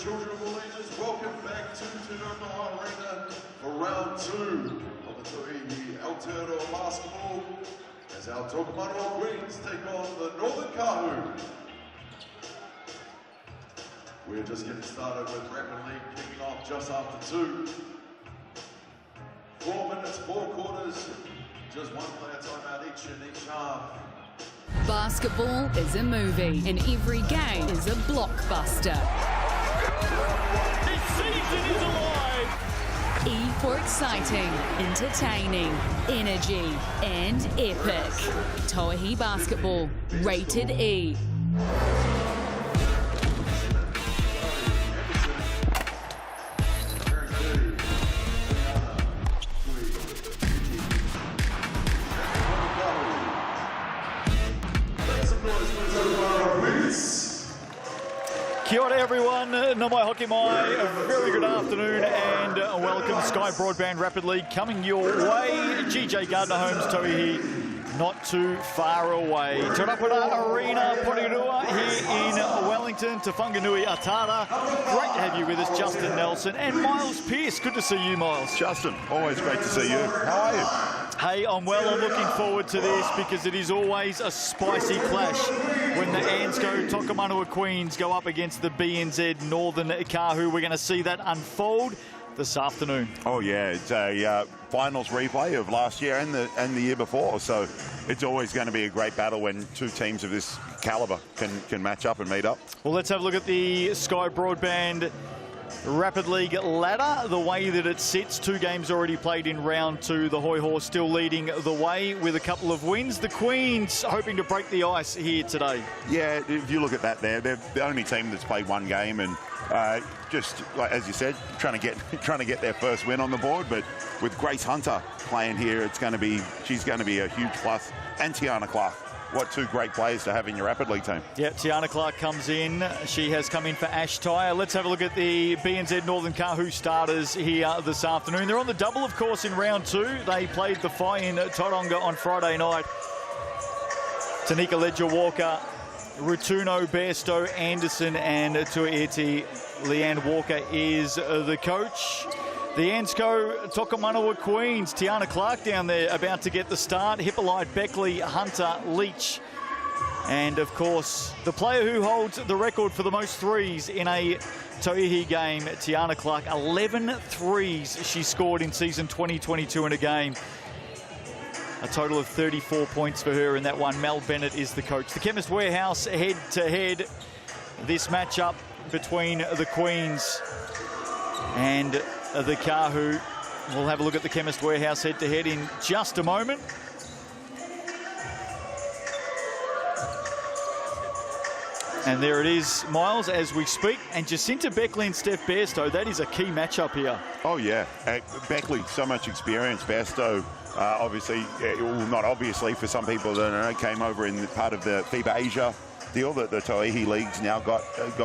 children of all ages, welcome back to Tokomanawa Arena for round 2 of the Tauihi Aotearoa basketball as our Tokomanawa Queens take on the Northern Kāhu. We're just getting started with Rapid League kicking off just after 2. 4 minutes, 4 quarters, just one player timeout each in each half. Basketball is a movie and every game is a blockbuster. This season is alive! E for exciting, entertaining, energy and epic. Tauihi Basketball, rated E. Kia ora everyone, no mai hoki mai, a very good afternoon and welcome. Sky Broadband Rapid League coming your way. GJ Gardner Homes Tauihi, not too far away. Te Rauparaha Arena, Porirua here in Wellington, Te Whanganui Atara. Great to have you with us, Justin Nelson and Miles Pearce. Good to see you, Miles. Justin, always great to see you. How are you? Hey, I'm well. I'm looking forward to this because it is always a spicy clash when the ANZCO Tokomanawa Queens go up against the BNZ Northern Kāhu. We're going to see that unfold this afternoon. Oh yeah, it's a finals replay of last year and the year before, so it's always going to be a great battle when two teams of this calibre can match up and meet up. Well, let's have a look at the Sky Broadband Rapid League ladder, the way that it sits. 2 games already played in round 2. The Hoi Horse still leading the way with a couple of wins. The Queens hoping to break the ice here today. Yeah, if you look at that there, they're the only team that's played 1 game and just like as you said, trying to get their first win on the board. But with Grace Hunter playing here, she's going to be a huge plus. And Tiana Clark. What 2 great players to have in your Rapid League team. Yeah, Tiana Clark comes in. She has come in for Ash Tyre. Let's have a look at the BNZ Northern Kāhu starters here this afternoon. They're on the double, of course, in round 2. They played the Whai in Tauranga on Friday night. Tanika Ledger-Walker, Rutuno, Bairstow, Anderson and Tuiiti. Leanne Walker is the coach. The ANZCO Tokomanawa Queens, Tiana Clark down there about to get the start. Hippolyte, Beckley, Hunter, Leach. And of course, the player who holds the record for the most threes in a Tauihi game, Tiana Clark, 11 threes she scored in season 2022 in a game. A total of 34 points for her in that one. Mel Bennett is the coach. The Chemist Warehouse head-to-head. This matchup between the Queens and the Kāhu. We'll have a look at the Chemist Warehouse head-to-head in just a moment. And there it is, Miles, as we speak. And Jacinta Beckley and Steph Bairstow, that is a key matchup here. Oh, yeah. Beckley, so much experience. Bairstow, obviously, well, not obviously for some people that know, came over in part of the FIBA Asia deal that the Tauihi League's now got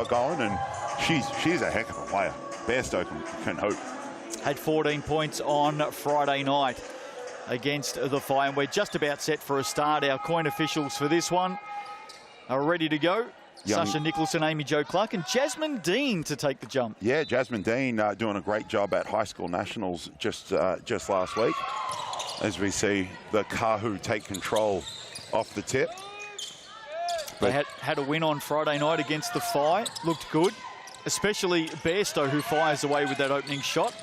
going. And she's a heck of a player. Bairstow can hoop. Had 14 points on Friday night against the Whai, and we're just about set for a start. Our coin officials for this one are ready to go. Sasha Nicholson, Amy Jo Clark and Jasmine Dean to take the jump. Yeah, Jasmine Dean doing a great job at High School Nationals just last week. As we see the Kāhu take control off the tip. They had a win on Friday night against the Whai. Looked good, especially Bairstow, who fires away with that opening shot.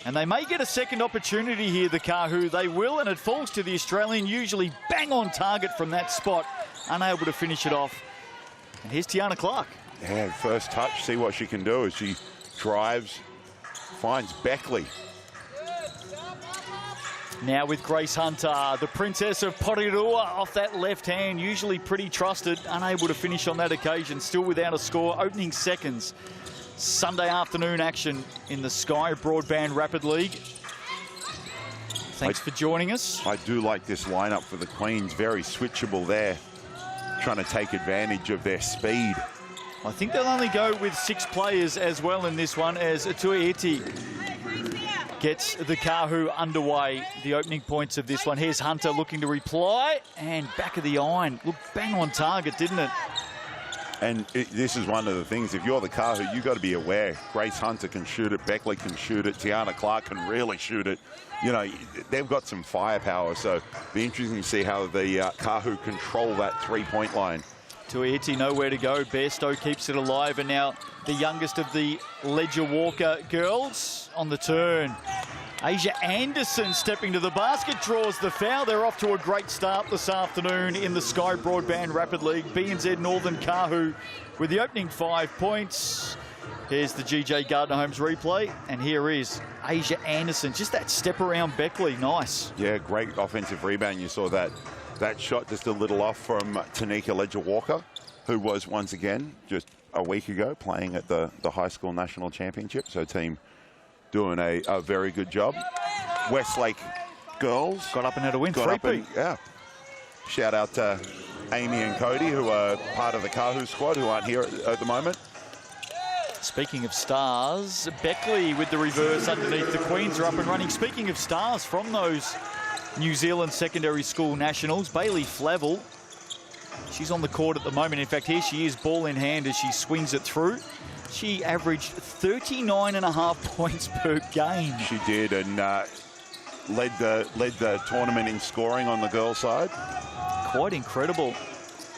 And they may get a second opportunity here, the Kāhu. They will, and it falls to the Australian, usually bang on target from that spot, unable to finish it off. And here's Tiana Clark. Yeah, first touch, see what she can do as she drives, finds Beckley. Now with Grace Hunter, the Princess of Porirua off that left hand, usually pretty trusted, unable to finish on that occasion, still without a score, opening seconds. Sunday afternoon action in the Sky Broadband Rapid League. Thanks for joining us. I do like this lineup for the Queens, very switchable there, trying to take advantage of their speed. I think they'll only go with 6 players as well in this one as Tuiiti gets the Kāhu underway. The opening points of this one. Here's Hunter looking to reply and back of the iron. Looked bang on target, didn't it? And this is one of the things, if you're the Kāhu, you've got to be aware. Grace Hunter can shoot it, Beckley can shoot it, Tiana Clark can really shoot it. You know, they've got some firepower, so it'll be interesting to see how the Kāhu control that three-point line. Tauihi nowhere to go. Bairstow keeps it alive, and now the youngest of the Ledger Walker girls on the turn. Asia Anderson stepping to the basket, draws the foul. They're off to a great start this afternoon in the Sky Broadband Rapid League. BNZ Northern Kāhu with the opening 5 points. Here's the GJ Gardner Holmes replay, and here is Asia Anderson. Just that step around Beckley, nice. Yeah, great offensive rebound. You saw that shot just a little off from Tanika Ledger-Walker, who was once again just a week ago playing at the high school national championship. So team doing a very good job. Westlake girls got up and had a win. Yeah. Shout out to Amy and Cody, who are part of the Kāhu squad, who aren't here at the moment. Speaking of stars, Beckley with the reverse underneath. The Queens are up and running. Speaking of stars from those New Zealand secondary school nationals, Bailey Flavel. She's on the court at the moment. In fact, here she is, ball in hand as she swings it through. She averaged 39.5 points per game. She did, and led the tournament in scoring on the girls' side. Quite incredible.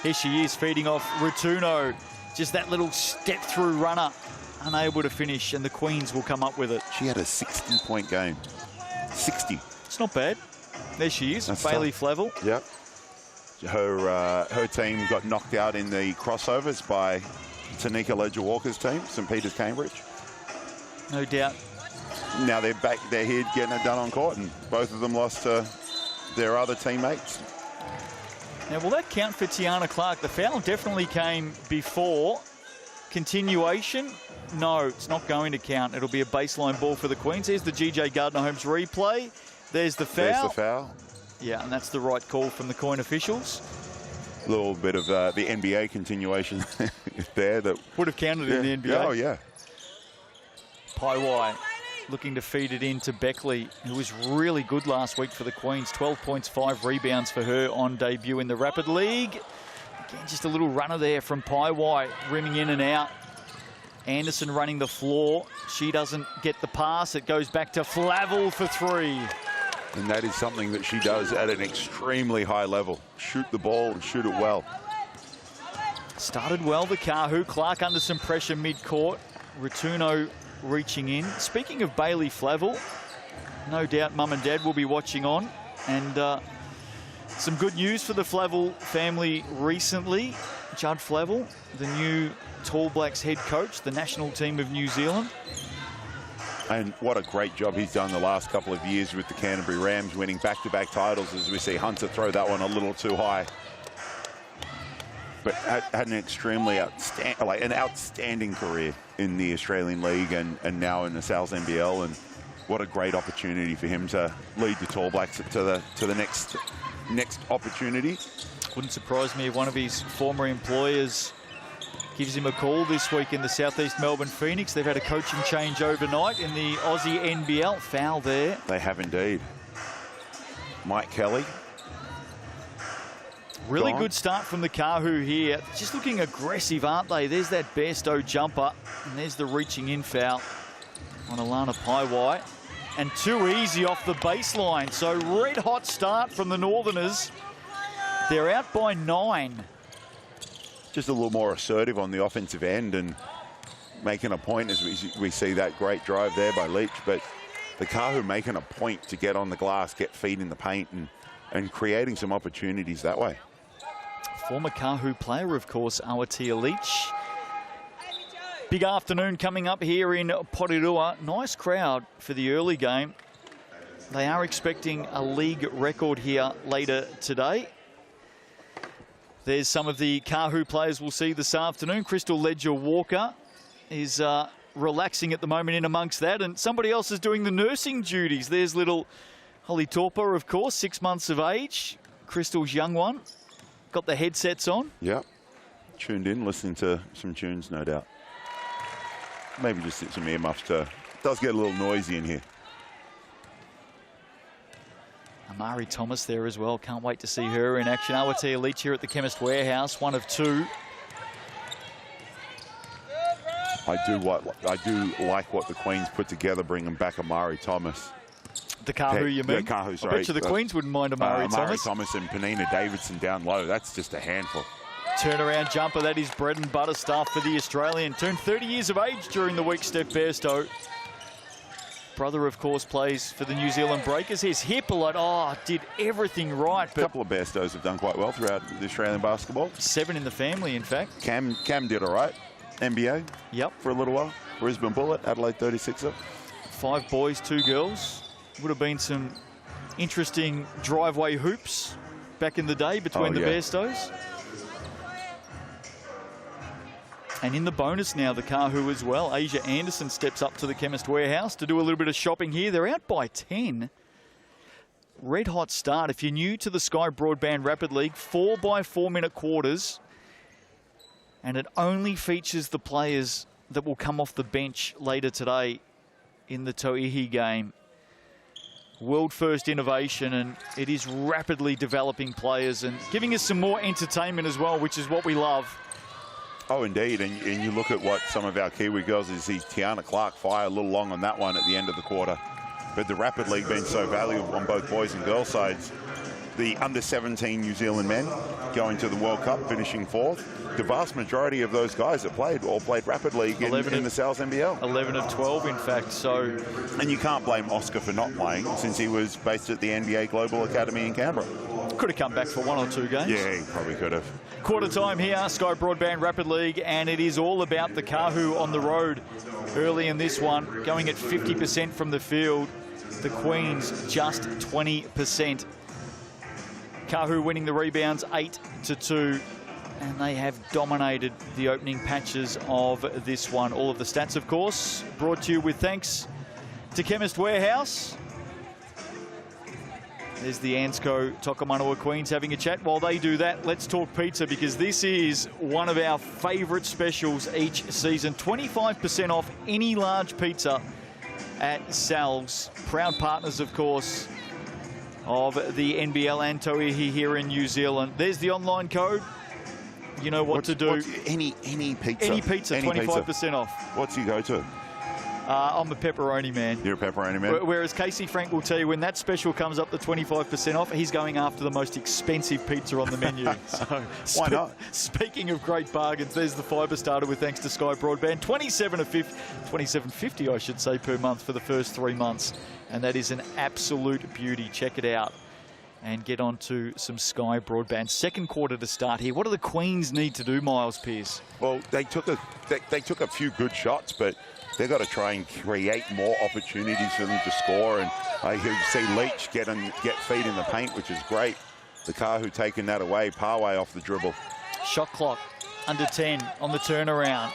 Here she is, feeding off Ratuno. Just that little step-through runner, unable to finish, and the Queens will come up with it. She had a 60-point game. 60. It's not bad. There she is, That's Bailey tough. Flavel. Yep. Her team got knocked out in the crossovers by Tanika Ledger-Walker's team, St. Peter's Cambridge. No doubt. Now they're back, they're here getting it done on court, and both of them lost to their other teammates. Now, will that count for Tiana Clark? The foul definitely came before. Continuation? No, it's not going to count. It'll be a baseline ball for the Queens. Here's the GJ Gardner Holmes replay. There's the foul. There's the foul. Yeah, and that's the right call from the coin officials. A little bit of the NBA continuation there. That would have counted in the NBA. Oh, yeah. Paiwai looking to feed it into Beckley, who was really good last week for the Queens. 12 points, 5 rebounds for her on debut in the Rapid League. Again, just a little runner there from Paiwai, rimming in and out. Anderson running the floor. She doesn't get the pass. It goes back to Flavel for 3. And that is something that she does at an extremely high level. Shoot the ball and shoot it well. Started well, the Kāhu. Clark under some pressure mid-court. Ratuno reaching in. Speaking of Bailey Flavel, no doubt Mum and Dad will be watching on. And some good news for the Flavel family recently. Judd Flavel, the new Tall Blacks head coach, the national team of New Zealand. And what a great job he's done the last couple of years with the Canterbury Rams, winning back-to-back titles, as we see Hunter throw that one a little too high. But had an extremely outstanding career in the Australian League and now in the Sal's NBL, and what a great opportunity for him to lead the Tall Blacks to the next opportunity. Wouldn't surprise me if one of his former employers gives him a call this week in the Southeast Melbourne Phoenix. They've had a coaching change overnight in the Aussie NBL. Foul there. They have indeed. Mike Kelly. Really good start from the Kāhu here. Just looking aggressive, aren't they? There's that Bairstow jumper, and there's the reaching in foul on Alana Paiwai. And too easy off the baseline. So red hot start from the Northerners. They're out by 9. Just a little more assertive on the offensive end and making a point, as we see that great drive there by Leach. But the Kāhu making a point to get on the glass, get feet in the paint, and creating some opportunities that way. Former Kāhu player, of course, Aotearoa Leach. Big afternoon coming up here in Porirua. Nice crowd for the early game. They are expecting a league record here later today. There's some of the Kāhu players we'll see this afternoon. Crystal Ledger-Walker is relaxing at the moment in amongst that, and somebody else is doing the nursing duties. There's little Holly Torper, of course, 6 months of age. Crystal's young one. Got the headsets on. Yep. Tuned in, listening to some tunes, no doubt. Maybe just some earmuffs too. It does get a little noisy in here. Amari Thomas there as well. Can't wait to see her in action. Aotearoa Leach here at the Chemist Warehouse, one of 2. I do like what the Queens put together, bringing back Amari Thomas. The Kāhu, you mean? Yeah, Kāhu, sorry. I bet you the Queens wouldn't mind Amari Thomas and Penina Davidson down low. That's just a handful. Turnaround jumper, that is bread and butter stuff for the Australian. Turned 30 years of age during the week, Steph Bairstow. Brother, of course, plays for the New Zealand Breakers. His hip a lot. Did everything right. A couple of Bairstows have done quite well throughout the Australian basketball. 7 in the family, in fact. Cam did all right. NBA. Yep. For a little while. Brisbane Bullet, Adelaide 36er. 5 boys, 2 girls. Would have been some interesting driveway hoops back in the day between the Bairstows. And in the bonus now, the Kāhu as well. Asia Anderson steps up to the Chemist Warehouse to do a little bit of shopping here. They're out by 10. Red hot start. If you're new to the Sky Broadband Rapid League, 4x4 minute quarters. And it only features the players that will come off the bench later today in the Tauihi game. World first innovation, and it is rapidly developing players and giving us some more entertainment as well, which is what we love. Oh, indeed. And you look at what some of our Kiwi girls, you see Tiana Clark fire a little long on that one at the end of the quarter. But the Rapid League being so valuable on both boys and girls sides, the under-17 New Zealand men going to the World Cup, finishing 4th. The vast majority of those guys that played all played Rapid League in the South NBL. 11 of 12, in fact. So, and you can't blame Oscar for not playing, since he was based at the NBA Global Academy in Canberra. Could have come back for 1 or 2 games. Yeah, he probably could have. Quarter time here, Sky Broadband Rapid League, and it is all about the Kāhu on the road early in this one, going at 50% from the field. The Queens just 20%. Kāhu winning the rebounds 8-2, and they have dominated the opening patches of this one. All of the stats, of course, brought to you with thanks to Chemist Warehouse. There's the Ansco Tokomanawa Queens having a chat. While they do that, let's talk pizza, because this is one of our favourite specials each season. 25% off any large pizza at Sal's. Proud partners, of course, of the NBL and Tauihi here in New Zealand. There's the online code. You know what to do. Any pizza. Any pizza, 25% off. What's your go-to? I'm a pepperoni man. You're a pepperoni man? Whereas Casey Frank will tell you when that special comes up, the 25% off, he's going after the most expensive pizza on the menu. So, why not? Speaking of great bargains, there's the fibre starter with thanks to Sky Broadband. $27.50, I should say, per month for the first 3 months. And that is an absolute beauty. Check it out and get on to some Sky Broadband. Second quarter to start here. What do the Queens need to do, Miles Pearce? Well, they took a few good shots, but they've got to try and create more opportunities for them to score. And you see Leach get feet in the paint, which is great. The Kāhu taking that away. Parway off the dribble. Shot clock under 10 on the turnaround.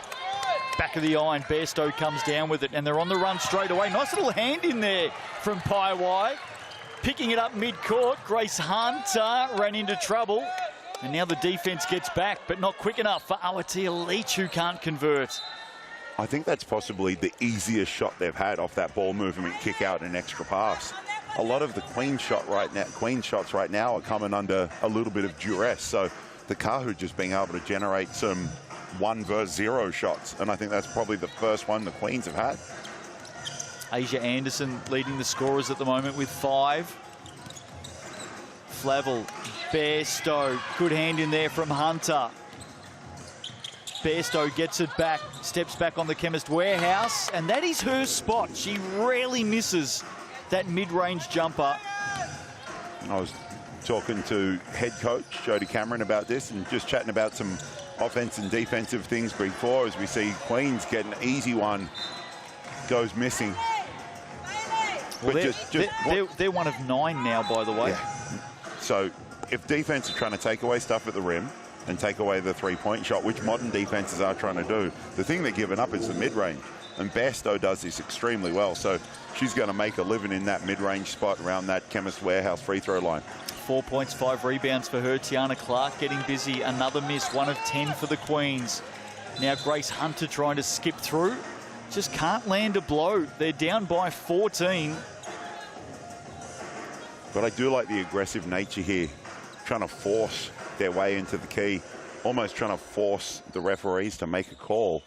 Back of the iron, Bairstow comes down with it, and they're on the run straight away. Nice little hand in there from Parway. Picking it up mid-court, Grace Hunter ran into trouble. And now the defence gets back, but not quick enough for Aotearoa Leach, who can't convert. I think that's possibly the easiest shot they've had off that ball movement, kick out and extra pass. A lot of the Queen shots right now are coming under a little bit of duress. So the Kāhu just being able to generate some 1 versus 0 shots. And I think that's probably the first one the Queens have had. Asia Anderson leading the scorers at the moment with 5. Flavel, Bairstow, good hand in there from Hunter. Bairstow gets it back, steps back on the Chemist Warehouse, and that is her spot. She rarely misses that mid-range jumper. I was talking to head coach Jody Cameron about this and just chatting about some offense and defensive things before, as we see Queens get an easy one, goes missing. Well, they're 1 of 9 now, by the way. Yeah. So if defense are trying to take away stuff at the rim and take away the three-point shot, which modern defenses are trying to do, the thing they're giving up is the mid-range. And Bairstow does this extremely well. So she's going to make a living in that mid-range spot around that Chemist Warehouse free throw line. 4 points, 5 rebounds for her. Tiana Clark getting busy. Another miss, 1 of 10 for the Queens. Now Grace Hunter trying to skip through. Just can't land a blow. They're down by 14. But I do like the aggressive nature here, trying to force their way into the key, almost trying to force the referees to make a call.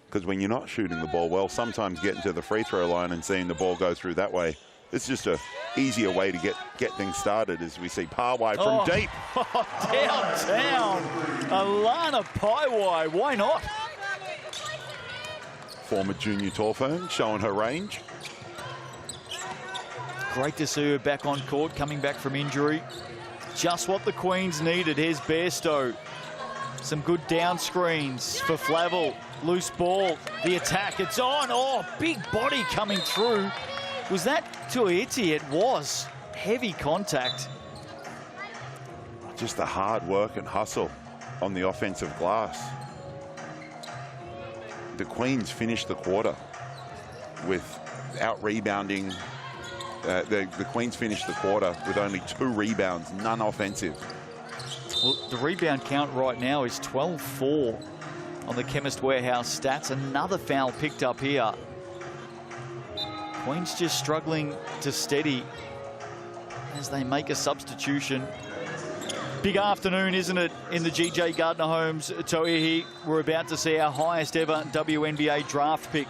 because when you're not shooting the ball well, sometimes getting to the free throw line and seeing the ball go through that way, it's just a easier way to get things started, as we see Pawai from deep. Downtown, Alana Pawai, why not? Former junior tall firm, showing her range. Great to see her back on court, coming back from injury. Just what the Queens needed. Here's Bairstow. Some good down screens for Flavel. Loose ball, the attack, it's on. Oh, big body coming through. Was that Tauihi? It was. Heavy contact. Just the hard work and hustle on the offensive glass. The Queens finished the quarter without rebounding. The Queens finished the quarter with only 2 rebounds, none offensive. Well, the rebound count right now is 12-4 on the Chemist Warehouse stats. Another foul picked up here. Queens just struggling to steady as they make a substitution. Big afternoon, isn't it, in the GJ Gardner Homes Tauihi. We're about to see our highest ever WNBA draft pick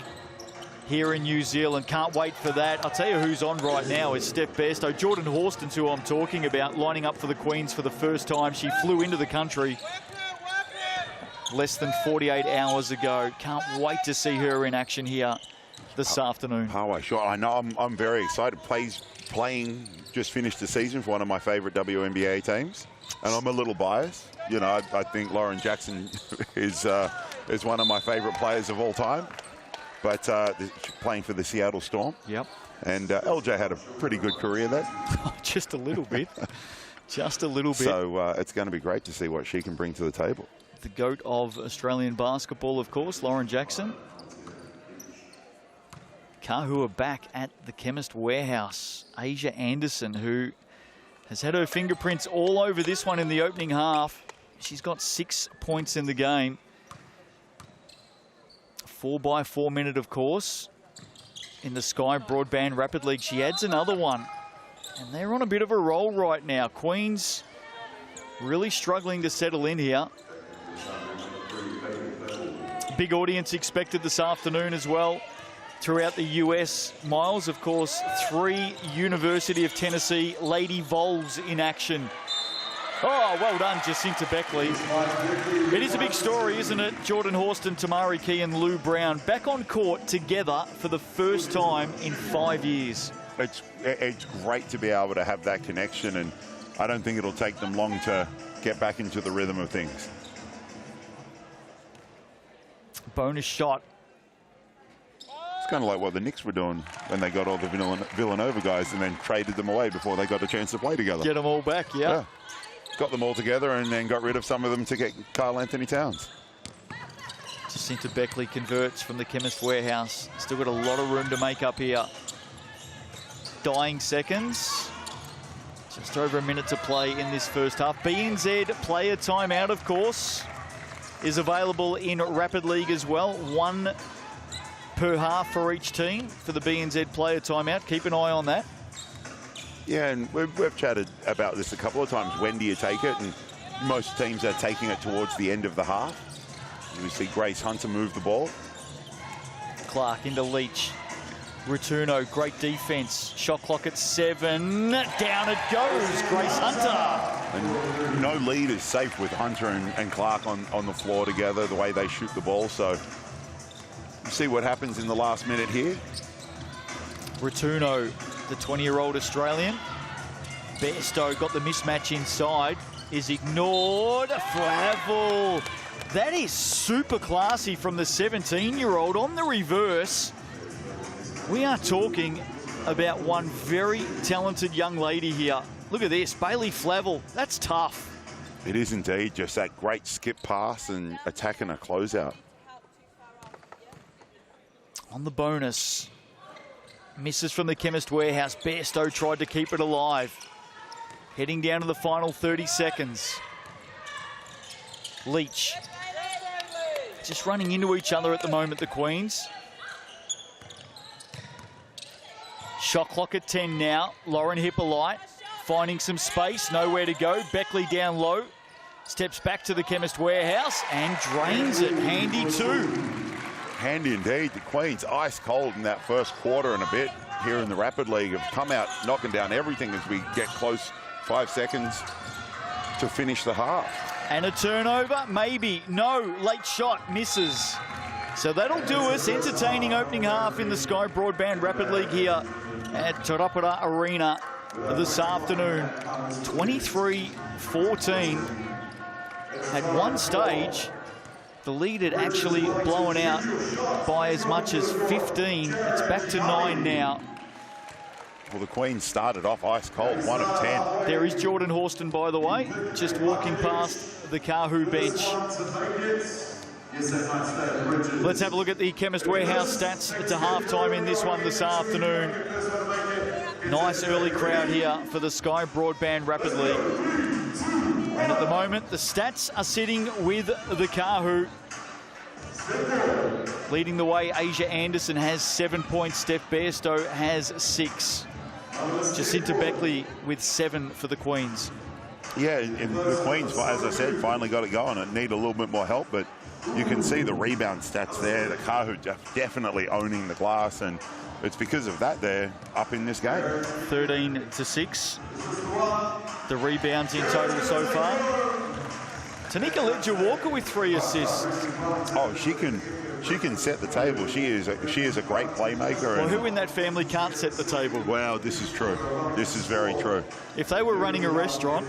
here in New Zealand. Can't wait for that. I'll tell you who's on right now is Steph Bairstow. Jordan Horston's who I'm talking about, lining up for the Queens for the first time. She flew into the country less than 48 hours ago. Can't wait to see her in action here this afternoon. Pawai, sure. I know. I'm very excited. Playing, just finished the season for one of my favorite WNBA teams. And I'm a little biased. You know, I think Lauren Jackson is one of my favorite players of all time. But playing for the Seattle Storm. Yep. And LJ had a pretty good career there. Just a little bit. Just a little bit. So it's going to be great to see what she can bring to the table. The GOAT of Australian basketball, of course, Lauren Jackson. Kāhu are back at the Chemist Warehouse. Asia Anderson, who has had her fingerprints all over this one in the opening half. She's got 6 points in the game. 4x4 minute, of course, in the Sky Broadband Rapid League. She adds another one. And they're on a bit of a roll right now. Queens really struggling to settle in here. Big audience expected this afternoon as well throughout the US. Miles, of course, 3 University of Tennessee Lady Vols in action. Oh, well done, Jacinta Beckley. It is a big story, isn't it? Jordan Horston, Tamari Key and Lou Brown back on court together for the first time in 5 years. It's great to be able to have that connection, and I don't think it'll take them long to get back into the rhythm of things. Bonus shot. It's kind of like what the Knicks were doing when they got all the Villanova guys and then traded them away before they got a chance to play together. Get them all back, yeah. Got them all together and then got rid of some of them to get Karl Anthony Towns. Jacinta Beckley converts from the Chemist Warehouse. Still got a lot of room to make up here. Dying seconds. Just over a minute to play in this first half. BNZ player timeout, of course, is available in Rapid League as well. 1 per half for each team for the BNZ player timeout. Keep an eye on that. Yeah, and we've chatted about this a couple of times. When do you take it? And most teams are taking it towards the end of the half. We see Grace Hunter move the ball. Clark into Leach. Ratuno, great defense. Shot clock at 7. Down it goes. Grace Hunter. And no lead is safe with Hunter and Clark on the floor together, the way they shoot the ball. So you see what happens in the last minute here. Ratuno, the 20-year-old Australian. Bairstow got the mismatch inside. Is ignored. Flavel. That is super classy from the 17-year-old on the reverse. We are talking about one very talented young lady here. Look at this, Bailey Flavel. That's tough. It is indeed. Just that great skip pass and attacking a closeout. On the bonus. Misses from the Chemist Warehouse. Bairstow tried to keep it alive. Heading down to the final 30 seconds. Leach. Just running into each other at the moment, the Queens. Shot clock at 10 now. Lauren Hippolyte finding some space, nowhere to go. Beckley down low. Steps back to the Chemist Warehouse and drains it. Handy too. hand indeed. The Queens ice cold in that first quarter and a bit here in the Rapid League have come out knocking down everything as we get close. 5 seconds to finish the half. And a turnover, maybe. No, late shot, misses. So that'll do us. Entertaining opening half in the Sky Broadband Rapid League here at Rauparaha Arena this afternoon. 23-14. At one stage, the lead had actually blown out by as much as 15. It's back to 9 now. Well, the Queens started off ice cold, 1 of 10. There is Jordan Horston, by the way, just walking past the Kāhu bench. Let's have a look at the Chemist Warehouse stats. It's a halftime in this one this afternoon. Nice early crowd here for the Sky Broadband Rapid League. And at the moment, the stats are sitting with the Kāhu. Leading the way, Asia Anderson has 7 points. Steph Bairstow has 6. Jacinta Beckley with 7 for the Queens. Yeah, and the Queens, as I said, finally got it going. It need a little bit more help, but you can see the rebound stats there. The Kāhu definitely owning the glass, and it's because of that they're up in this game. 13-6. The rebounds in total so far. Tanika Ledger-Walker with 3 assists. Oh, she can set the table. She is a great playmaker. Well, who in that family can't set the table? Well, this is true. This is very true. If they were running a restaurant,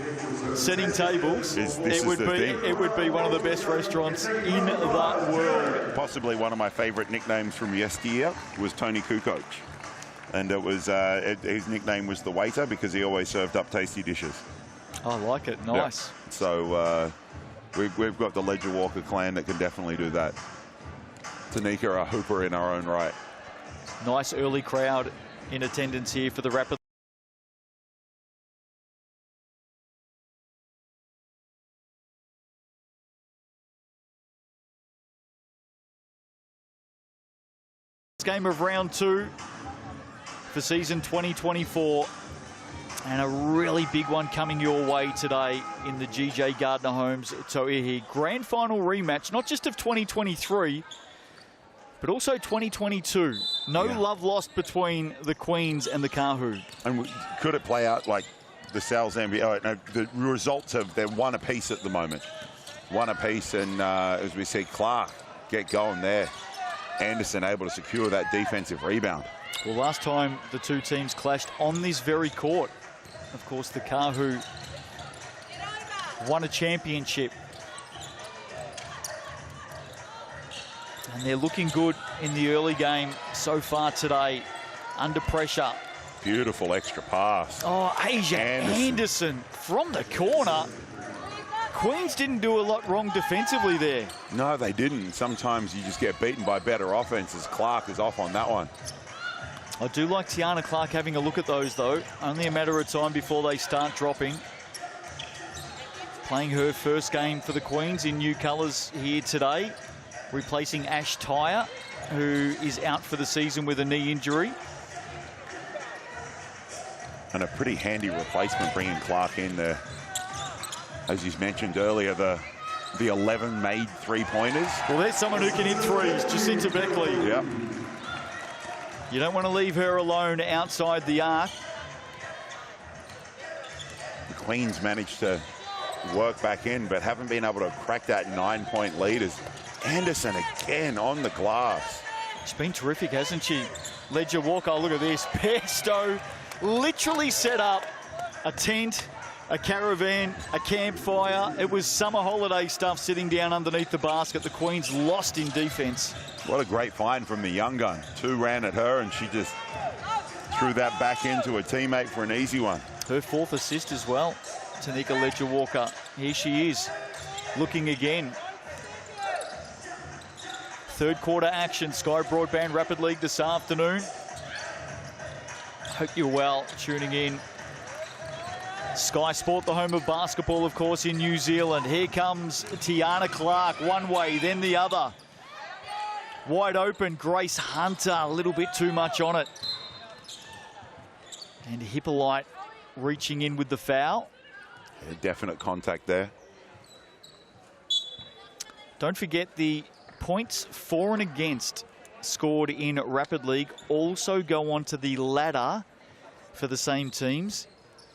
setting tables, it would be one of the best restaurants in the world. Possibly one of my favourite nicknames from yesteryear was Tony Kukoc. And it was his nickname was the waiter because he always served up tasty dishes. I like it. Nice. Yep. So we've got the Ledger Walker clan that can definitely do that. Tanika, a hooper in our own right. Nice early crowd in attendance here for the Rapid. Game of round 2 for season 2024. And a really big one coming your way today in the GJ Gardner Homes Tauihi Grand Final rematch, not just of 2023, but also 2022. No love lost between the Queens and the Kāhu. And could it play out like the Sal's NBA? No, the results they're 1 apiece at the moment. 1 apiece, and as we see, Clark get going there. Anderson able to secure that defensive rebound. Well, last time the two teams clashed on this very court, of course, the Kāhu won a championship. And they're looking good in the early game so far today, under pressure. Beautiful extra pass. Oh, Asia Anderson from the corner. Queens didn't do a lot wrong defensively there. No, they didn't. Sometimes you just get beaten by better offenses. Clark is off on that one. I do like Tiana Clark having a look at those, though. Only a matter of time before they start dropping. Playing her first game for the Queens in new colours here today. Replacing Ash Tyre, who is out for the season with a knee injury. And a pretty handy replacement bringing Clark in there. As you mentioned earlier, the 11 made 3-pointers. Well, there's someone who can hit threes, Jacinta Beckley. Yep. You don't want to leave her alone outside the arc. The Queens managed to work back in, but haven't been able to crack that 9-point lead as Anderson again on the glass. She's been terrific, hasn't she? Ledger Walker, look at this. Bairstow literally set up a tent, a caravan, a campfire. It was summer holiday stuff sitting down underneath the basket. The Queens lost in defense. What a great find from the young gun. 2 ran at her and she just threw that back into a teammate for an easy one. Her 4th assist as well. Tanika Ledger-Walker, here she is, looking again. 3rd quarter action, Sky Broadband Rapid League this afternoon. Hope you're well tuning in. Sky Sport, the home of basketball, of course, in New Zealand. Here comes Tiana Clark, one way, then the other. Wide open, Grace Hunter, a little bit too much on it. And Hippolyte reaching in with the foul. Yeah, definite contact there. Don't forget the points for and against scored in Rapid League also go onto the ladder for the same teams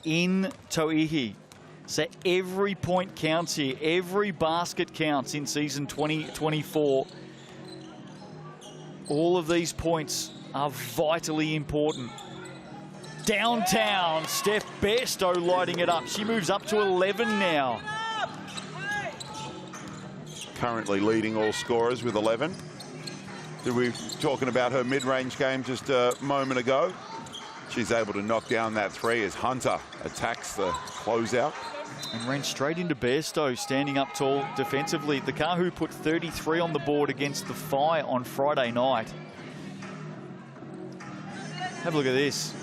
in Tauihi. So every point counts here. Every basket counts in season 2024. All of these points are vitally important. Downtown, Steph Bairstow lighting it up. She moves up to 11 now. Currently leading all scorers with 11. We were talking about her mid-range game just a moment ago. She's able to knock down that three as Hunter attacks the closeout. And ran straight into Bairstow, standing up tall defensively. The Kāhu put 33 on the board against the Fire on Friday night. Have a look at this.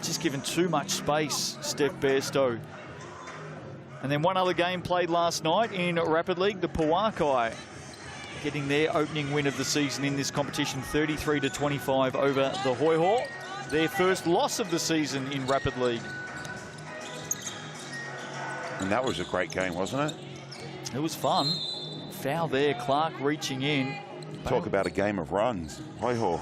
Just given too much space, Steph Bairstow. And then one other game played last night in Rapid League, the Puakai getting their opening win of the season in this competition, 33-25 over the Hoiho. Their first loss of the season in Rapid League. And that was a great game, wasn't it? It was fun. Foul there, Clark reaching in. Talk about a game of runs. Hoiho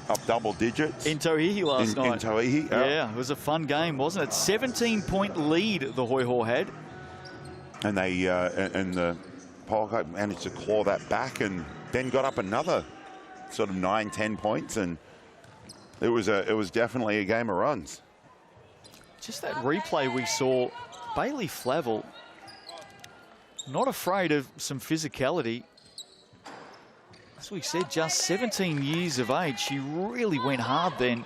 up double digits. In Tauihi last night. In Tauihi, yeah, it was a fun game, wasn't it? 17-point lead the Hoiho had. And they and the Polka managed to claw that back and then got up another sort of 9-10 points, and it was definitely a game of runs. Just that replay we saw, Bailey Flavel not afraid of some physicality. As we said, just 17 years of age. She really went hard then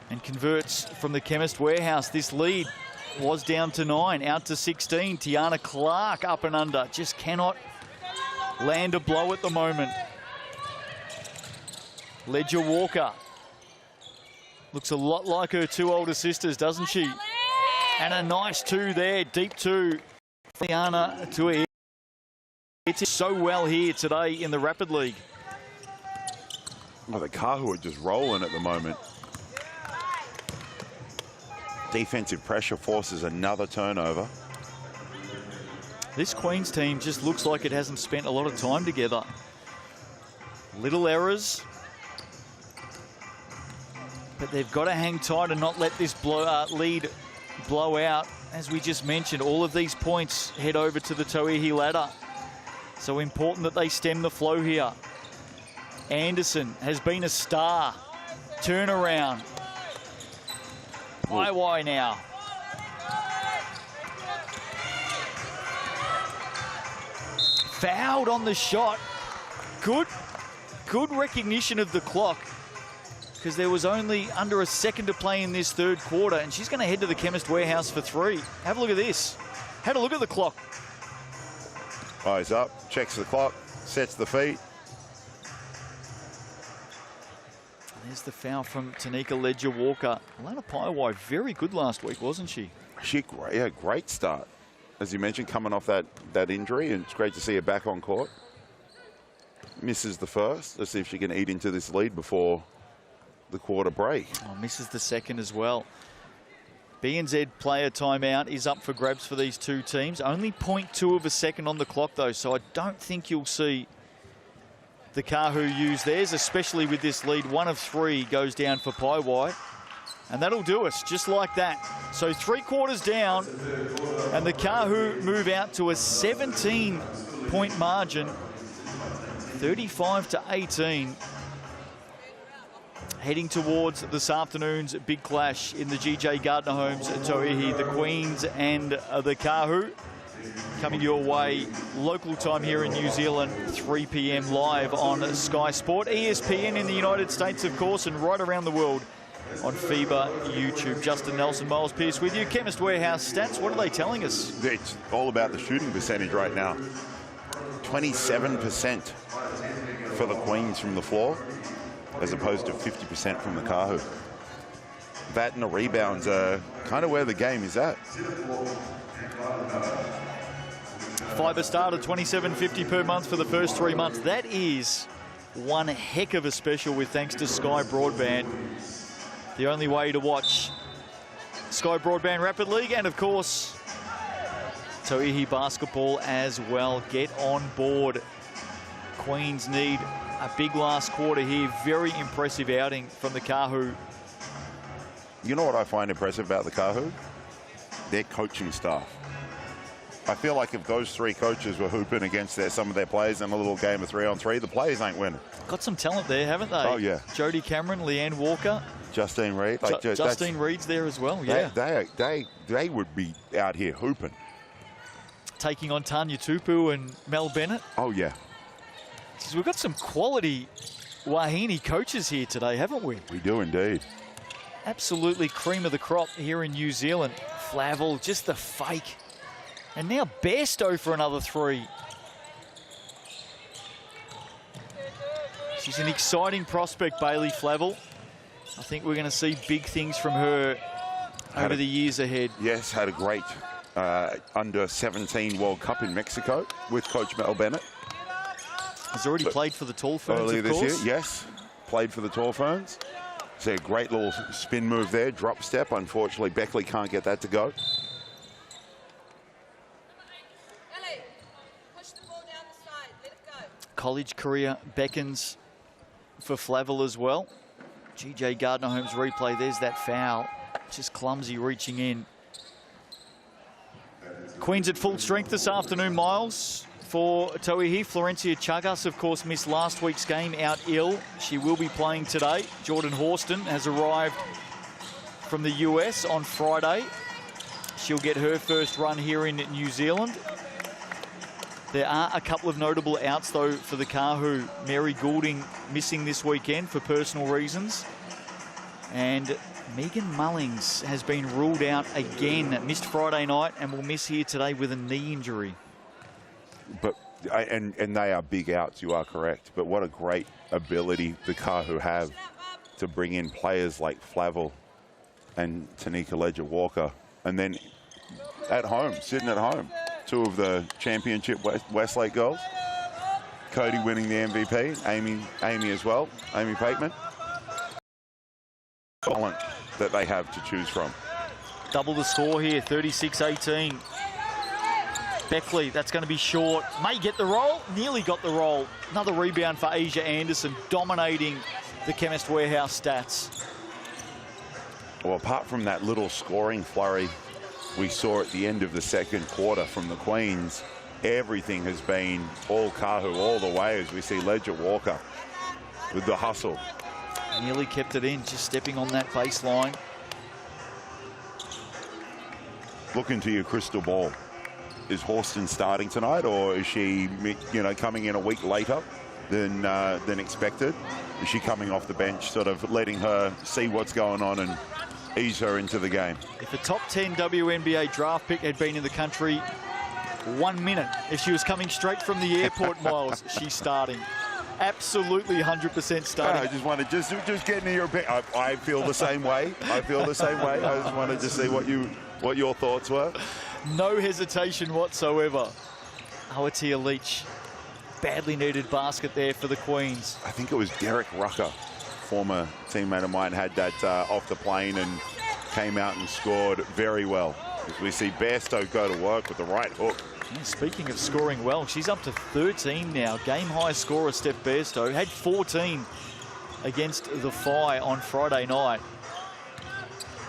and converts from the Chemist Warehouse. This lead was down to 9, out to 16. Tiana Clark up and under. Just cannot land a blow at the moment. Ledger Walker looks a lot like her two older sisters, doesn't she? And a nice two there, deep two. Tiana Tauihi. It's so well here today in the Rapid League. Well, the Kāhu are just rolling at the moment. Defensive pressure forces another turnover. This Queens team just looks like it hasn't spent a lot of time together. Little errors. But they've got to hang tight and not let this lead blow out. As we just mentioned, all of these points head over to the Tauihi ladder. So important that they stem the flow here. Anderson has been a star. Turnaround. Iwai now. Fouled on the shot. Good recognition of the clock, because there was only under a second to play in this third quarter, and she's going to head to the Chemist Warehouse for 3. Have a look at this. Had a look at the clock. Eyes up, checks the clock, sets the feet. There's the foul from Tanika Ledger-Walker. Alana Paiwai, very good last week, wasn't she? Great start. As you mentioned, coming off that injury, and it's great to see her back on court. Misses the first. Let's see if she can eat into this lead before the quarter break. Oh, misses the second as well. BNZ player timeout is up for grabs for these two teams. Only 0.2 of a second on the clock, though, so I don't think you'll see the Kāhu use theirs, especially with this lead. 1 of 3 goes down for Paiwai. And that'll do us, just like that. So 3 quarters down, and the Kāhu move out to a 17-point margin, 35-18. Heading towards this afternoon's big clash in the GJ Gardner Homes at Tauihi, the Queens and the Kāhu. Coming your way, local time here in New Zealand, 3 p.m. live on Sky Sport. ESPN in the United States, of course, and right around the world on FIBA YouTube. Justin Nelson, Miles Pearce with you. Chemist Warehouse stats, what are they telling us? It's all about the shooting percentage right now. 27% for the Queens from the floor, as opposed to 50% from the Kāhu. That and the rebounds are kind of where the game is at. FIBA started $27.50 per month for the first 3 months. That is one heck of a special with thanks to Sky Broadband. The only way to watch Sky Broadband Rapid League and, of course, Tauihi Basketball as well. Get on board. Queens need a big last quarter here. Very impressive outing from the Kāhu. You know what I find impressive about the Kāhu? Their coaching staff. I feel like if those three coaches were hooping against some of their players in a little game of 3-on-3, the players ain't winning. Got some talent there, haven't they? Oh, yeah. Jodie Cameron, Leanne Walker. Justine Reed. Justine Reed's there as well, yeah. They would be out here hooping. Taking on Tanya Tupu and Mel Bennett. Oh, yeah. So we've got some quality Wahine coaches here today, haven't we? We do indeed. Absolutely Cream of the crop here in New Zealand. Flavel, just the fake. And now Bairstow for another three. She's an exciting prospect, Bailey Flavel. I think we're going to see big things from her over the years ahead. Yes, had a great under-17 World Cup in Mexico with Coach Mel Bennett. Has already played for the Tall Ferns, earlier of course. this year, yes. Played for the Tall Ferns. So a great little spin move there, drop step. Unfortunately, Beckley can't get that to go. College career beckons for Flavel as well. GJ Gardner-Holmes replay. There's that foul. Just clumsy reaching in. Queens at full strength this afternoon, Miles. For Tauihi, Florencia Chagas, of course, missed last week's game out ill. She will be playing today. Jordan Horston has arrived from the US on Friday. She'll get her first run here in New Zealand. There are a couple of notable outs, though, for the Kāhu. Mary Goulding missing this weekend for personal reasons. And Megan Mullings has been ruled out again. Missed Friday night and will miss here today with a knee injury. But and they are big outs, you are correct. But what a great ability the Kāhu have to bring in players like Flavel and Tanika Ledger-Walker. And then at home, sitting at home, two of the championship Westlake girls. Cody winning the MVP, Amy as well, Amy Pateman. Talent that they have to choose from. Double the score here, 36-18. Beckley, that's going to be short. May get the roll, nearly got the roll. Another rebound for Asia Anderson, dominating the Chemist Warehouse stats. Well, apart from that little scoring flurry we saw at the end of the second quarter from the Queens, everything has been all Kāhu all the way as we see Ledger-Walker with the hustle. Nearly kept it in, just stepping on that baseline. Look into your crystal ball. Is Horston starting tonight, or is she, coming in a week later than expected? Is she coming off the bench, sort of letting her see what's going on and ease her into the game? If a top 10 WNBA draft pick had been in the country 1 minute, if she was coming straight from the airport, Miles, she's starting. Absolutely 100% starting. I just wanted just get into your opinion. I feel the same way. I feel the same way. I just wanted to see what your thoughts were. No hesitation whatsoever. Aotearoa Leach, badly needed basket there for the Queens. I think it was Derek Rucker, former teammate of mine, had that off the plane and came out and scored very well. As we see Bairstow go to work with the right hook. Yeah, speaking of scoring well, she's up to 13 now. Game high scorer Steph Bairstow had 14 against the Phi on Friday night.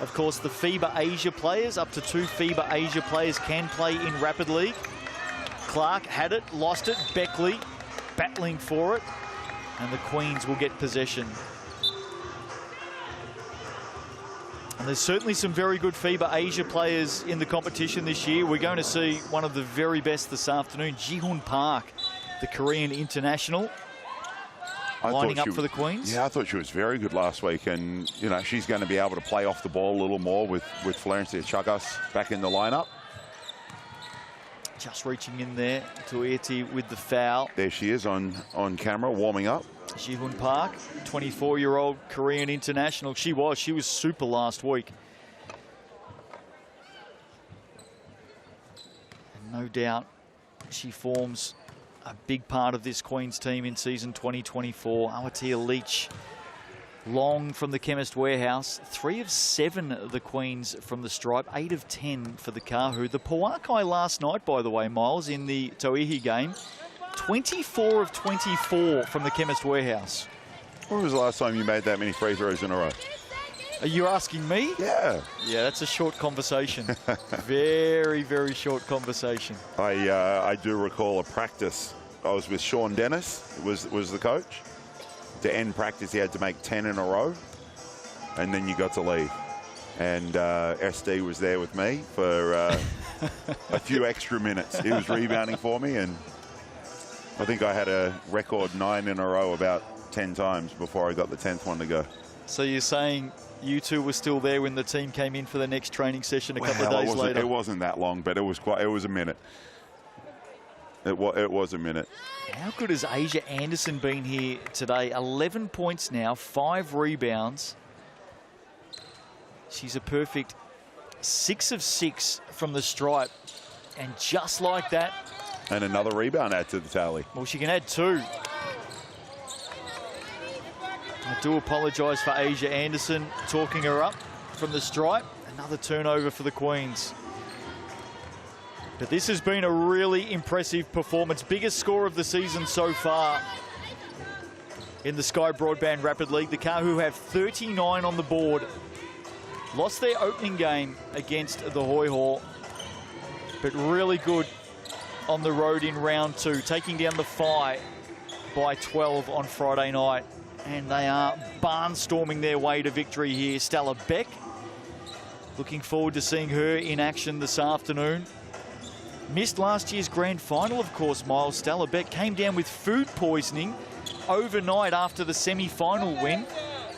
Of course, the FIBA Asia players, up to 2 FIBA Asia players can play in Rapid League. Clark had it, lost it. Beckley battling for it. And the Queens will get possession. And there's certainly some very good FIBA Asia players in the competition this year. We're going to see one of the very best this afternoon, Ji-Hoon Park, the Korean international, lining up for the Queens. Yeah, I thought she was very good last week, and she's going to be able to play off the ball a little more with Florencia Chagas back in the lineup. Just reaching in there to Eti with the foul. There she is on camera, warming up. Ji-Hoon Park, 24-year-old Korean international. She was super last week. And no doubt she forms a big part of this Queens team in season 2024. Aotearoa Leach, long from the Chemist Warehouse. 3 of 7 of the Queens from the stripe. 8 of 10 for the Kāhu. The Pauakai last night, by the way, Miles, in the Tauihi game. 24 of 24 from the Chemist Warehouse. When was the last time you made that many free throws in a row? Are you asking me? Yeah. Yeah, that's a short conversation. Very, very short conversation. I do recall a practice. I was with Sean Dennis, was the coach. To end practice, he had to make 10 in a row, and then you got to leave. And SD was there with me for a few extra minutes. He was rebounding for me, and I think I had a record 9 in a row about 10 times before I got the 10th one to go. So you're saying you two were still there when the team came in for the next training session a couple of days later? It wasn't that long, but it was a minute. It was a minute. How good has Asia Anderson been here today? 11 points now, 5 rebounds. She's a perfect 6 of 6 from the stripe. And just like that. And another rebound add to the tally. Well, she can add 2. I do apologise for Asia Anderson talking her up from the stripe. Another turnover for the Queens. But this has been a really impressive performance. Biggest score of the season so far in the Sky Broadband Rapid League. The Kāhu have 39 on the board. Lost their opening game against the Hoi Ho, but really good on the road in round 2, taking down the Phi by 12 on Friday night. And they are barnstorming their way to victory here. Stella Beck, looking forward to seeing her in action this afternoon. Missed last year's grand final, of course, Miles. Stella Beck came down with food poisoning overnight after the semi-final win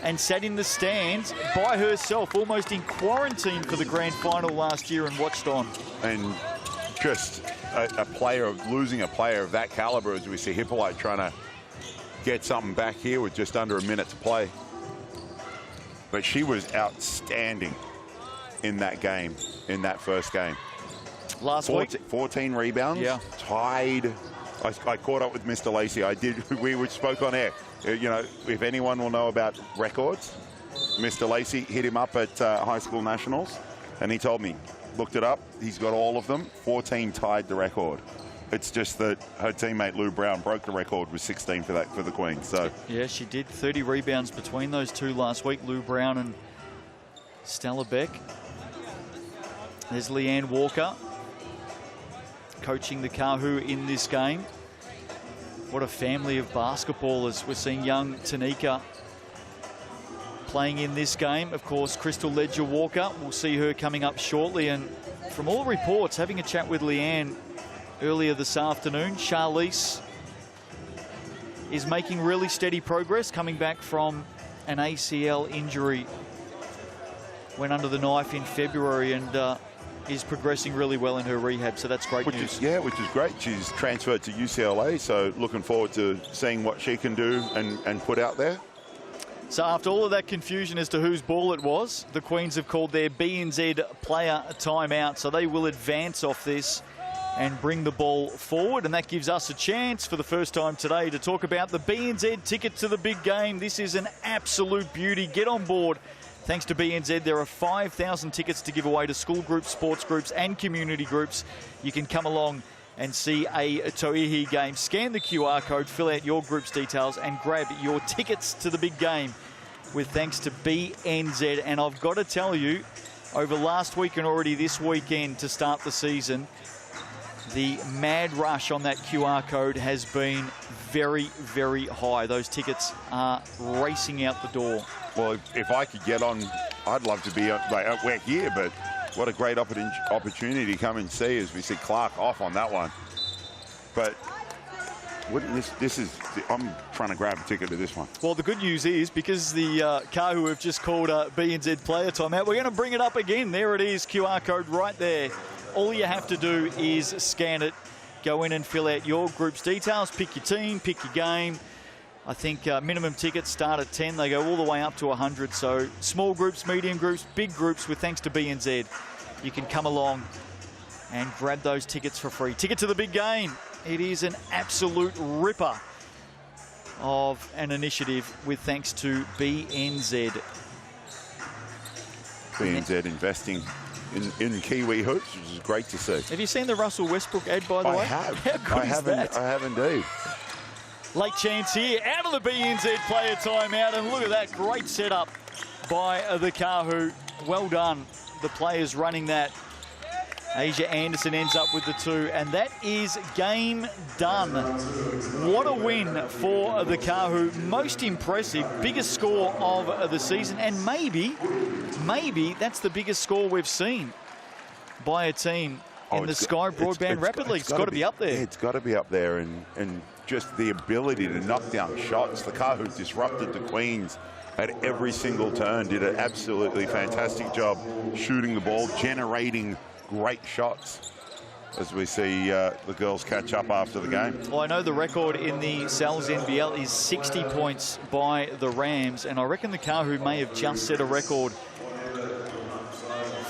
and sat in the stands by herself, almost in quarantine for the grand final last year, and watched on. And just losing a player of that caliber, as we see Hippolyte trying to get something back here with just under a minute to play. But she was outstanding in that game, in that first game. Last week, 14 rebounds, yeah. Tied. I caught up with Mr. Lacey. We spoke on air. You know, if anyone will know about records, Mr. Lacey hit him up at High School Nationals, and he told me, looked it up, he's got all of them. 14 tied the record. It's just that her teammate Lou Brown broke the record with 16 for the Queens. So yeah, she did. 30 rebounds between those two last week, Lou Brown and Stella Beck. There's Leanne Walker coaching the Kāhu in this game. What a family of basketballers. We're seeing young Tanika playing in this game. Of course, Crystal Ledger Walker, we'll see her coming up shortly. And from all reports, having a chat with Leanne earlier this afternoon, Charlize is making really steady progress, coming back from an ACL injury. Went under the knife in February and is progressing really well in her rehab, so that's great news. Which is great. She's transferred to UCLA, so looking forward to seeing what she can do and put out there. So after all of that confusion as to whose ball it was, the Queens have called their BNZ player timeout, so they will advance off this and bring the ball forward, and that gives us a chance for the first time today to talk about the BNZ ticket to the big game. This is an absolute beauty. Get on board. Thanks to BNZ, there are 5,000 tickets to give away to school groups, sports groups and community groups. You can come along and see a Tauihi game. Scan the QR code, fill out your group's details and grab your tickets to the big game with thanks to BNZ. And I've got to tell you, over last week and already this weekend to start the season, the mad rush on that QR code has been very, very high. Those tickets are racing out the door. Well, if I could get on, I'd love to be we're here, but what a great opportunity to come and see as we see Clark off on that one. But wouldn't I'm trying to grab a ticket to this one. Well, the good news is, because the Kāhu have just called a BNZ player timeout, we're going to bring it up again. There it is, QR code right there. All you have to do is scan it, go in and fill out your group's details, pick your team, pick your game. I think minimum tickets start at 10. They go all the way up to 100. So small groups, medium groups, big groups, with thanks to BNZ, you can come along and grab those tickets for free. Ticket to the big game. It is an absolute ripper of an initiative with thanks to BNZ. BNZ investing in Kiwi hoops, which is great to see. Have you seen the Russell Westbrook ad, by the way? I have. How good is that? I have indeed. Late chance here, out of the BNZ player timeout, and look at that, great setup by the Kāhu. Well done, the players running that. Asia Anderson ends up with the 2, and that is game done. What a win for the Kāhu. Most impressive, biggest score of the season, and maybe that's the biggest score we've seen by a team in the Sky Broadband Rapid League. It's got to be up there. It's got to be up there, and just the ability to knock down shots. The Kāhu disrupted the Queens at every single turn, did an absolutely fantastic job shooting the ball, generating great shots as we see the girls catch up after the game. Well, I know the record in the Sal's NBL is 60 points by the Rams, and I reckon the Kāhu may have just set a record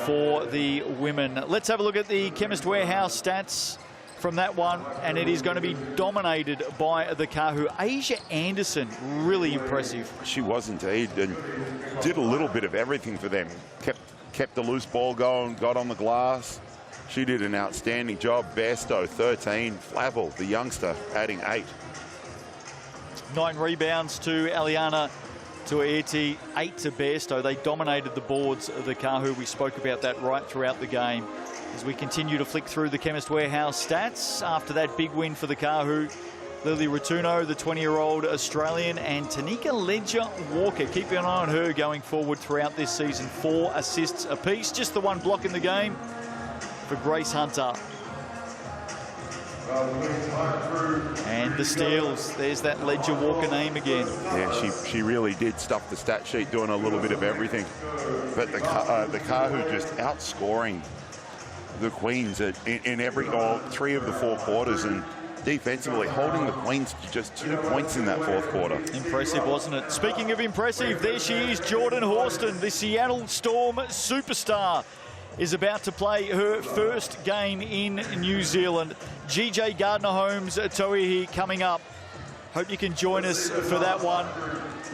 for the women. Let's have a look at the Chemist Warehouse stats from that one, and it is going to be dominated by the Kāhu. Asia Anderson, really impressive. She was indeed, and did a little bit of everything for them. Kept the loose ball going, got on the glass. She did an outstanding job. Bairstow, 13. Flavel, the youngster, adding 8. 9 rebounds to Eliana Tauihi, 8 to Bairstow. They dominated the boards of the Kāhu. We spoke about that right throughout the game. As we continue to flick through the Chemist Warehouse stats, after that big win for the Kāhu, Lily Ratuno, the 20-year-old Australian, and Tanika Ledger-Walker. Keep an eye on her going forward throughout this season. 4 assists apiece. Just the 1 block in the game for Grace Hunter. And the steals. There's that Ledger-Walker name again. Yeah, she really did stuff the stat sheet, doing a little bit of everything. But the Kāhu just outscoring the Queens in every 3 of the 4 quarters, and defensively holding the Queens to just 2 points in that 4th quarter. Impressive, wasn't it? Speaking of impressive, there she is, Jordan Horston, the Seattle Storm superstar, is about to play her first game in New Zealand. GJ Gardner-Holmes, Tauihi coming up. Hope you can join us for that one.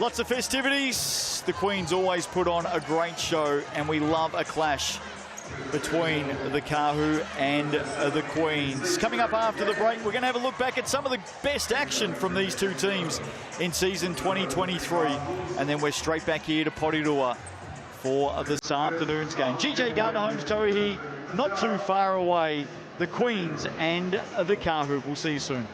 Lots of festivities. The Queens always put on a great show, and we love a clash between the Kāhu and the Queens. Coming up after the break, we're going to have a look back at some of the best action from these 2 teams in season 2023. And then we're straight back here to Porirua for this afternoon's game. GJ Gardner-Holmes, Tauihi, not too far away. The Queens and the Kāhu. We'll see you soon.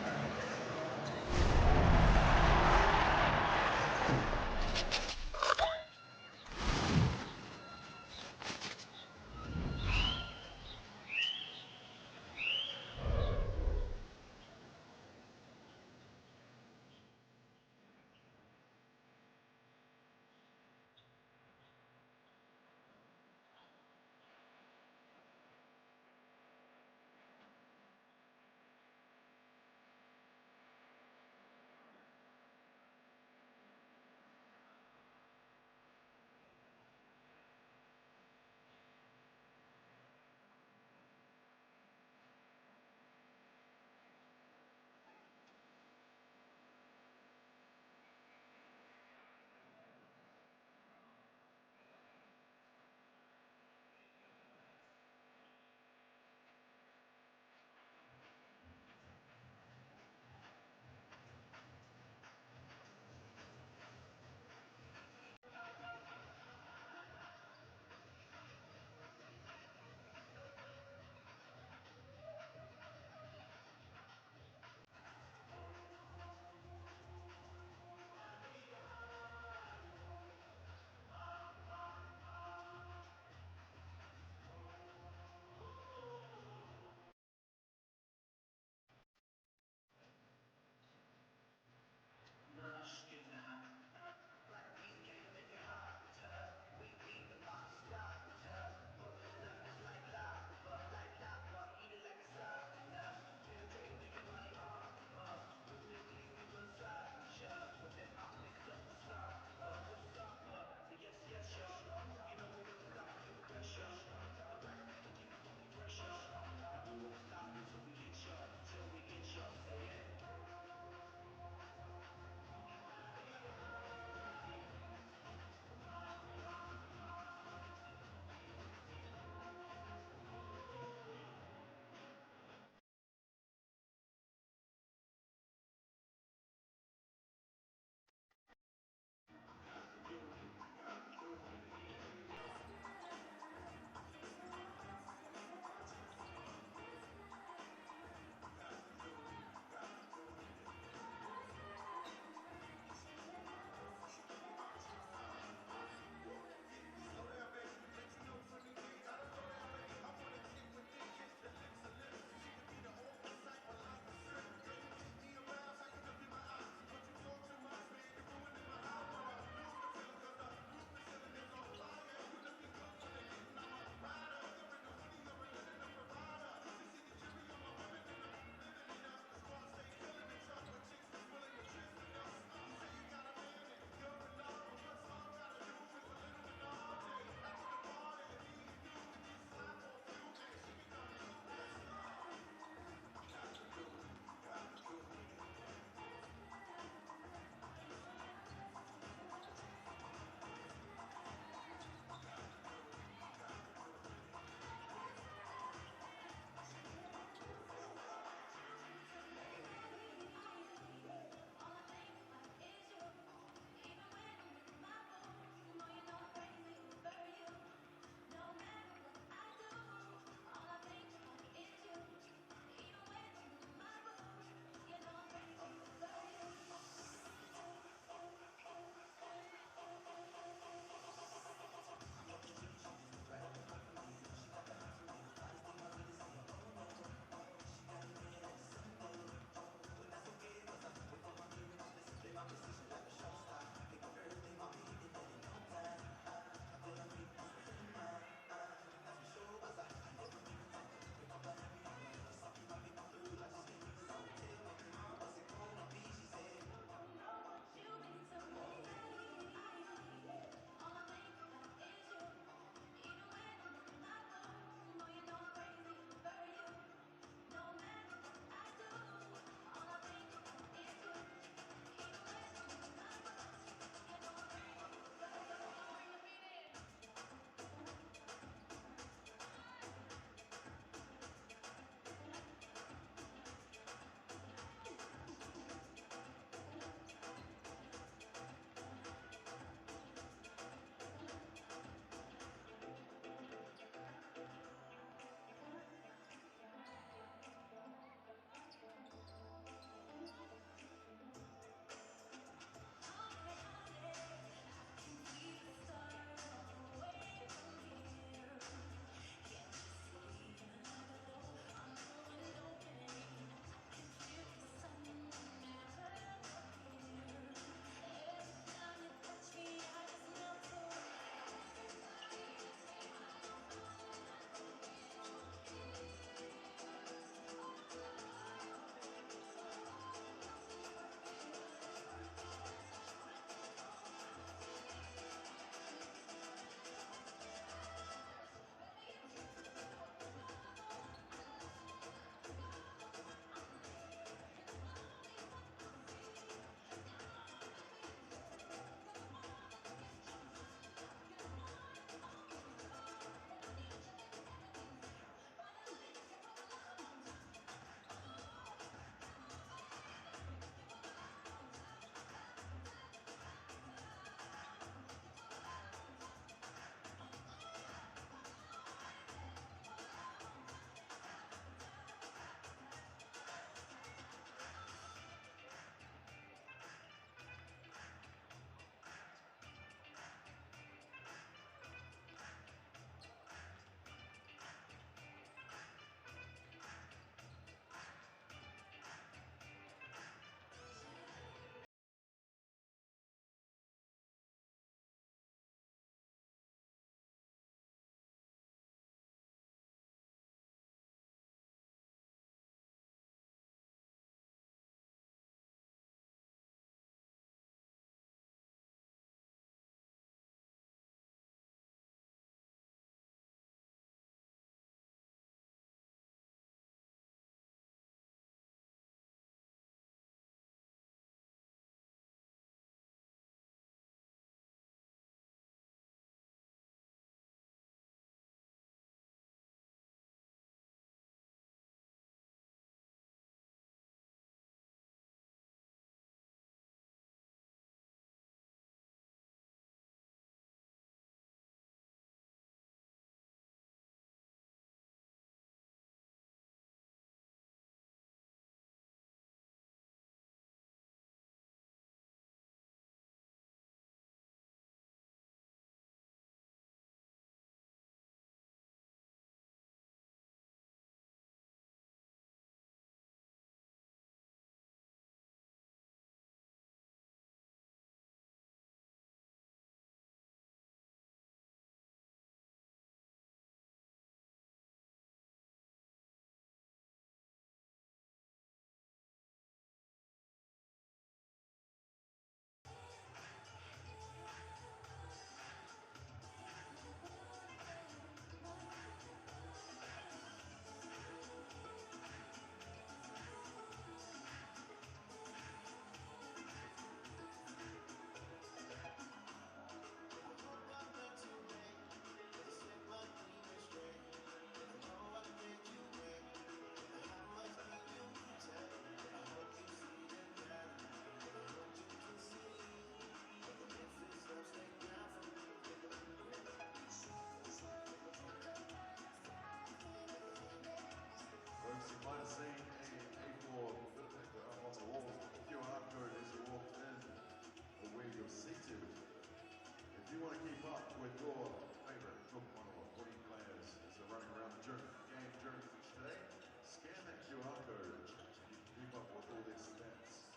want to keep up with your favourite Tokomanawa footy players as they're running around the game during each day, scan that QR code. You can keep up with all these events.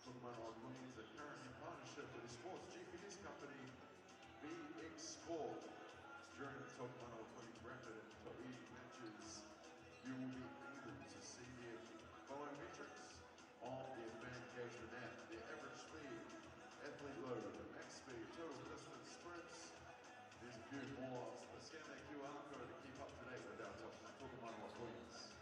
Tokomanawa Queens are currently in partnership with the sports GPS company BX Sport. During the Tokomanawa Queens Rapid and Tauihi matches, you will be able to see their following metrics on the advanced engagement app: their average speed, athlete load, max speed, total distance, sprints. There's a few more. So scan that QR code to keep up to date with our Tokomanawa Queens.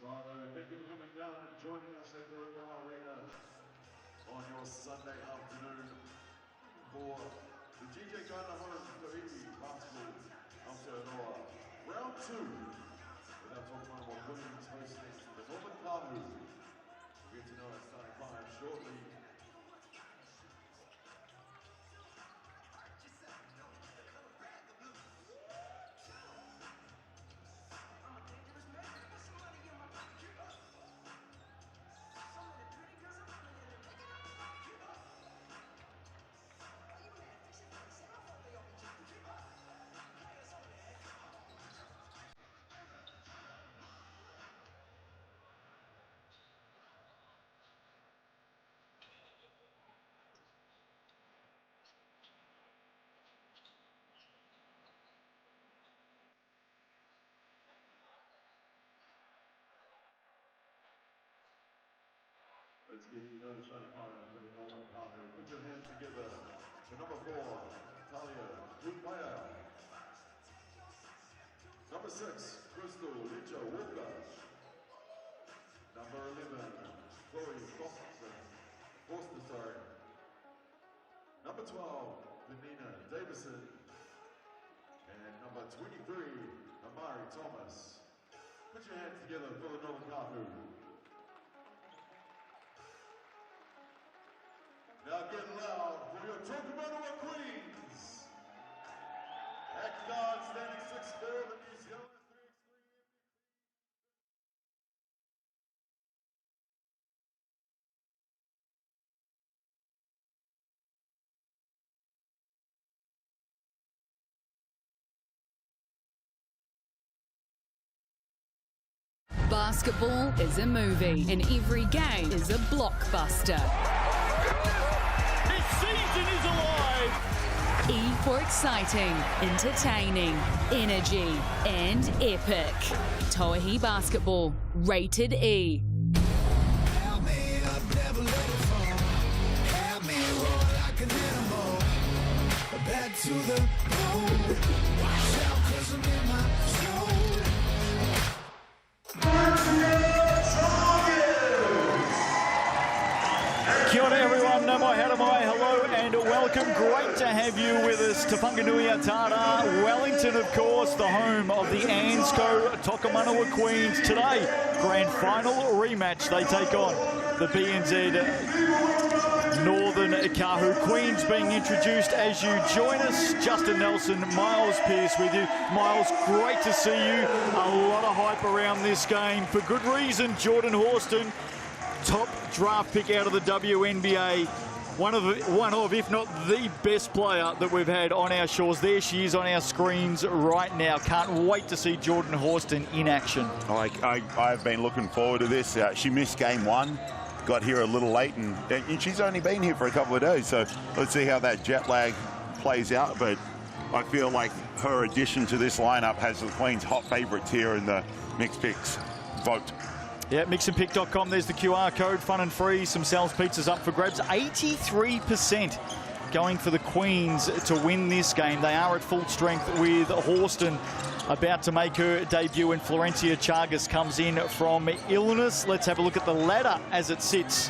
Thank you for coming down and joining us at the Rauparaha Arena on your Sunday afternoon for the GJ Kāhu Tauihi Basketball Aotearoa round 2 with our Tokomanawa Queens hosting the Northern Kāhu. We'll get to know our starting five shortly. Let's get you noticed on Kāhu. Put your hands together for number 4, Tauihi. Number 6, Crystal Licha Walker. Number 11, Chloe Foster. Number 12, Vanina Davison. And number 23, Amari Thomas. Put your hands together for the Northern Kāhu. Now get loud for your Tokomanawa Queens. At guard standing 6'4", the New Zealand 3x3. Basketball is a movie, and every game is a blockbuster. Season is alive. E for exciting, entertaining, energy, and epic. Tauihi Basketball, rated E. Help me up, never let it fall. Help me roar like an animal. Back to the bone. Watch out, 'cause I'm in my zone. Kia ora everyone, no mai, hara mai, hello and welcome. Great to have you with us. Te Whanganui Tara, Wellington of course, the home of the Ansco Tokomanawa Queens. Today, grand final rematch, they take on the BNZ Northern Kāhu. Queens being introduced as you join us. Justin Nelson, Miles Pearce with you. Miles, great to see you. A lot of hype around this game for good reason. Jordan Horston, top draft pick out of the WNBA. One of, if not the best player that we've had on our shores. There she is on our screens right now. Can't wait to see Jordan Horston in action. I've been looking forward to this. She missed game 1, got here a little late, and she's only been here for a couple of days. So let's see how that jet lag plays out. But I feel like her addition to this lineup has the Queens hot favourites here in the mixed picks vote. Yeah, mixandpick.com, there's the QR code, fun and free, some Sal's Pizzas up for grabs. 83% going for the Queens to win this game. They are at full strength with Horston about to make her debut, and Florencia Chagas comes in from illness. Let's have a look at the ladder as it sits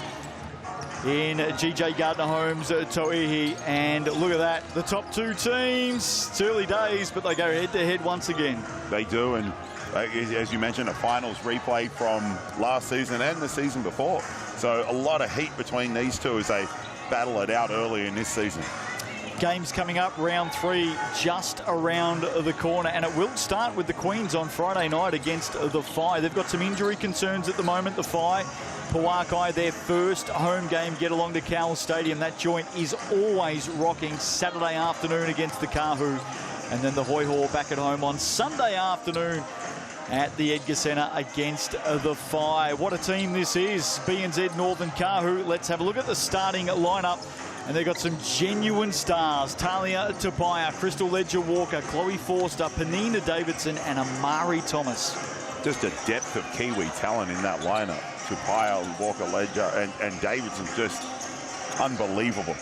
in GJ Gardner Homes Tauihi, and look at that, the top 2 teams. It's early days, but they go head-to-head once again. They do, and as you mentioned, a finals replay from last season and the season before. So a lot of heat between these two as they battle it out early in this season. Games coming up, round 3 just around the corner, and it will start with the Queens on Friday night against the Phi. They've got some injury concerns at the moment, the Phi. Pawakai, their first home game, get along to Cowell Stadium. That joint is always rocking. Saturday afternoon against the Kāhu, and then the Hoi Hor back at home on Sunday afternoon at the Edgar Centre against the Phi. What a team this is, BNZ Northern Kāhu. Let's have a look at the starting lineup. And they've got some genuine stars. Talia Tapaya, Crystal Ledger Walker, Chloe Forster, Panina Davidson and Amari Thomas. Just a depth of Kiwi talent in that lineup. Tapaya, Walker, Ledger and Davidson, just unbelievable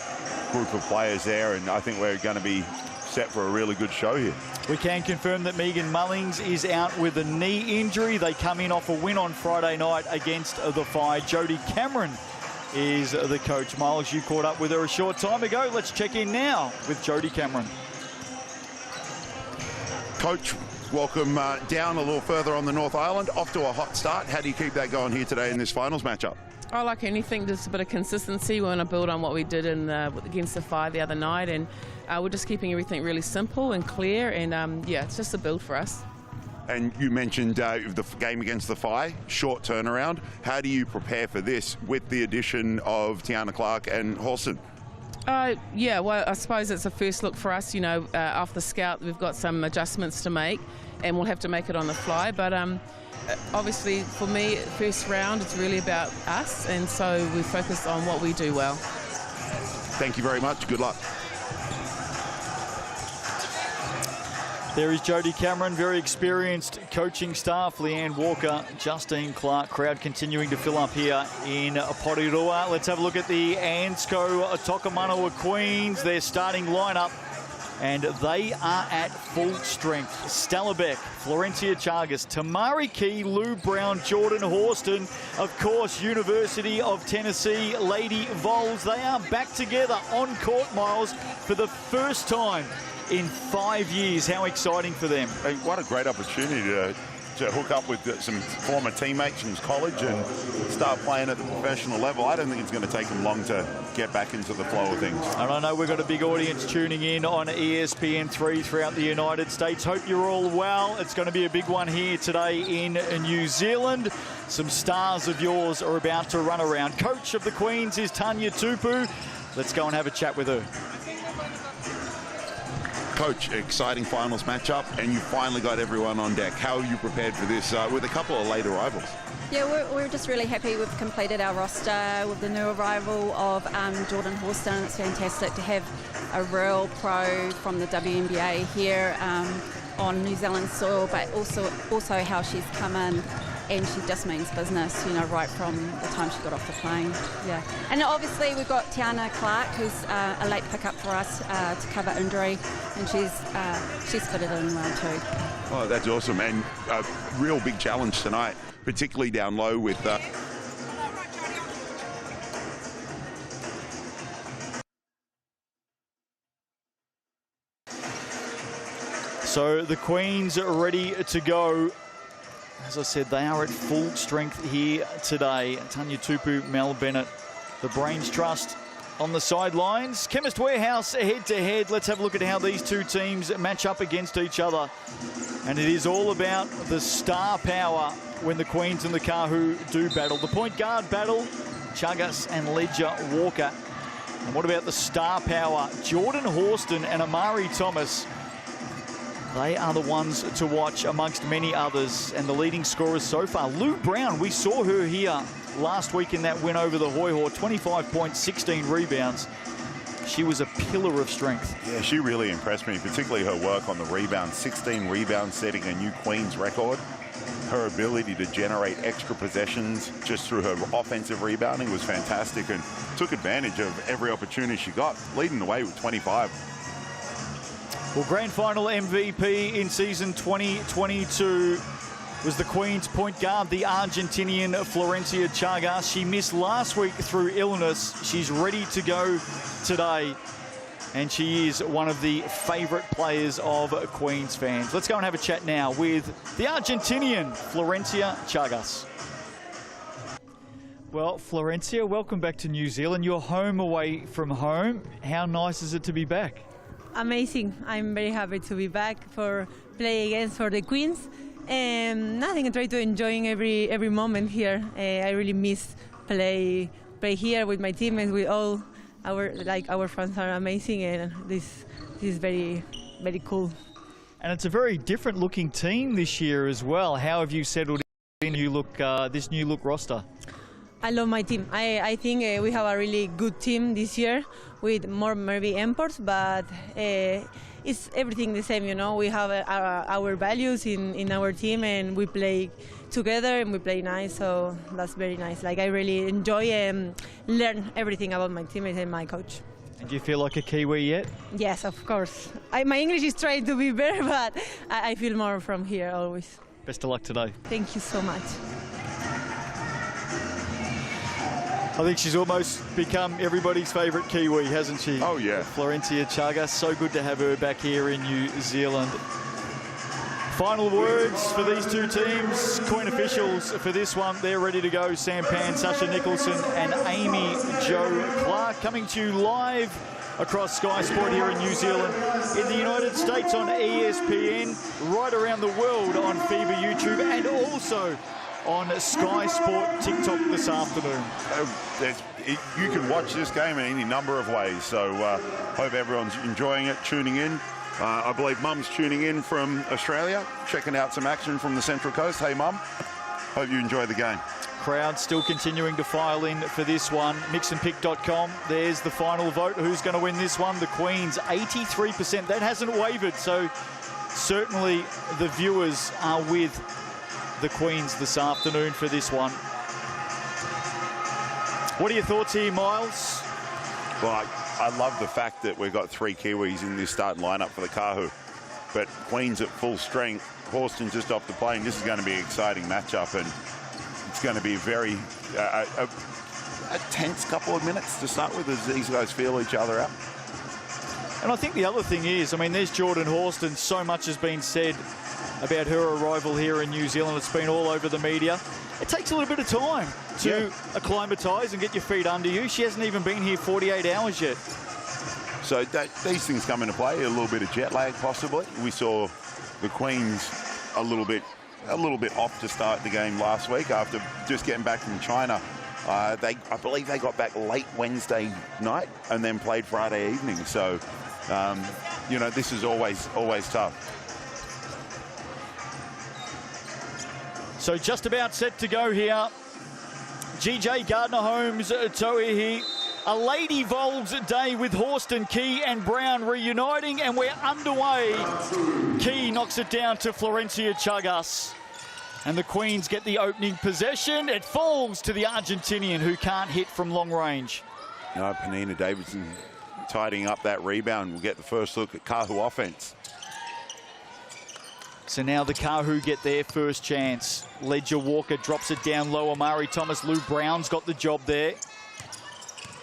group of players there. And I think we're going to be set for a really good show here. We can confirm that Megan Mullings is out with a knee injury. They come in off a win on Friday night against the Phi. Jodie Cameron is the coach. Miles, you caught up with her a short time ago. Let's check in now with Jodie Cameron. Coach, welcome down a little further on the North Island. Off to a hot start. How do you keep that going here today in this finals matchup? Oh, like anything, just a bit of consistency. We want to build on what we did against the Phi the other night, and we're just keeping everything really simple and clear, and yeah, it's just a build for us. And you mentioned the game against the Phi, short turnaround. How do you prepare for this with the addition of Tiana Clark and Horston? Yeah, well, I suppose it's a first look for us. You know, off the scout, we've got some adjustments to make, and we'll have to make it on the fly. But obviously, for me, first round, it's really about us, and so we focus on what we do well. Thank you very much. Good luck. There is Jodie Cameron, very experienced coaching staff. Leanne Walker, Justine Clark, crowd continuing to fill up here in Porirua. Let's have a look at the Ansco Tokomanawa Queens, their starting lineup, and they are at full strength. Stella Beck, Florencia Chagas, Tamari Key, Lou Brown, Jordan Horston, of course, University of Tennessee, Lady Vols. They are back together on court, Miles, for the first time in 5 years. How exciting for them. Hey, what a great opportunity to hook up with some former teammates from college and start playing at the professional level. I don't think it's going to take them long to get back into the flow of things. And I know we've got a big audience tuning in on ESPN3 throughout the United States. Hope you're all well. It's going to be a big one here today in New Zealand. Some stars of yours are about to run around. Coach of the Queens is Tauihi Tupu. Let's go and have a chat with her. Coach, exciting finals matchup, and you finally got everyone on deck. How are you prepared for this with a couple of late arrivals? Yeah, we're just really happy we've completed our roster with the new arrival of Jordan Horston. It's fantastic to have a real pro from the WNBA here on New Zealand soil, but also how she's come in, and she just means business, you know, right from the time she got off the plane. Yeah, and obviously we've got Tiana Clark, who's a late pickup for us to cover injury, and she's fitted in round two. Oh, that's awesome, and a real big challenge tonight, particularly down low with. So the Queens are ready to go. As I said, they are at full strength here today. Tauihi Tupu, Mel Bennett, the Brains Trust on the sidelines. Chemist Warehouse head-to-head. Let's have a look at how these two teams match up against each other. And it is all about the star power when the Queens and the Kāhu do battle. The point guard battle, Chagas and Ledger Walker. And what about the star power? Jordan Horston and Amari Thomas. They are the ones to watch amongst many others, and the leading scorers so far. Lou Brown, we saw her here last week in that win over the Hoi Hoi, 25 points, 16 rebounds. She was a pillar of strength. Yeah, she really impressed me, particularly her work on the rebound. 16 rebounds, setting a new Queens record. Her ability to generate extra possessions just through her offensive rebounding was fantastic, and took advantage of every opportunity she got, leading the way with 25. Well, grand final MVP in season 2022 was the Queen's point guard, the Argentinian Florencia Chagas. She missed last week through illness. She's ready to go today, and she is one of the favourite players of Queens fans. Let's go and have a chat now with the Argentinian Florencia Chagas. Well, Florencia, welcome back to New Zealand. You're home away from home. How nice is it to be back? Amazing. I'm very happy to be back for play against for the Queens. Nothing. I try to enjoying every moment here. I really miss play here with my teammates. With all our fans are amazing, and this is very cool. And it's a very different looking team this year as well. How have you settled in this new look roster? I love my team. I think we have a really good team this year with more maybe imports, but it's everything the same, you know. We have our values in our team, and we play together and we play nice, so that's very nice. Like, I really enjoy and learn everything about my teammates and my coach. And do you feel like a Kiwi yet? Yes, of course. My English is trying to be better, but I feel more from here always. Best of luck today. Thank you so much. I think she's almost become everybody's favourite Kiwi, hasn't she? Oh, yeah. Florencia Chagas, so good to have her back here in New Zealand. Final words for these two teams. Coin officials for this one, they're ready to go. Sam Pan, Sasha Nicholson and Amy Jo Clark coming to you live across Sky Sport here in New Zealand, in the United States on ESPN, right around the world on FIBA YouTube, and also on Sky Sport TikTok this afternoon. You can watch this game in any number of ways, so hope everyone's enjoying it, tuning in. I believe Mum's tuning in from Australia, checking out some action from the Central Coast. Hey, Mum, hope you enjoy the game. Crowd still continuing to file in for this one. Mixandpick.com, there's the final vote. Who's going to win this one? The Queens, 83%. That hasn't wavered, so certainly the viewers are with the Queens this afternoon for this one. What are your thoughts here, Miles? Well, I love the fact that we've got 3 Kiwis in this starting lineup for the Kāhu, but Queens at full strength, Horston just off the plane. This is going to be an exciting matchup, and it's going to be very a tense couple of minutes to start with as these guys feel each other out. And I think the other thing is, I mean, there's Jordan Horston. So much has been said about her arrival here in New Zealand. It's been all over the media. It takes a little bit of time to acclimatise and get your feet under you. She hasn't even been here 48 hours yet. So these things come into play, a little bit of jet lag possibly. We saw the Queens a little bit off to start the game last week after just getting back from China. I believe they got back late Wednesday night and then played Friday evening. So, you know, this is always tough. So just about set to go here. GJ Gardner-Holmes, Tauihi. A Lady Vols day with Horston, Key and Brown reuniting, and we're underway. Key knocks it down to Florencia Chagas. And the Queens get the opening possession. It falls to the Argentinian, who can't hit from long range. No, Panina Davidson tidying up that rebound. We'll get the first look at Kāhu offense. So now the Kāhu get their first chance. Ledger Walker drops it down low. Amari Thomas, Lou Brown's got the job there.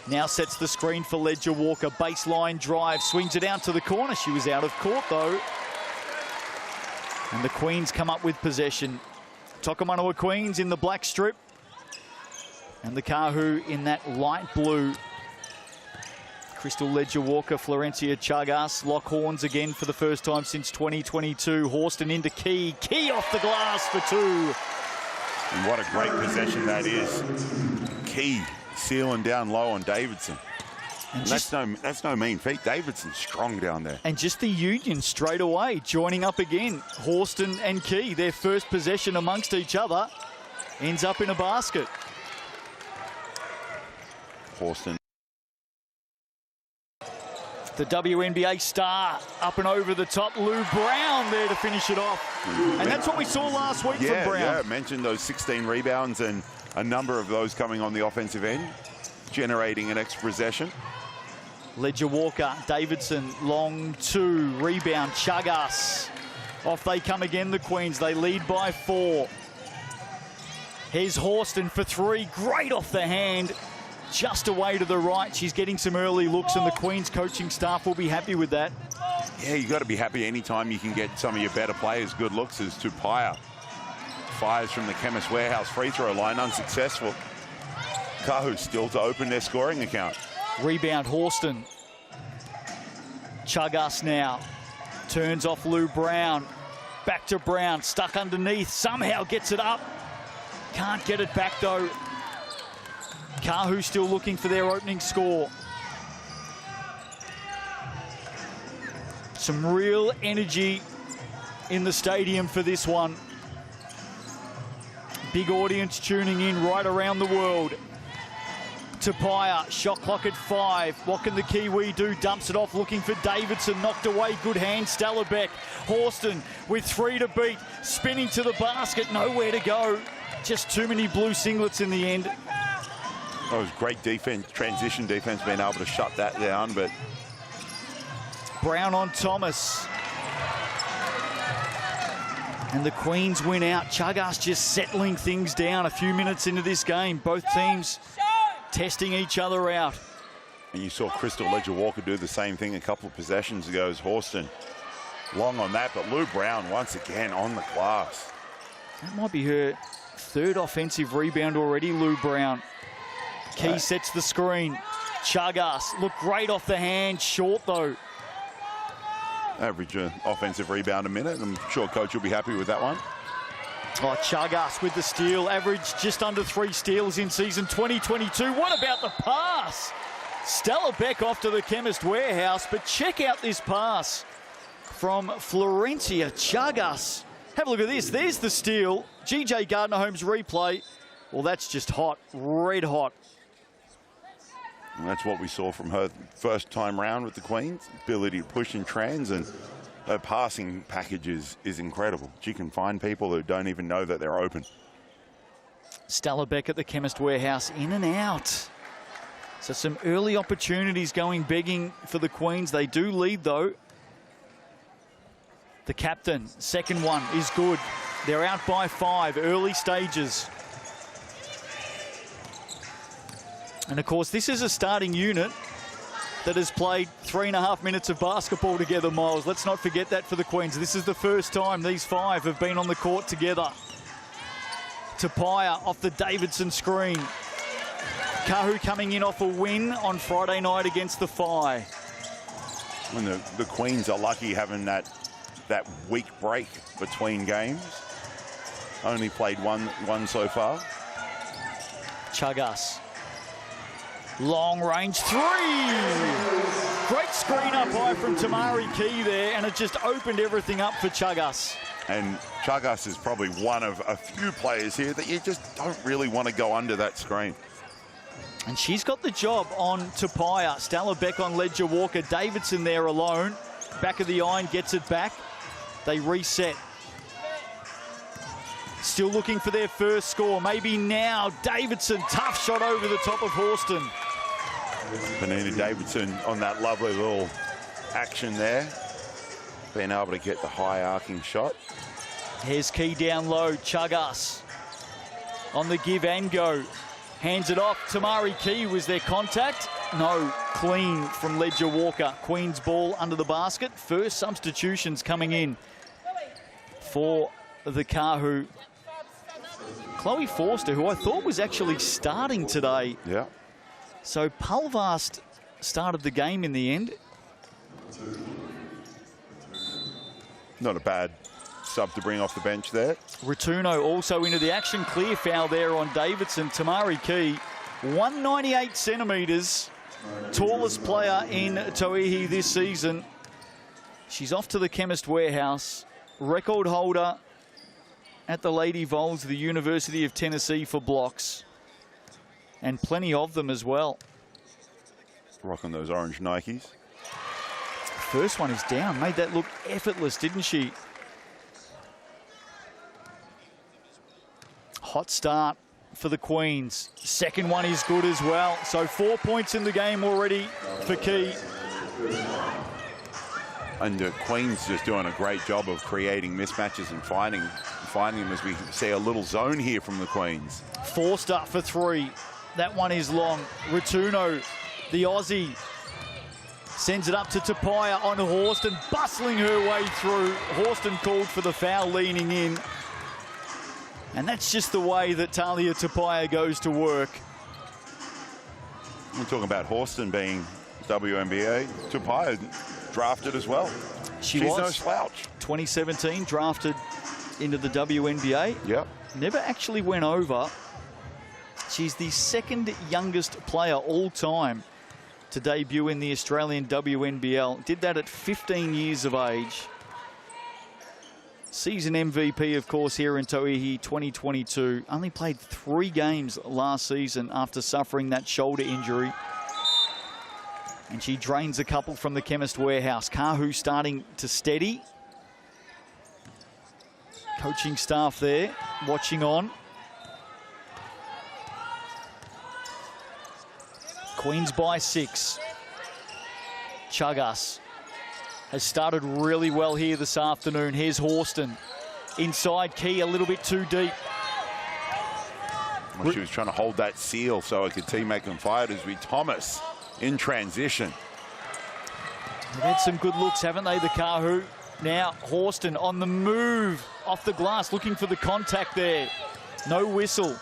Now sets the screen for Ledger Walker. Baseline drive, swings it out to the corner. She was out of court though. And the Queens come up with possession. Tokomanawa Queens in the black strip. And the Kāhu in that light blue. Crystal Ledger Walker, Florencia Chagas, lock horns again for the first time since 2022. Horston into Key. Key off the glass for 2. And what a great possession that is. Key sealing down low on Davidson. And that's no mean feat. Davidson's strong down there. And just the union straight away, joining up again. Horston and Key, their first possession amongst each other, ends up in a basket. Horston. The WNBA star up and over the top. Lou Brown there to finish it off. And that's what we saw last week from Brown. Yeah, I mentioned those 16 rebounds and a number of those coming on the offensive end, generating an extra possession. Ledger Walker, Davidson, long 2, rebound, Chagas. Off they come again, the Queens. They lead by 4. Here's Horston for 3, great off the hand. Just away to the right. She's getting some early looks, and the Queens coaching staff will be happy with that. Yeah, you've got to be happy anytime you can get some of your better players good looks. As Tupaya fires from the Chemist Warehouse free throw line, unsuccessful. Kāhu still to open their scoring account. Rebound, Horston. Chagas now. Turns off Lou Brown. Back to Brown, stuck underneath. Somehow gets it up. Can't get it back, though. Kāhu still looking for their opening score. Some real energy in the stadium for this one. Big audience tuning in right around the world. Tapia, shot clock at 5. What can the Kiwi do? Dumps it off, looking for Davidson. Knocked away, good hand, Stallerbeck. Horston with 3 to beat. Spinning to the basket, nowhere to go. Just too many blue singlets in the end. That was great defense, transition defense, being able to shut that down, but... Brown on Thomas. And the Queens win out. Chagas just settling things down a few minutes into this game. Both teams testing each other out. And you saw Crystal Ledger-Walker do the same thing a couple of possessions ago as Horston. Long on that, but Lou Brown once again on the glass. That might be her third offensive rebound already, Lou Brown. Key sets the screen. Chagas looked great off the hand, short though. Average offensive rebound a minute. I'm sure coach will be happy with that one. Oh, Chagas with the steal. Average just under 3 steals in season 2022. What about the pass? Stella Beck off to the Chemist Warehouse, but check out this pass from Florencia Chagas. Have a look at this. There's the steal. GJ Gardner-Holmes replay. Well, that's just hot, red hot. And that's what we saw from her first time round with the Queens. Ability to push in trans, and her passing package is incredible. She can find people who don't even know that they're open. Stella Beck at the Chemist Warehouse, in and out. So some early opportunities going begging for the Queens. They do lead though. The captain, second one is good. They're out by 5, early stages. And of course, this is a starting unit that has played 3.5 minutes of basketball together, Miles. Let's not forget that for the Queens. This is the first time these 5 have been on the court together. Tapia off the Davidson screen. Kāhu coming in off a win on Friday night against the Phi. And the Queens are lucky having that week break between games. Only played one so far. Chagas. Long range 3. Great screen up high from Tamari Key there, and it just opened everything up for Chagas. And Chagas is probably one of a few players here that you just don't really want to go under that screen. And she's got the job on Tapia. Stella Beck on Ledger Walker. Davidson there alone. Back of the iron, gets it back. They reset. Still looking for their first score. Maybe now. Davidson, tough shot over the top of Horston. Benita Davidson on that lovely little action there. Being able to get the high arcing shot. Here's Key down low. Chagas on the give and go. Hands it off. Tamari Key was their contact. No, clean from Ledger Walker. Queen's ball under the basket. First substitutions coming in for the Kāhu. Chloe Forster, who I thought was actually starting today. Yeah. So Pulvast started the game in the end. Not a bad sub to bring off the bench there. Ratuno also into the action. Clear foul there on Davidson. Tamari Key, 198 centimetres. Tallest player in Tauihi this season. She's off to the Chemist Warehouse. Record holder at the Lady Vols, the University of Tennessee, for blocks. And plenty of them as well. Rocking those orange Nikes. First one is down. Made that look effortless, didn't she? Hot start for the Queens. Second one is good as well. So 4 points in the game already for Key. And the Queens just doing a great job of creating mismatches and finding them, as we see a little zone here from the Queens. Forster for 3. That one is long. Ratuno, the Aussie, sends it up to Tapia on Horston, bustling her way through. Horston called for the foul, leaning in. And that's just the way that Talia Tapia goes to work. We're talking about Horston being WNBA. Tapia drafted as well. She's no slouch. 2017 drafted into the WNBA. Yep. Never actually went over. She's the second youngest player all time to debut in the Australian WNBL. Did that at 15 years of age. Season MVP, of course, here in Tauihi 2022. Only played 3 games last season after suffering that shoulder injury. And she drains a couple from the Chemist Warehouse. Kāhu starting to steady. Coaching staff there watching on. Queens by 6. Chagas has started really well here this afternoon. Here's Horston. Inside Key a little bit too deep. Well, she was trying to hold that seal so it could teammate and fire it as we Thomas in transition. They've had some good looks, haven't they, the Kāhu? Now Horston on the move, off the glass, looking for the contact there. No whistle.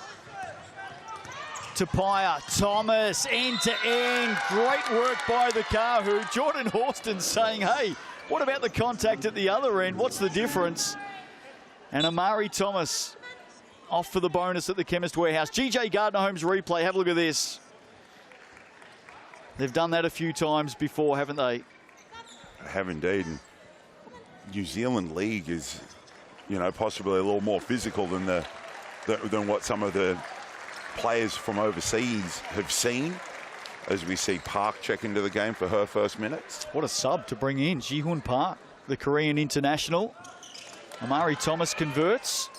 Tapia, Thomas, end to end. Great work by the Kāhu. Jordan Horston saying, hey, what about the contact at the other end? What's the difference? And Amari Thomas off for the bonus at the Chemist Warehouse. GJ Gardner Holmes replay. Have a look at this. They've done that a few times before, haven't they? I have indeed. And New Zealand League is, you know, possibly a little more physical than than what some of the players from overseas have seen, as we see Park check into the game for her first minutes. What a sub to bring in, Ji-Hoon Park, the Korean international. Amari Thomas converts.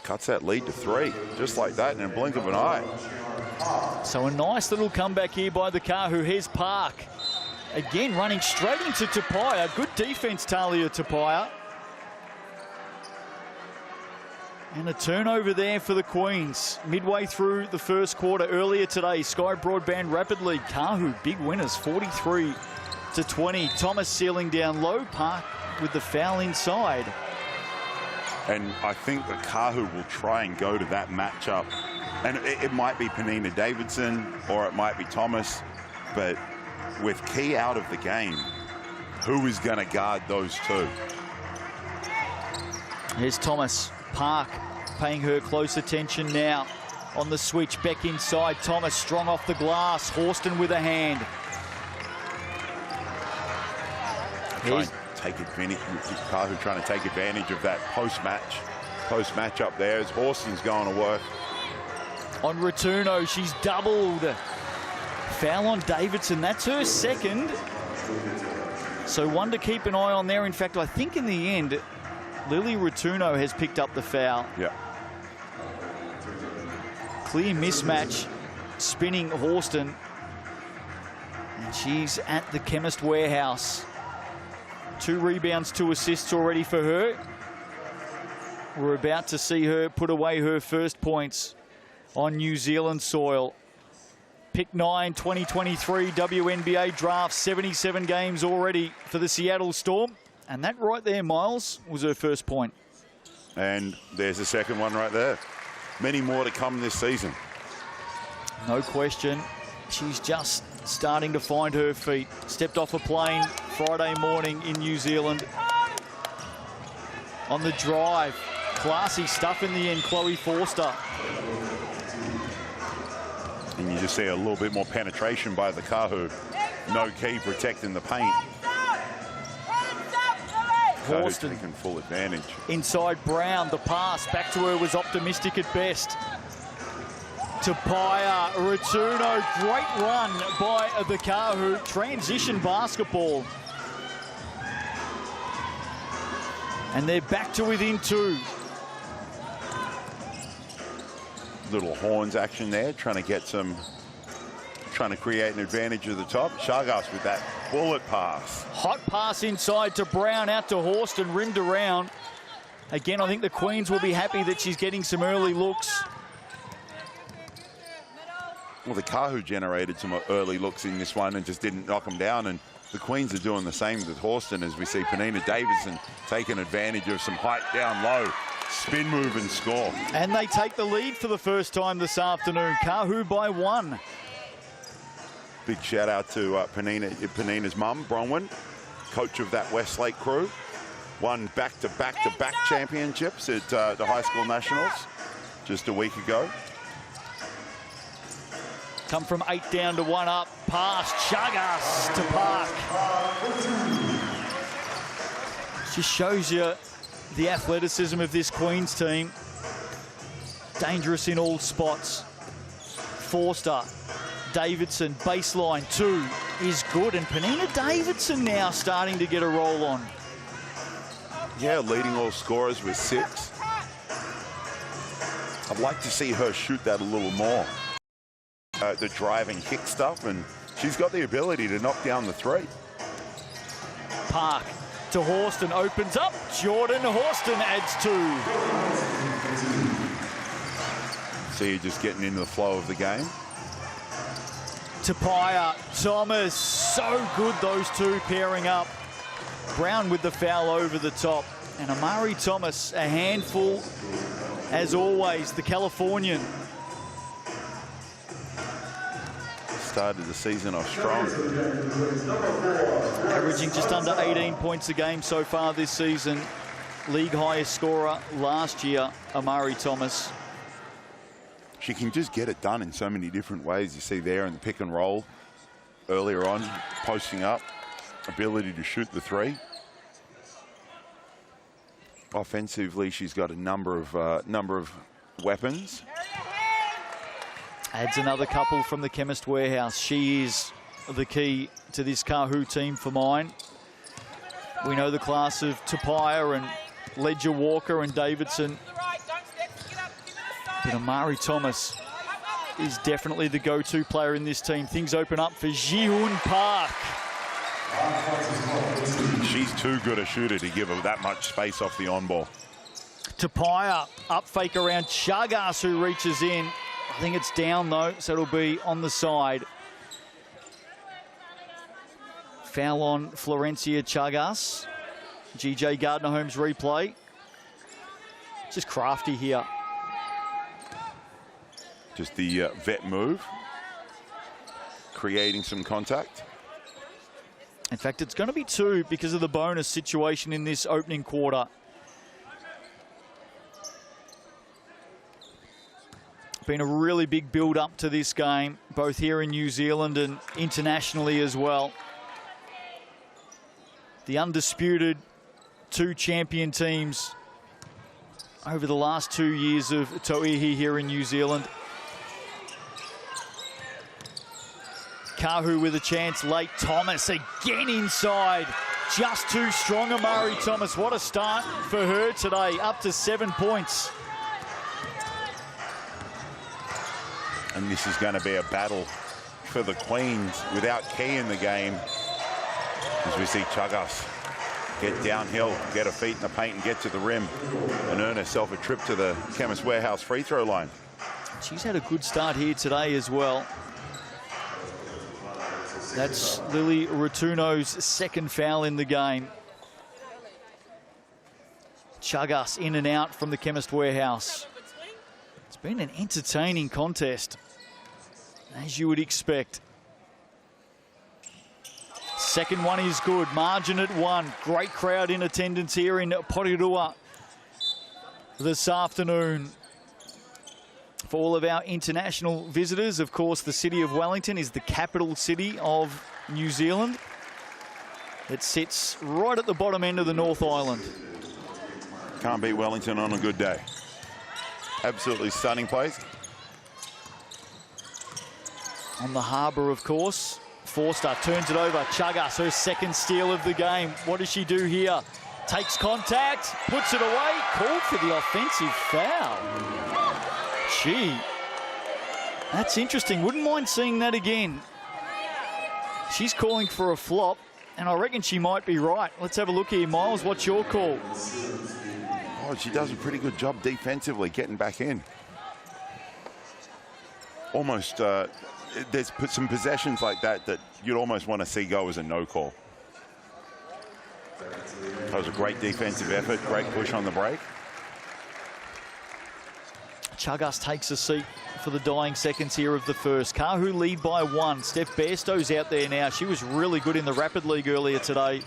Cuts that lead to 3, just like that in a blink of an eye. So a nice little comeback here by the Kāhu. Here's Park. Again, running straight into Tapia. Good defense, Talia Tapia. And a turnover there for the Queens. Midway through the first quarter earlier today, Sky Broadband Rapid League. Kāhu, big winners, 43-20. Thomas sealing down low. Park with the foul inside. And I think that Kāhu will try and go to that matchup. And it might be Penina Davidson or it might be Thomas, but with Key out of the game, who is going to guard those two? Here's Thomas. Park paying her close attention now on the switch. Back inside. Thomas strong off the glass. Horston with a hand. Take advantage. Kāhu trying to take advantage of that post-match up there as Horston's going to work. On Returno, she's doubled. Foul on Davidson. That's her second. So one to keep an eye on there. In fact, I think in the end, Lily Returno has picked up the foul. Yeah. Clear mismatch. Spinning Horston. And she's at the Chemist Warehouse. 2 rebounds, 2 assists already for her. We're about to see her put away her first points on New Zealand soil. Pick 9, 2023 WNBA draft, 77 games already for the Seattle Storm. And that right there, Miles, was her first point. And there's the second one right there. Many more to come this season. No question. She's just starting to find her feet. Stepped off a plane Friday morning in New Zealand. On the drive. Classy stuff in the end, Chloe Forster. And you just see a little bit more penetration by the Kāhu. No Key protecting the paint. Horston taking full advantage. Inside Brown, the pass back to her was optimistic at best. Tapia, Returno, great run by the Kāhu. Transition basketball. And they're back to within 2. Little horns action there, trying to create an advantage at the top. Chagas with that bullet pass. Hot pass inside to Brown, out to Horston, rimmed around. Again, I think the Queens will be happy that she's getting some early looks. Well, the Kāhu generated some early looks in this one and just didn't knock them down. And the Queens are doing the same with Horston, as we see Penina Davidson taking advantage of some height down low. Spin move and score. And they take the lead for the first time this afternoon. Kāhu by 1. Big shout out to Penina's mum, Bronwyn, coach of that Westlake crew. Won back-to-back championships at the high school nationals just a week ago. Come from 8 down to 1 up. Pass, Chagas to Park. Just shows you the athleticism of this Queens team. Dangerous in all spots. Forster, Davidson, baseline 2 is good. And Penina Davidson now starting to get a roll on. Yeah, leading all scorers with 6. I'd like to see her shoot that a little more. The driving kick stuff, and she's got the ability to knock down the three. Park to Horston, opens up. Jordan Horston adds 2. See you just getting into the flow of the game. Tauihi, Thomas, so good those two pairing up. Brown with the foul over the top. And Amari Thomas, a handful as always, the Californian. Started the season off strong. Averaging just under 18 points a game so far this season. League highest scorer last year, Amari Thomas. She can just get it done in so many different ways. You see there in the pick and roll earlier on, posting up, ability to shoot the three. Offensively, she's got a number of weapons. Adds another couple from the Chemist Warehouse. She is the key to this Kāhu team for mine. We know the class of Tauihi and Ledger Walker and Davidson. But Amari Thomas is definitely the go-to player in this team. Things open up for Ji-Hoon Park. She's too good a shooter to give her that much space off the on-ball. Tauihi, up fake around Chagas, who reaches in. I think it's down though, so it'll be on the side. Foul on Florencia Chagas. GJ Gardner-Holmes replay. Just crafty here. Just the vet move. Creating some contact. In fact, it's going to be 2 because of the bonus situation in this opening quarter. Been a really big build-up to this game, both here in New Zealand and internationally as well. The undisputed 2 champion teams over the last 2 years of Tauihi here in New Zealand. Kāhu with a chance late. Thomas again inside. Just too strong, Amari Thomas. What a start for her today, up to 7 points. And this is going to be a battle for the Queens without Key in the game. As we see Chagas get downhill, get her feet in the paint and get to the rim and earn herself a trip to the Chemist Warehouse free throw line. She's had a good start here today as well. That's Lily Rotuno's second foul in the game. Chagas in and out from the Chemist Warehouse. It's been an entertaining contest, as you would expect. Second one is good. Margin at 1. Great crowd in attendance here in Porirua this afternoon. For all of our international visitors, of course, the city of Wellington is the capital city of New Zealand. It sits right at the bottom end of the North Island. Can't beat Wellington on a good day. Absolutely stunning place. On the harbour, of course. Forster turns it over. Chagas, her second steal of the game. What does she do here? Takes contact, puts it away. Called for the offensive foul. Gee, that's interesting. Wouldn't mind seeing that again. She's calling for a flop, and I reckon she might be right. Let's have a look here. Miles, what's your call? Oh, she does a pretty good job defensively getting back in. Almost, there's some possessions like that that you'd almost want to see go as a no call. That was a great defensive effort, great push on the break. Chagas takes a seat for the dying seconds here of the first. Kāhu lead by 1. Steph Bairstow's out there now. She was really good in the Rapid League earlier today.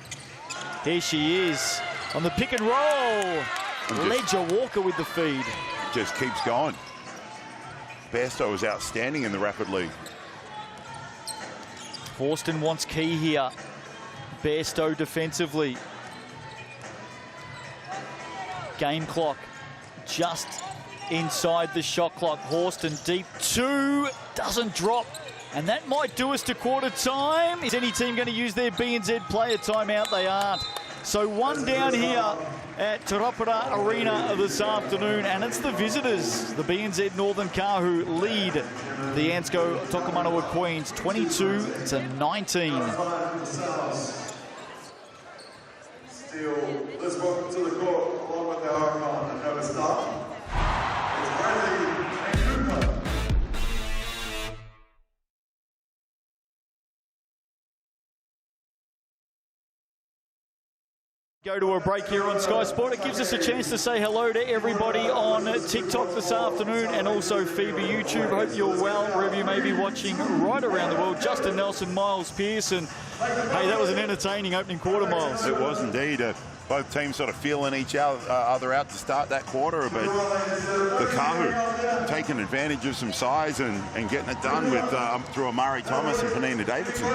Here she is on the pick and roll. Ledger Walker with the feed. Just keeps going. Bairstow was outstanding in the Rapid League. Horston wants key here. Bairstow defensively. Game clock just inside the shot clock. Horston deep 2, doesn't drop. And that might do us to quarter time. Is any team going to use their BNZ player timeout? They aren't. So one down here at Rauparaha Arena this afternoon, and it's the visitors. The BNZ Northern Kāhu lead the Ansco Tokomanawa Queens 22-19. Let's welcome to the court, along with our Nova star. It's Bradley and Cooper. Go to a break here on Sky Sport. It gives us a chance to say hello to everybody on TikTok this afternoon and also FIBA YouTube. Hope you're well wherever you may be watching right around the world. Justin Nelson, Miles Pearson. Hey, that was an entertaining opening quarter, Miles. It was indeed. Both teams sort of feeling each other out to start that quarter, but the Kāhu taking advantage of some size and getting it done with through Amari Thomas and Penina Davidson.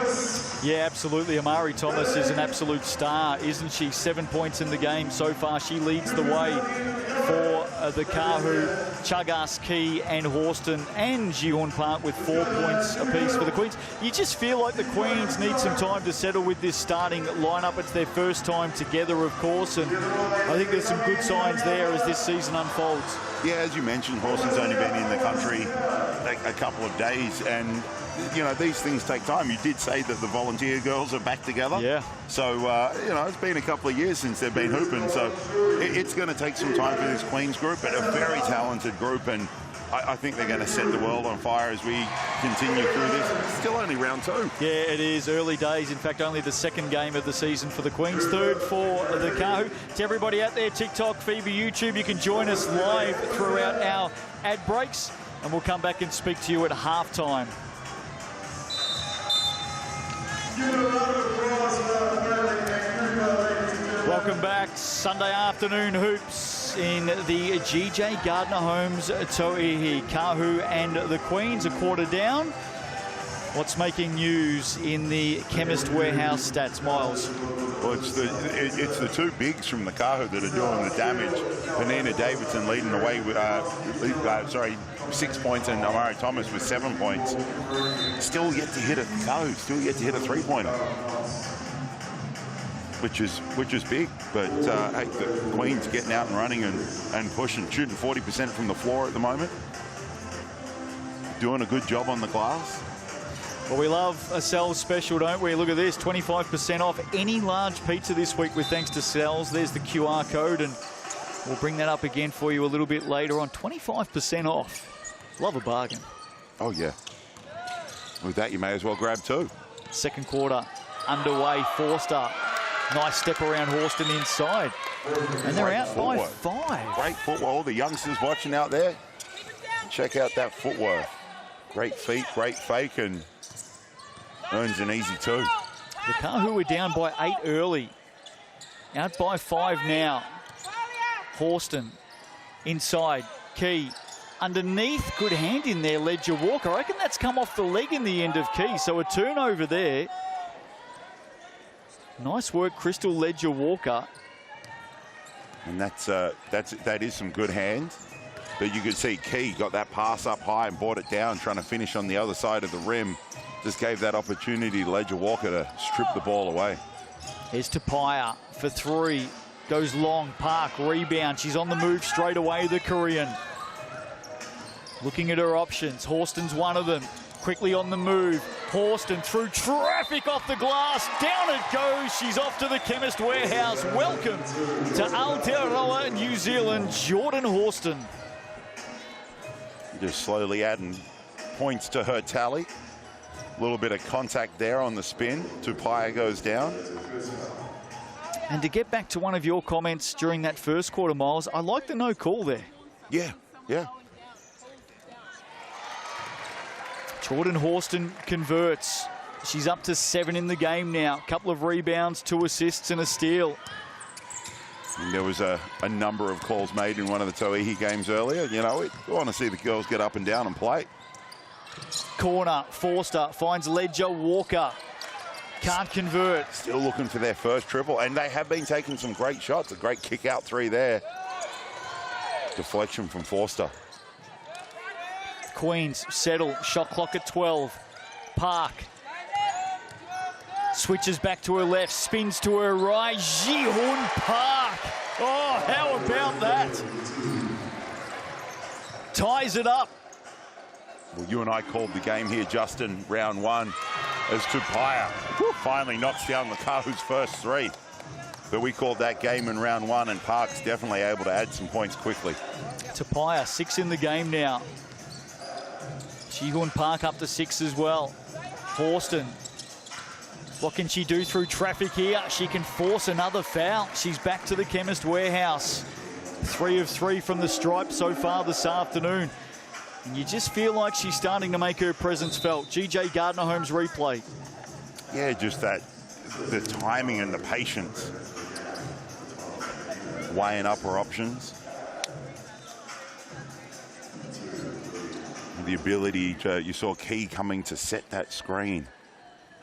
Yeah, absolutely. Amari Thomas is an absolute star, isn't she? 7 points in the game so far. She leads the way for the Kāhu. Chagas, Key and Horston and Jihoon Park with 4 points apiece for the Queens. You just feel like the Queens need some time to settle with this starting lineup. It's their first time together, of course, and I think there's some good signs there as this season unfolds. Yeah, as you mentioned, Horston's only been in the country a couple of days, and you know, these things take time. You did say that the volunteer girls are back together. Yeah. So, you know, it's been a couple of years since they've been hooping, so it's going to take some time for this Queens group, but a very talented group, and I think they're going to set the world on fire as we continue through this. It's still only round 2. Yeah, it is early days. In fact, only the second game of the season for the Queens, third for the Kāhu. To everybody out there, TikTok, FIBA YouTube, you can join us live throughout our ad breaks, and we'll come back and speak to you at halftime. Welcome back. Sunday afternoon hoops in the GJ Gardner Homes Tauihi. Kāhu and the Queens a quarter down. What's making news in the Chemist Warehouse stats, Miles? Well, it's the two bigs from the Kāhu that are doing the damage. Penina Davidson leading the way with 6 points, and Amari Thomas with 7 points. Still yet to hit a Kāhu, still yet to hit a three-pointer, which is big. But hey, the Queens getting out and running and pushing, shooting 40% from the floor at the moment. Doing a good job on the glass. Well, we love a Sells special, don't we? Look at this, 25% off any large pizza this week with thanks to Sells. There's the QR code, and we'll bring that up again for you a little bit later on. 25% off. Love a bargain. Oh, yeah. With that, you may as well grab 2. Second quarter underway. Forster. Nice step around Horston inside. And they're out by 5. Great footwork. All the youngsters watching out there, check out that footwork. Great feet, great fake, and earns an easy 2. The Kāhu were down by 8 early. Out by 5 now. Horston inside. Key underneath. Good hand in there, Ledger Walker. I reckon that's come off the leg in the end of Key. So a turnover there. Nice work, Crystal Ledger Walker. And that is some good hand. But you could see Key got that pass up high and brought it down, trying to finish on the other side of the rim. Just gave that opportunity to Ledger Walker to strip the ball away. Here's Tapia for 3. Goes long. Park rebound. She's on the move straight away, the Korean. Looking at her options. Horston's one of them. Quickly on the move. Horston through traffic off the glass. Down it goes. She's off to the Chemist Warehouse. Welcome to Aotearoa, New Zealand, Jordan Horston. Just slowly adding points to her tally. A little bit of contact there on the spin. Tapia goes down. And to get back to one of your comments during that first quarter, Miles, I like the no call there. Yeah, yeah. Jordan Horston converts. She's up to 7 in the game now. A couple of rebounds, 2 assists and a steal. And there was a number of calls made in one of the Tauihi games earlier. You know, we want to see the girls get up and down and play. Corner, Forster finds Ledger Walker. Can't convert. Still looking for their first triple, and they have been taking some great shots. A great kick out 3 there. Deflection from Forster. Queens settle, shot clock at 12. Park Switches back to her left, spins to her right. Ji-Hoon Park. Oh, how about that? Ties it up. Well, you and I called the game here, Justin, round one, as Tauihi finally knocks down the Kāhu's first three. But we called that game in round one, and Park's definitely able to add some points quickly. Tauihi, 6 in the game now. Ji-Hoon Park up to 6 as well. Horston. What can she do through traffic here? She can force another foul. She's back to the Chemist Warehouse. 3 of 3 from the stripe so far this afternoon. And you just feel like she's starting to make her presence felt. GJ Gardner-Holmes replay. Yeah, just that, the timing and the patience. Weighing up her options. The ability to, you saw Key coming to set that screen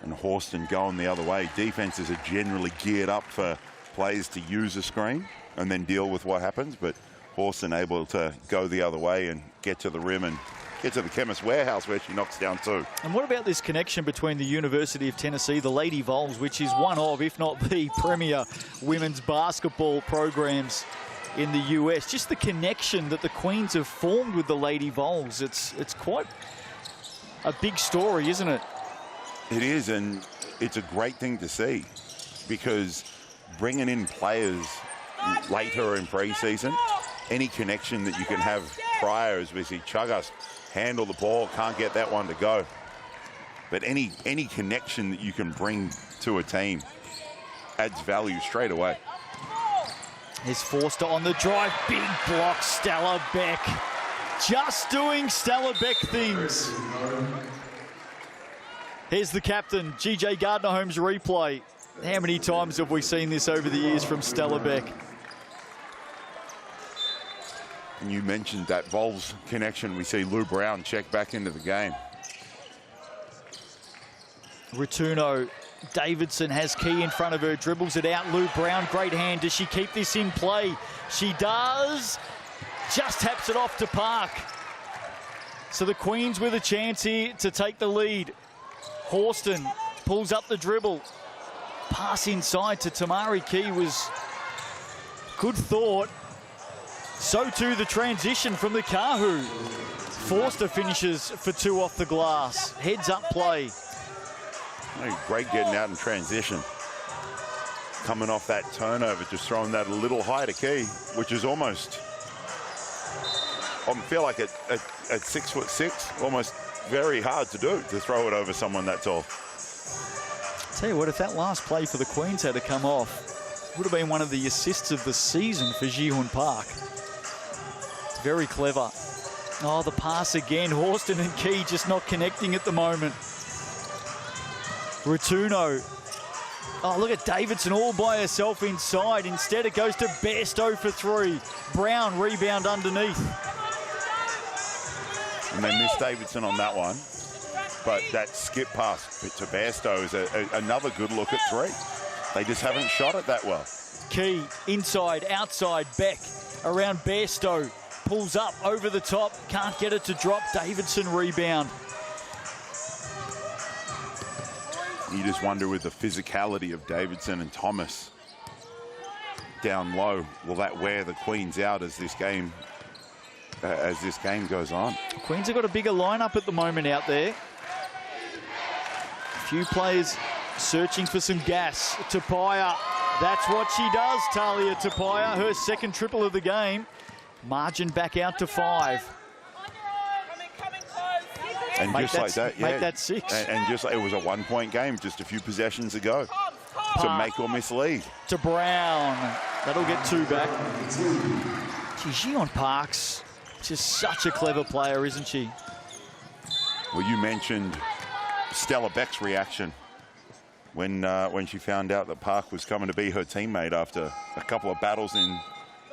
and Horston going the other way. Defenses are generally geared up for players to use a screen and then deal with what happens, but Horston able to go the other way and get to the rim and get to the Chemist Warehouse where she knocks down 2. And what about this connection between the University of Tennessee, the Lady Vols, which is one of, if not the premier women's basketball programs in the US? Just the connection that the Queens have formed with the Lady Vols. It's quite a big story, isn't it? It is, and it's a great thing to see, because bringing in players later in pre-season, any connection that you can have prior, as we see Chagas handle the ball, can't get that one to go. But any connection that you can bring to a team adds value straight away. Here's Forster on the drive. Big block, Stella Beck. Just doing Stella Beck things. Here's the captain, GJ Gardner-Holmes replay. How many times have we seen this over the years from Stella Beck? And you mentioned that Vols connection. We see Lou Brown check back into the game. Ratuno, Davidson has Key in front of her, dribbles it out. Lou Brown, great hand. Does she keep this in play? She does. Just taps it off to Park. So the Queens with a chance here to take the lead. Horston pulls up the dribble. Pass inside to Tamari Key was good thought. So too the transition from the Kāhu. Forster finishes for 2 off the glass. Heads up play. Great getting out in transition. Coming off that turnover, just throwing that a little high to Key, which is almost, I feel like at 6'6", almost very hard to do, to throw it over someone that tall. Tell you what, if that last play for the Queens had to come off, it would have been one of the assists of the season for Ji-Hoon Park. It's very clever. Oh, the pass again. Horston and Key just not connecting at the moment. Ratuno. Oh, look at Davidson all by herself inside. Instead, it goes to Bairstow for 3. Brown rebound underneath. And they missed Davidson on that one. But that skip pass to Bairstow is another good look at 3. They just haven't shot it that well. Key, inside, outside, Beck, around Bairstow. Pulls up, over the top, can't get it to drop. Davidson rebound. You just wonder, with the physicality of Davidson and Thomas down low, will that wear the Queens out as this game goes on? Queens have got a bigger lineup at the moment out there. A few players searching for some gas. Tauihi, that's what she does, Talia Tauihi. Her second triple of the game. Margin back out to 5. And just like that, yeah. Make that 6. And just like it was a 1-point game just a few possessions ago. To make or miss lead. To Brown. That'll get 2 back. Ji-Hoon Park's just such a clever player, isn't she? Well, you mentioned Stella Beck's reaction when she found out that Park was coming to be her teammate after a couple of battles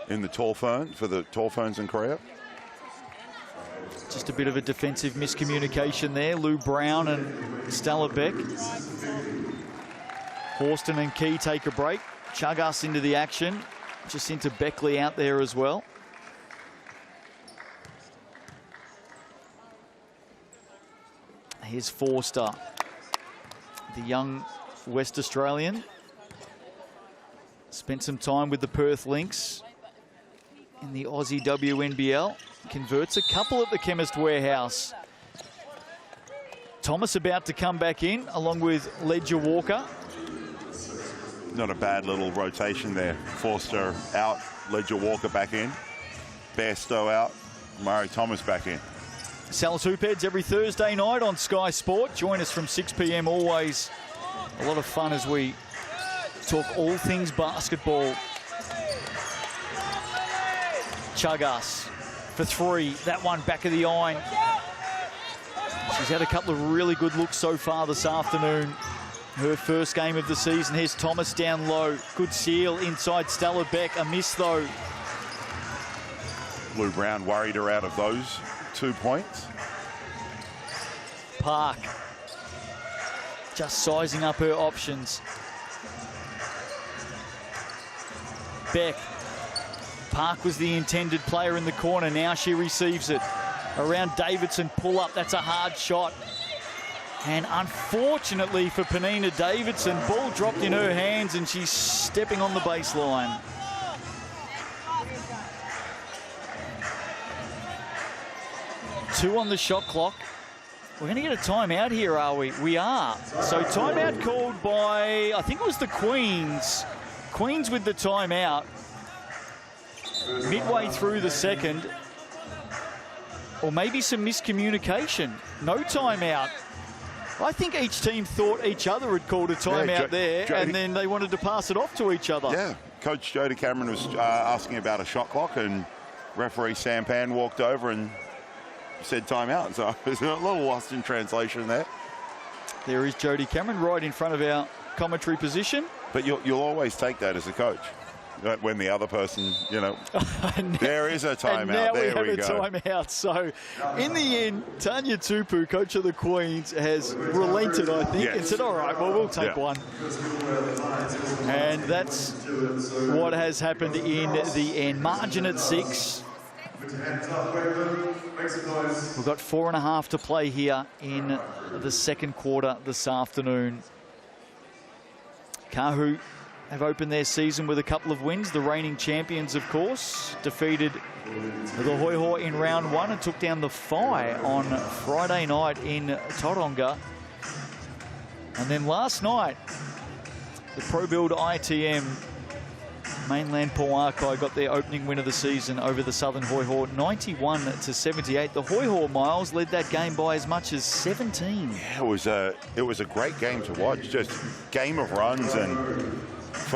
in the Tall Ferns, for the Tall Ferns in Korea. Just a bit of a defensive miscommunication there. Lou Brown and Stella Beck. Horston and Key take a break. Chagas into the action. Just into Beckley out there as well. Here's Forster. The young West Australian. Spent some time with the Perth Lynx in the Aussie WNBL. Converts a couple at the Chemist Warehouse. Thomas about to come back in, along with Ledger Walker. Not a bad little rotation there. Forster out, Ledger Walker back in. Bairstow out, Murray Thomas back in. Sal's Hoopheads every Thursday night on Sky Sport. Join us from 6 p.m. always. A lot of fun as we talk all things basketball. Chagas for three. That one back of the iron. She's had a couple of really good looks so far this afternoon. Her first game of the season. Here's Thomas down low. Good seal inside Stella Beck. A miss though. Lou Brown worried her out of those 2 points. Park just sizing up her options. Beck. Park was the intended player in the corner. Now she receives it. Around Davidson, pull up. That's a hard shot. And unfortunately for Penina Davidson, ball dropped in her hands and she's stepping on the baseline. Two on the shot clock. We're going to get a timeout here, are we? We are. So timeout called by, I think it was the Queens. Queens with the timeout. Midway through the second. Or maybe some miscommunication. No timeout. I think each team thought each other had called a timeout there, and then they wanted to pass it off to each other. Yeah, Coach Jody Cameron was asking about a shot clock, and referee Sam Pan walked over and said timeout. So there's a little lost in translation there. There is Jody Cameron right in front of our commentary position. But you'll always take that as a coach. When the other person, you know, there is a timeout. And now there we have a timeout. So, in the end, Tanya Tupu, coach of the Queens, has relented, I think, and said, all right, well, we'll take one. And that's what has happened in the end. Margin at 6. We've got 4.5 to play here in the second quarter this afternoon. Kāhu have opened their season with a couple of wins. The reigning champions, of course, defeated the Hoiho in round 1 and took down the Phi on Friday night in Tauranga. And then last night, the Pro Build ITM mainland Pauakai got their opening win of the season over the Southern Hoiho, 91-78. The Hoiho Miles led that game by as much as 17. Yeah, it was a great game to watch. Just game of runs, and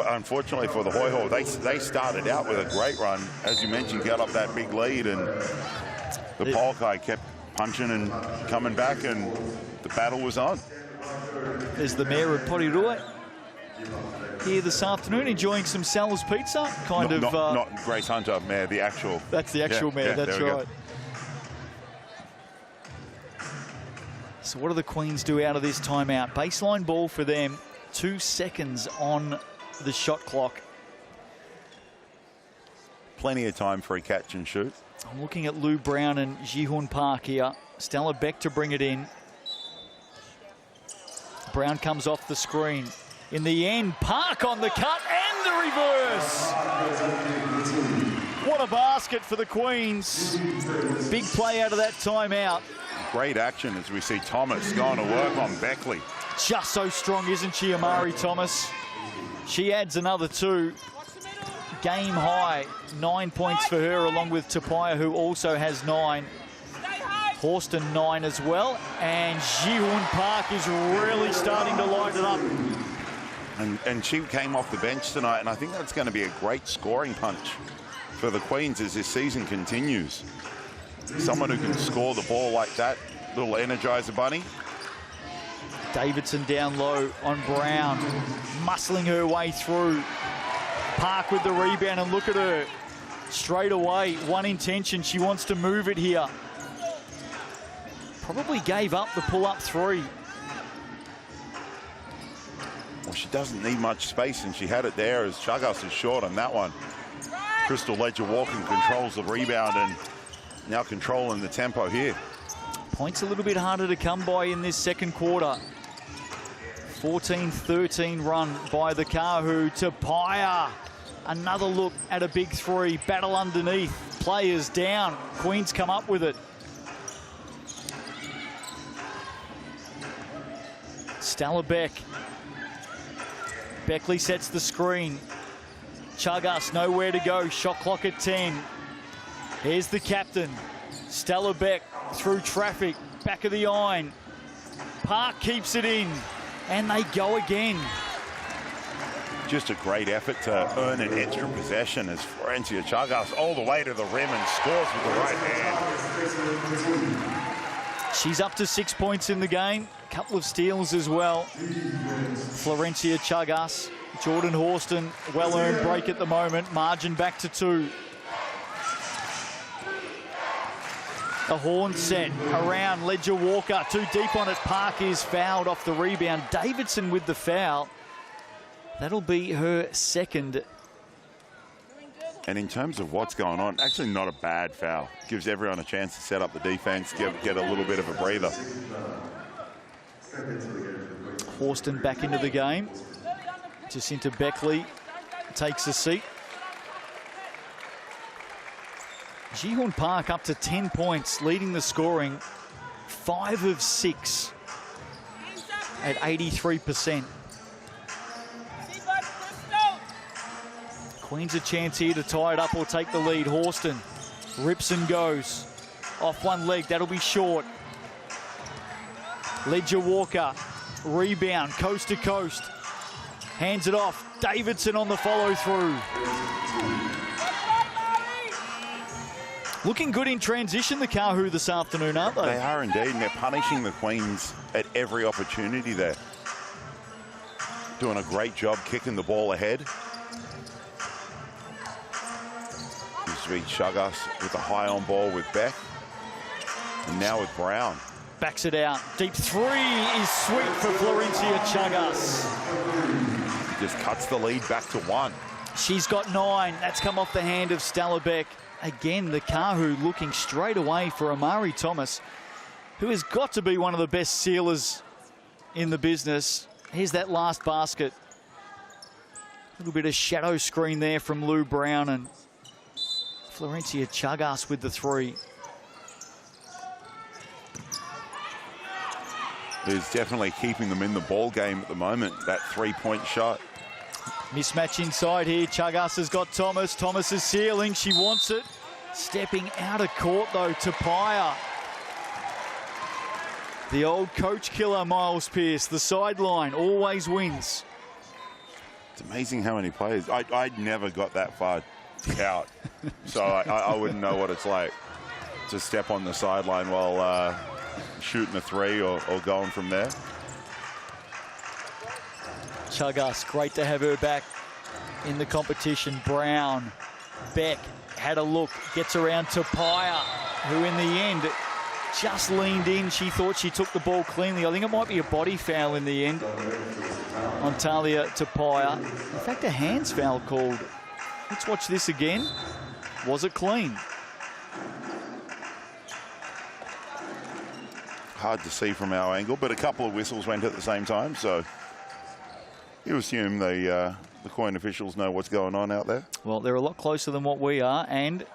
unfortunately for the Hoiho, they started out with a great run. As you mentioned, got up that big lead, and the Pauakai kept punching and coming back, and the battle was on. There's the mayor of Porirua here this afternoon, enjoying some Sal's pizza. Not Grace Hunter, mayor, the actual. That's the actual mayor, that's right. So what do the Queens do out of this timeout? Baseline ball for them, 2 seconds on the shot clock. Plenty of time for a catch and shoot. I'm looking at Lou Brown and Ji-Hoon Park here. Stella Beck to bring it in. Brown comes off the screen. In the end, Park on the cut and the reverse. What a basket for the Queens. Big play out of that timeout. Great action as we see Thomas going to work on Beckley. Just so strong, isn't she, Amari Thomas? She adds another 2. Game high, 9 points for her, along with Tapia, who also has 9. Horston 9 as well. And Ji-Hoon Park is really starting to light it up. And she came off the bench tonight, and I think that's going to be a great scoring punch for the Queens as this season continues. Someone who can score the ball like that, little Energizer Bunny. Davidson down low on Brown, muscling her way through. Park with the rebound, and look at her. Straight away, one intention, she wants to move it here. Probably gave up the pull-up 3. Well, she doesn't need much space, and she had it there as Chagas is short on that one. Crystal Ledger-Walker controls the rebound and now controlling the tempo here. Points a little bit harder to come by in this second quarter. 14-13 run by the Kāhu. Tapaya, another look at a big three. Battle underneath, players down. Queens come up with it. Stella Beck. Beckley sets the screen. Chagas nowhere to go. Shot clock at 10. Here's the captain. Stella Beck through traffic. Back of the iron. Park keeps it in. And they go again. Just a great effort to earn an extra possession as Florencia Chagas all the way to the rim and scores with the right hand. She's up to 6 points in the game. Couple of steals as well. Florencia Chagas. Jordan Horston, well-earned break at the moment. Margin back to 2. The horn set around Ledger Walker. Too deep on it. Park is fouled off the rebound. Davidson with the foul. That'll be her second. And in terms of what's going on, actually not a bad foul. Gives everyone a chance to set up the defense, get a little bit of a breather. Horston back into the game. Jacinta Beckley takes a seat. Ji-Hoon Park up to 10 points, leading the scoring. 5 of 6 at 83%. Queens a chance here to tie it up or take the lead. Horston rips and goes. Off one leg, that'll be short. Ledger Walker, rebound, coast to coast. Hands it off. Davidson on the follow through. Looking good in transition, the Kāhu this afternoon, aren't they? They are indeed, and they're punishing the Queens at every opportunity there. Doing a great job kicking the ball ahead. Used to be Chagas with a high on ball with Beck. And now with Brown. Backs it out. Deep three is sweet for Florencia Chagas. Just cuts the lead back to 1. She's got 9. That's come off the hand of Stella Beck. Again, the Kāhu looking straight away for Amari Thomas, who has got to be one of the best sealers in the business. Here's that last basket. A little bit of shadow screen there from Lou Brown, and Florencia Chagas with the 3. Who's definitely keeping them in the ball game at the moment, that 3-point shot. Mismatch inside here. Chagas has got Thomas. Thomas is sealing. She wants it. Stepping out of court, though, Tapaya. The old coach killer, Miles Pearce. The sideline always wins. It's amazing how many players. I never got that far out, so I wouldn't know what it's like to step on the sideline while shooting a 3 or going from there. Chagas, great to have her back in the competition. Brown, Beck had a look, gets around Tapaya, who in the end just leaned in. She thought she took the ball cleanly. I think it might be a body foul in the end on Talia Tapaya. In fact, a hands foul called. Let's watch this again. Was it clean? Hard to see from our angle, but a couple of whistles went at the same time, so you assume the coin officials know what's going on out there. Well, they're a lot closer than what we are, and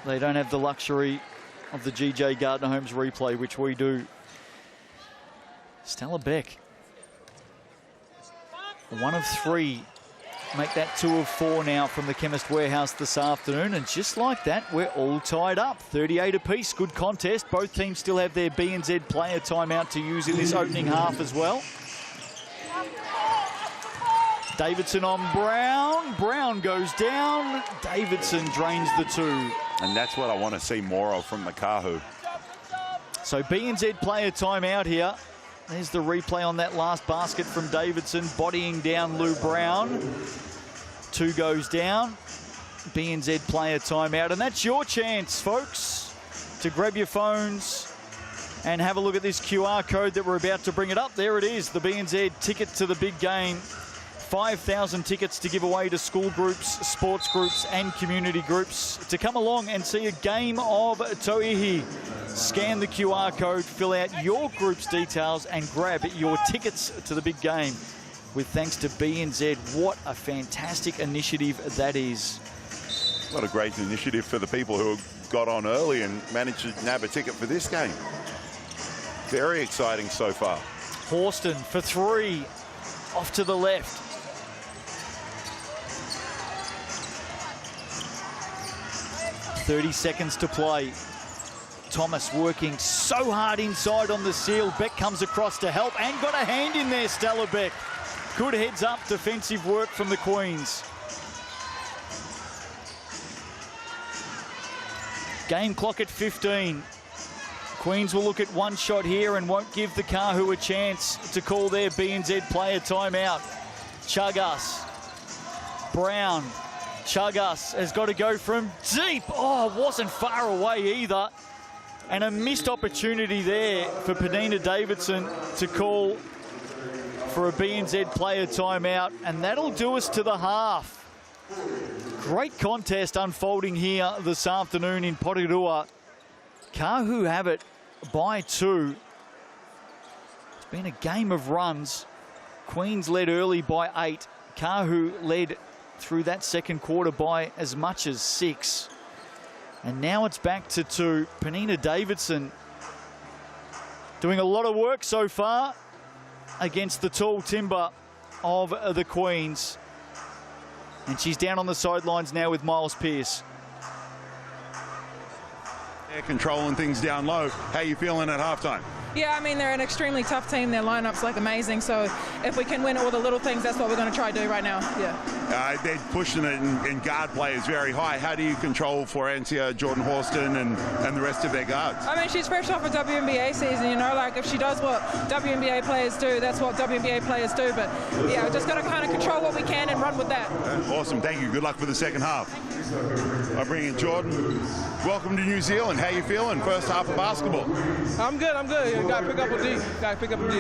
they don't have the luxury of the GJ Gardner Holmes replay, which we do. Stella Beck, 1 of 3. Make that 2 of 4 now from the Chemist Warehouse this afternoon. And just like that, we're all tied up. 38 apiece. Good contest. Both teams still have their BNZ player timeout to use in this opening half as well. Davidson on Brown. Brown goes down. Davidson drains the 2. And that's what I want to see more of from the Kāhu. So BNZ player timeout here. There's the replay on that last basket from Davidson, bodying down Lou Brown. 2 goes down. BNZ player timeout. And that's your chance, folks, to grab your phones and have a look at this QR code that we're about to bring it up. There it is, the BNZ ticket to the big game. 5,000 tickets to give away to school groups, sports groups and community groups to come along and see a game of Tauihi. Scan the QR code, fill out your group's details and grab your tickets to the big game. With thanks to BNZ, what a fantastic initiative that is. What a great initiative for the people who got on early and managed to nab a ticket for this game. Very exciting so far. Horston for three, off to the left. .30 seconds to play. Thomas working so hard inside on the seal. Beck comes across to help and got a hand in there, Stella Beck. Good heads-up defensive work from the Queens. Game clock at 15. Queens will look at one shot here and won't give the Kāhu a chance to call their BNZ player timeout. Chagas. Brown. Chagas has got to go from deep. Oh, wasn't far away either. And a missed opportunity there for Penina Davidson to call for a BNZ player timeout. And that'll do us to the half. Great contest unfolding here this afternoon in Porirua. Kāhu have it by 2. It's been a game of runs. Queens led early by 8. Kāhu led through that second quarter by as much as 6. And now it's back to 2. Penina Davidson doing a lot of work so far against the tall timber of the Queens. And she's down on the sidelines now with Miles Pearce. They're controlling things down low. How are you feeling at halftime? Yeah, I mean, they're an extremely tough team. Their lineup's like amazing. So if we can win all the little things, that's what we're going to try to do right now. Yeah. They're pushing it and guard play is very high. How do you control Florencia, Jordan Horston and the rest of their guards? I mean, she's fresh off a WNBA season, you know, like if she does what WNBA players do, that's what WNBA players do. But yeah, we're just going to kind of control what we can and run with that. Awesome. Thank you. Good luck for the second half. I bring in Jordan. Welcome to New Zealand. How you feeling? First half of basketball. I'm good. Got to pick up a D.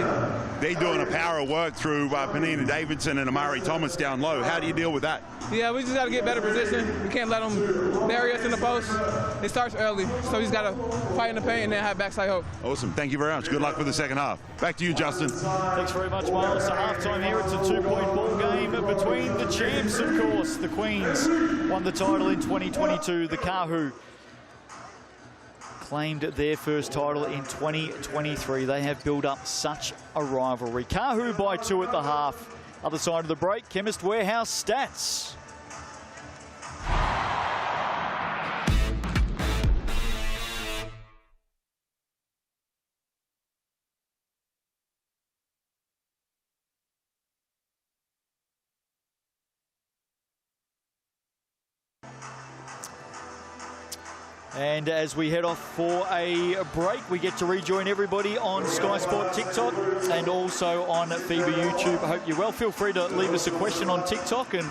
They're doing a power of work through Penina Davidson and Amari Thomas down low. How do you deal with that? Yeah, we just got to get better position. We can't let them bury us in the post. It starts early, so we just got to fight in the paint and then have backside hope. Awesome. Thank you very much. Good luck for the second half. Back to you, Justin. Thanks very much, Miles. So halftime here, it's a 2-point ball game between the champs, of course. The Queens won the title in 2022. The Kāhu claimed their first title in 2023. They have built up such a rivalry. Kāhu by 2 at the half. Other side of the break, Chemist Warehouse stats. And as we head off for a break, we get to rejoin everybody on Sky Sport TikTok and also on FIBA YouTube. I hope you're well. Feel free to leave us a question on TikTok and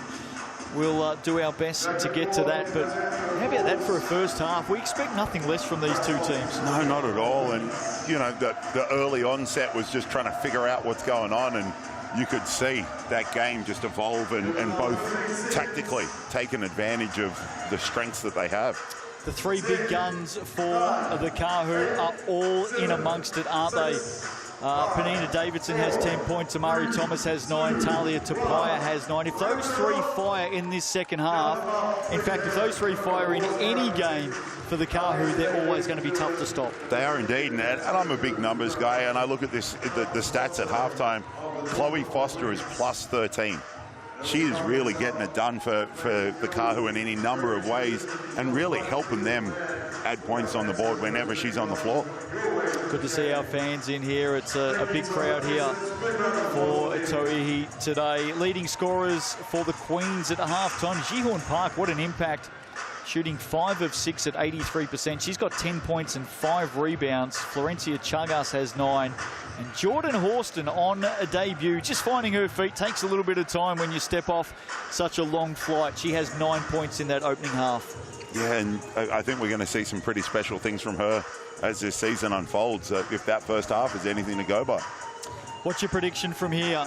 we'll do our best to get to that. But how about that for a first half? We expect nothing less from these two teams. No, not at all. And, you know, the early onset was just trying to figure out what's going on. And you could see that game just evolve and both tactically taking advantage of the strengths that they have. The three big guns for the Kāhu are all in amongst it, aren't they? Penina Davidson has 10 points, Amari Thomas has 9, Talia Tapia has 9. If those three fire in this second half, in fact, if those three fire in any game for the Kāhu, they're always going to be tough to stop. They are indeed, and I'm a big numbers guy, and I look at this, the stats at halftime. Chloe Foster is plus 13. She is really getting it done for the Kāhu in any number of ways and really helping them add points on the board whenever she's on the floor. Good to see our fans in here. It's a big crowd here for Tauihi today. Leading scorers for the Queens at halftime. Jihorn Park, what an impact. Shooting 5 of 6 at 83%. She's got 10 points and 5 rebounds. Florencia Chagas has 9. And Jordan Horston on a debut, just finding her feet. Takes a little bit of time when you step off such a long flight. She has 9 points in that opening half. Yeah, and I think we're going to see some pretty special things from her as this season unfolds, if that first half is anything to go by. What's your prediction from here?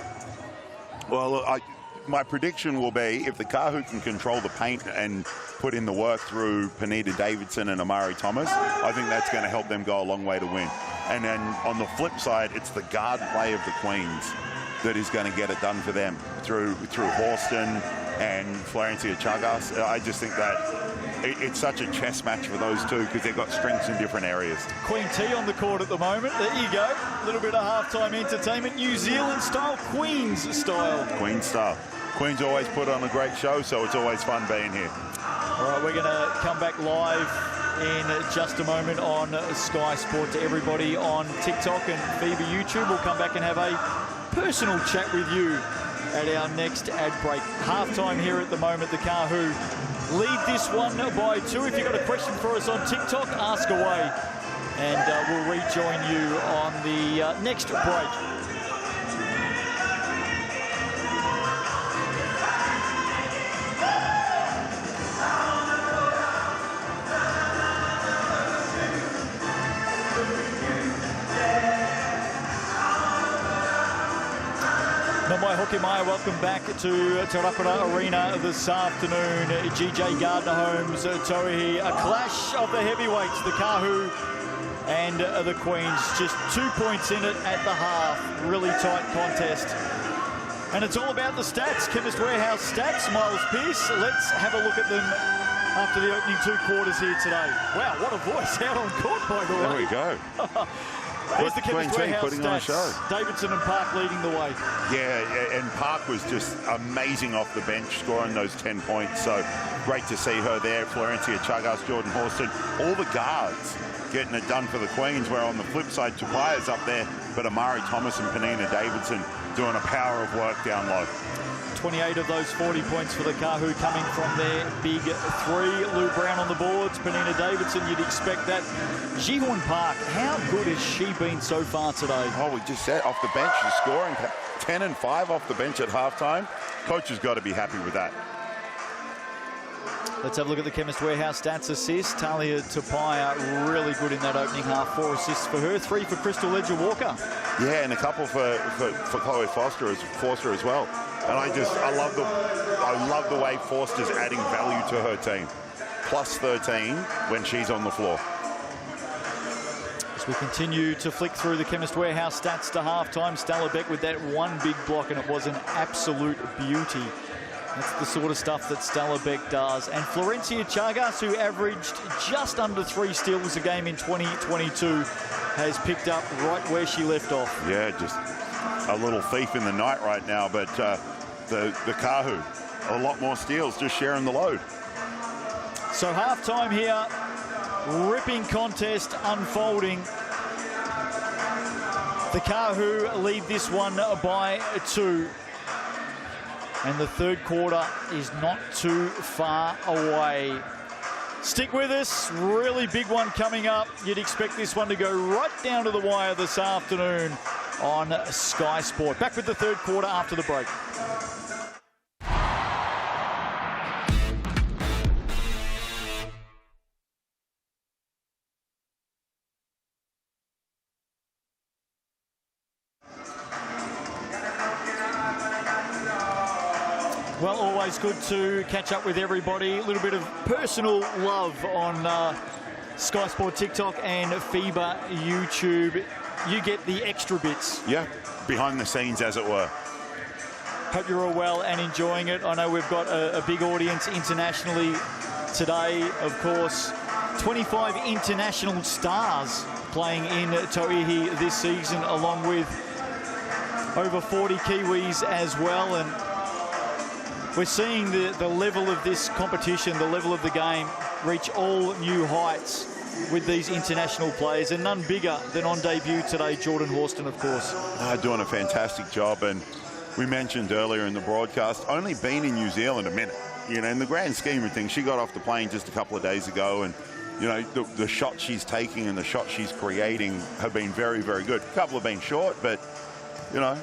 Well, my prediction will be if the Kāhu can control the paint and put in the work through Penina Davidson and Amari Thomas, I think that's going to help them go a long way to win. And then on the flip side, it's the guard play of the Queens that is going to get it done for them through Horston and Florencia Chagas. I just think that it's such a chess match for those two because they've got strengths in different areas. Queen T on the court at the moment. There you go. A little bit of halftime entertainment. New Zealand style, Queens style. Queen style. Queens always put on a great show, so it's always fun being here. All right, we're going to come back live in just a moment on Sky Sport to everybody on TikTok and FIBA YouTube. We'll come back and have a personal chat with you at our next ad break. Halftime here at the moment. The Kāhu lead this one by 2. If you've got a question for us on TikTok, ask away. And we'll rejoin you on the next break. Mai Hoki Mai, welcome back to Rauparaha Arena this afternoon. GJ Gardner-Holmes, Tauihi, a clash of the heavyweights, the Kāhu and the Queens. Just 2 points in it at the half. Really tight contest. And it's all about the stats. Chemist Warehouse stats, Miles Pearce. Let's have a look at them after the opening 2 quarters here today. Wow, what a voice out on court, by the way. There we go. Here's the Chemist Warehouse putting on a show. Davidson and Park leading the way. Yeah, and Park was just amazing off the bench, scoring those 10 points. So great to see her there. Florencia Chagas, Jordan Horston, all the guards getting it done for the Queens, where on the flip side, Tupaya's up there, but Amari Thomas and Penina Davidson doing a power of work down low. 28 of those 40 points for the Kāhu coming from their big 3. Lou Brown on the boards, Penina Davidson, you'd expect that. Jihorn Park, how good has she been so far today? Oh, we just said off the bench, she's scoring 10 and 5 off the bench at halftime. Coach has got to be happy with that. Let's have a look at the Chemist Warehouse stats. Assist, Talia Tupaya, really good in that opening half. 4 assists for her, 3 for Crystal Ledger-Walker. Yeah, and a couple for Chloe Forster as well. And I love the way Forster's adding value to her team. Plus 13 when she's on the floor. As we continue to flick through the Chemist Warehouse stats to halftime, Stella Beck with that one big block, and it was an absolute beauty. That's the sort of stuff that Stella Beck does. And Florencia Chagas, who averaged just under 3 steals a game in 2022, has picked up right where she left off. Yeah, just a little thief in the night right now, but the Kāhu, a lot more steals, just sharing the load. So halftime here, ripping contest unfolding. The Kāhu lead this one by 2. And the third quarter is not too far away. Stick with us, really big one coming up. You'd expect this one to go right down to the wire this afternoon on Sky Sport. Back with the third quarter after the break. Well, always good to catch up with everybody. A little bit of personal love on Sky Sport TikTok and FIBA YouTube. You get the extra bits. Yeah, behind the scenes, as it were. Hope you're all well and enjoying it. I know we've got a big audience internationally today, of course. 25 international stars playing in Tauihi this season, along with over 40 Kiwis as well. And we're seeing the level of this competition, the level of the game, reach all new heights with these international players, and none bigger than on debut today, Jordan Horston, of course. Doing a fantastic job, and we mentioned earlier in the broadcast, only been in New Zealand a minute. You know, in the grand scheme of things, she got off the plane just a couple of days ago, and you know, the shots she's taking and the shots she's creating have been very, very good. A couple have been short, but you know,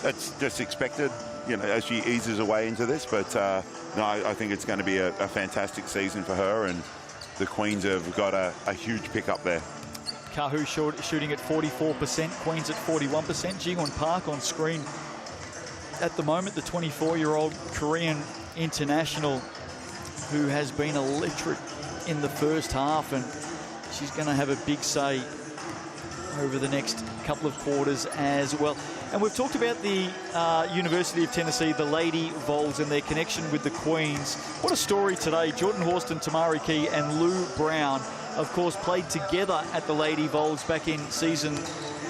that's just expected, you know, as she eases away into this. But no, I think it's going to be a fantastic season for her, and the Queens have got a huge pickup there. Kāhu shooting at 44%, Queens at 41%. Jihorn Park on screen at the moment, the 24-year-old Korean international who has been electric in the first half, and she's going to have a big say over the next couple of quarters as well. And we've talked about the University of Tennessee, the Lady Vols, and their connection with the Queens. What a story today. Jordan Horston, Tamari Key and Lou Brown, of course, played together at the Lady Vols back in season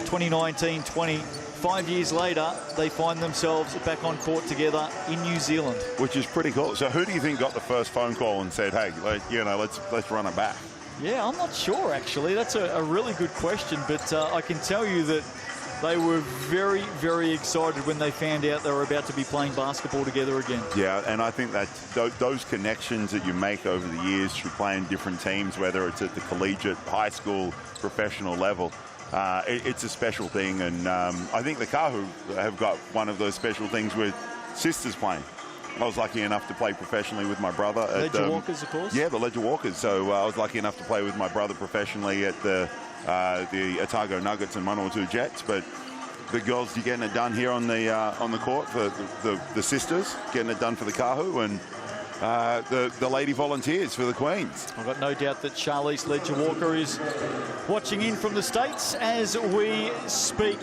2019-20. 5 years later, they find themselves back on court together in New Zealand. Which is pretty cool. So who do you think got the first phone call and said, hey, let's run it back? Yeah, I'm not sure, actually. That's a really good question, but I can tell you that they were very, very excited when they found out they were about to be playing basketball together again. Yeah, and I think that those connections that you make over the years through playing different teams, whether it's at the collegiate, high school, professional level, it's a special thing. And I think the Kāhu have got one of those special things with sisters playing. I was lucky enough to play professionally with my brother. Ledger Walkers, of course. Yeah, the Ledger Walkers. So I was lucky enough to play with my brother professionally at the Otago Nuggets and Manawatu Jets. But the girls, you're getting it done here on the court for the sisters, getting it done for the Kāhu, and the Lady Volunteers for the Queens. I've got no doubt that Charlize Ledger Walker is watching in from the States as we speak.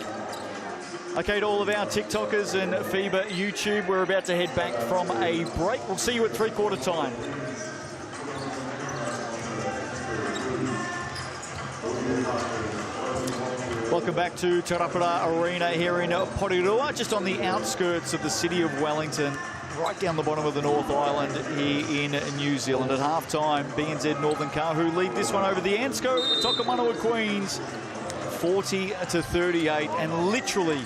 Okay, to all of our TikTokers and FIBA YouTube, we're about to head back from a break. We'll see you at three-quarter time. Welcome back to Rauparaha Arena here in Porirua, just on the outskirts of the city of Wellington, right down the bottom of the North Island here in New Zealand. At half-time, BNZ Northern Kāhu lead this one over the Ansco Tokomanawa Queens, 40-38, and literally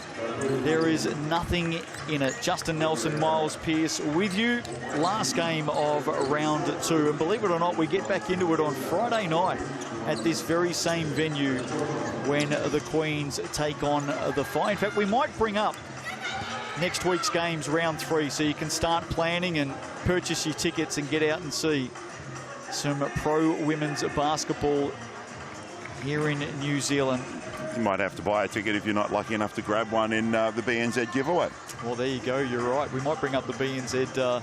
there is nothing in it. Justin Nelson, Miles Pearce with you. Last game of round two. And believe it or not, we get back into it on Friday night at this very same venue when the Queens take on the Fire. In fact, we might bring up next week's games, round three, so you can start planning and purchase your tickets and get out and see some pro women's basketball here in New Zealand. You might have to buy a ticket if you're not lucky enough to grab one in the BNZ giveaway. Well, there you go. You're right. We might bring up the BNZ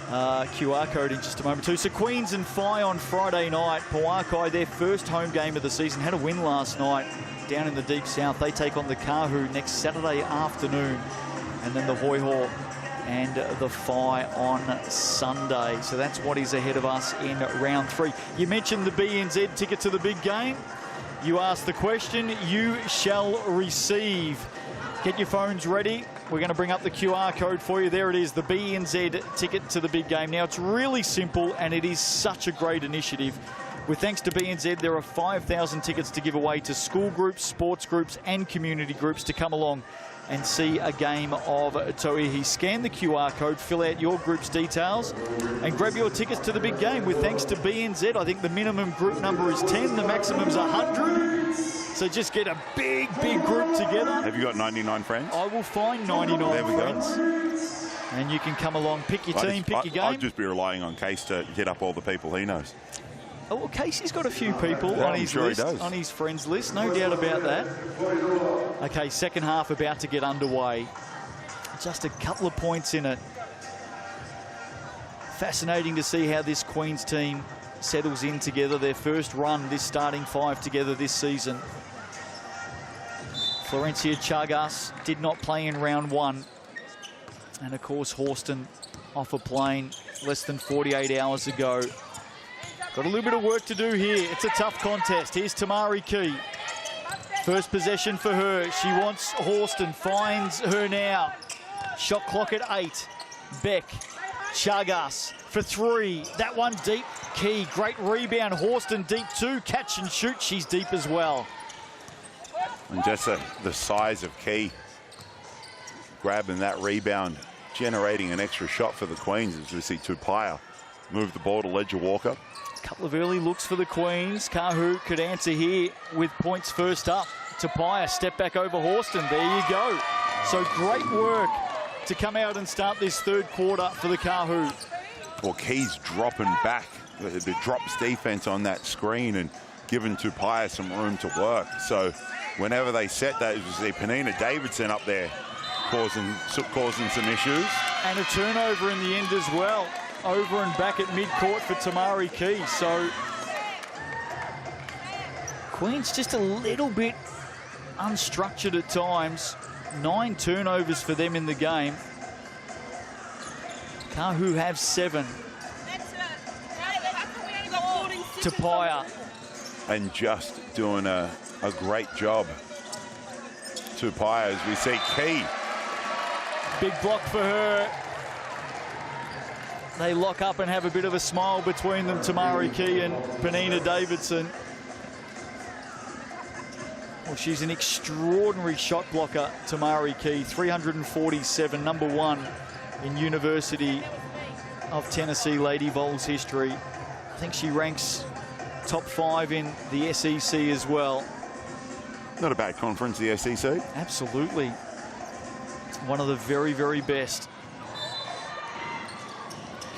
QR code in just a moment too. So Queens and Fire on Friday night. Pauakai, their first home game of the season, had a win last night down in the deep south. They take on the Kāhu next Saturday afternoon, and then the Hoiho and the Fire on Sunday. So that's what is ahead of us in round three. You mentioned the BNZ ticket to the big game. You asked the question, you shall receive. Get your phones ready. We're going to bring up the QR code for you. There it is, the BNZ ticket to the big game. Now, it's really simple, and it is such a great initiative. With thanks to BNZ, there are 5,000 tickets to give away to school groups, sports groups, and community groups to come along and see a game of Tauihi. Scan the QR code, fill out your group's details, and grab your tickets to the big game. With thanks to BNZ, I think the minimum group number is 10, the maximum's 100. So just get a big, big group together. Have you got 99 friends? I will find 99 there we friends. Go. And you can come along, pick your team, pick your game. I'd just be relying on Case to hit up all the people he knows. Oh, well, Casey's got a few people yeah, on his list, on his friends list, no doubt about that. Okay, second half about to get underway. Just a couple of points in it. Fascinating to see how this Queens team settles in together. Their first run, this starting five together this season. Florencia Chagas did not play in round one. And of course, Horston off a plane less than 48 hours ago. Got a little bit of work to do here. It's a tough contest. Here's Tamari Key. First possession for her. She wants Horston, finds her now. Shot clock at 8. Beck, Chagas for 3. That one deep. Key, great rebound. Horston deep too. Catch and shoot. She's deep as well. And just the size of Key grabbing that rebound, generating an extra shot for the Queens as we see Tupaya move the ball to Ledger Walker. Couple of early looks for the Queens. Kāhu could answer here with points first up. Tupaya step back over Horston. There you go. So great work to come out and start this third quarter for the Kāhu. Well, Key's dropping back. The drops defense on that screen and giving Tupaya some room to work. So whenever they set that, it was Penina Davidson up there causing some issues. And a turnover in the end as well. Over and back at mid-court for Tamari Key. So Queens just a little bit unstructured at times. 9 turnovers for them in the game. Kāhu have 7. Tapaya. And just doing a great job. Tapaya, as we see Key. Big block for her. They lock up and have a bit of a smile between them, Tamari Key and Penina Davidson. Well, she's an extraordinary shot blocker, Tamari Key. 347, number 1 in University of Tennessee Lady Vols history. I think she ranks top 5 in the SEC as well. Not a bad conference, the SEC. Absolutely. One of the very, very best.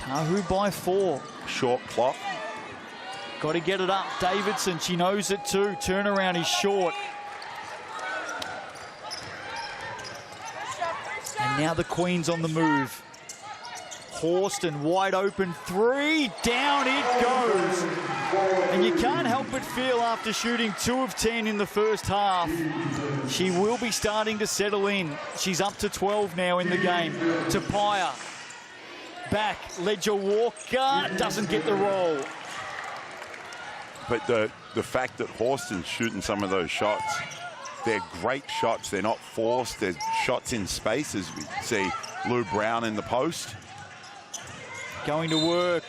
Kāhu by 4. Short clock. Got to get it up. Davidson, she knows it too. Turnaround is short. And now the Queens on the move. Horston, wide open 3. Down it goes. And you can't help but feel after shooting 2 of 10 in the first half, she will be starting to settle in. She's up to 12 now in the game. Tapaya. Back, Ledger Walker doesn't get the roll. But the fact that Horston's shooting some of those shots, they're great shots. They're not forced. They're shots in space, as we see Lou Brown in the post. Going to work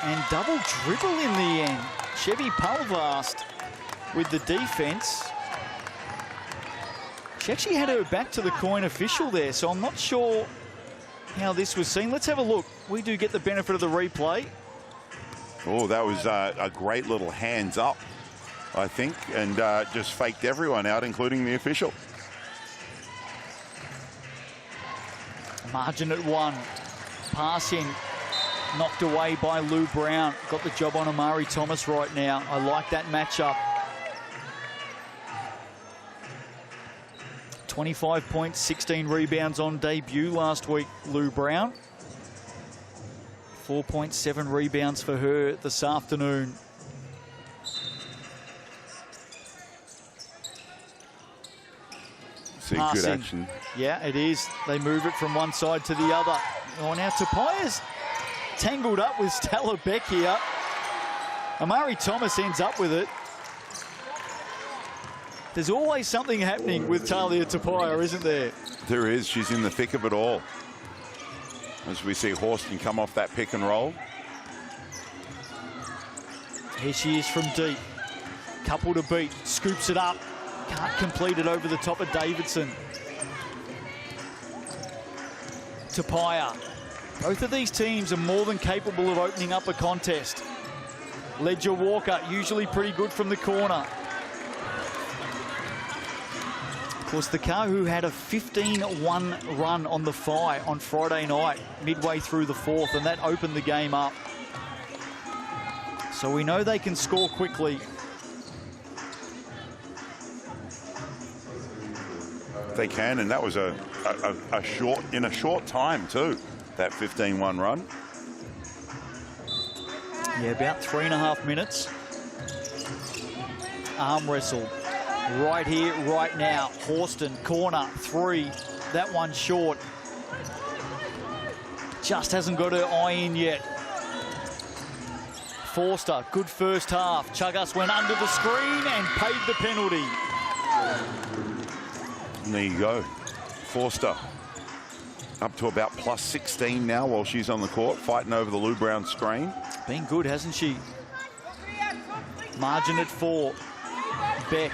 and double dribble in the end. Chevy Palvast with the defense. She actually had her back to the coin official there, so I'm not sure how this was seen. Let's have a look. We do get the benefit of the replay. Oh, that was a great little hands up, I think, and just faked everyone out, including the official. Margin at 1. Passing knocked away by Lou Brown. Got the job on Amari Thomas right now. I like that matchup. 25 points, 16 rebounds on debut last week, Lou Brown. 4.7 rebounds for her this afternoon. See good action. Yeah, it is. They move it from one side to the other. Oh, now Tapaya's tangled up with Stella Beck here. Amari Thomas ends up with it. There's always something happening with Talia Tapaya, isn't there? There is. She's in the thick of it all. As we see Horston come off that pick and roll. Here she is from deep. Couple to beat. Scoops it up. Can't complete it over the top of Davidson. Tapaya. Both of these teams are more than capable of opening up a contest. Ledger Walker, usually pretty good from the corner. Of course, the Kāhu had a 15-1 run on the Phi on Friday night, midway through the 4th, and that opened the game up. So we know they can score quickly. They can, and that was a short time too, that 15-1 run. Yeah, about 3.5 minutes. Arm wrestle. Right here, right now. Horston, corner, 3. That one short. Just hasn't got her eye in yet. Forster, good first half. Chagas went under the screen and paid the penalty. And there you go. Forster up to about plus 16 now while she's on the court, fighting over the Lou Brown screen. Been good, hasn't she? Margin at 4. Beck.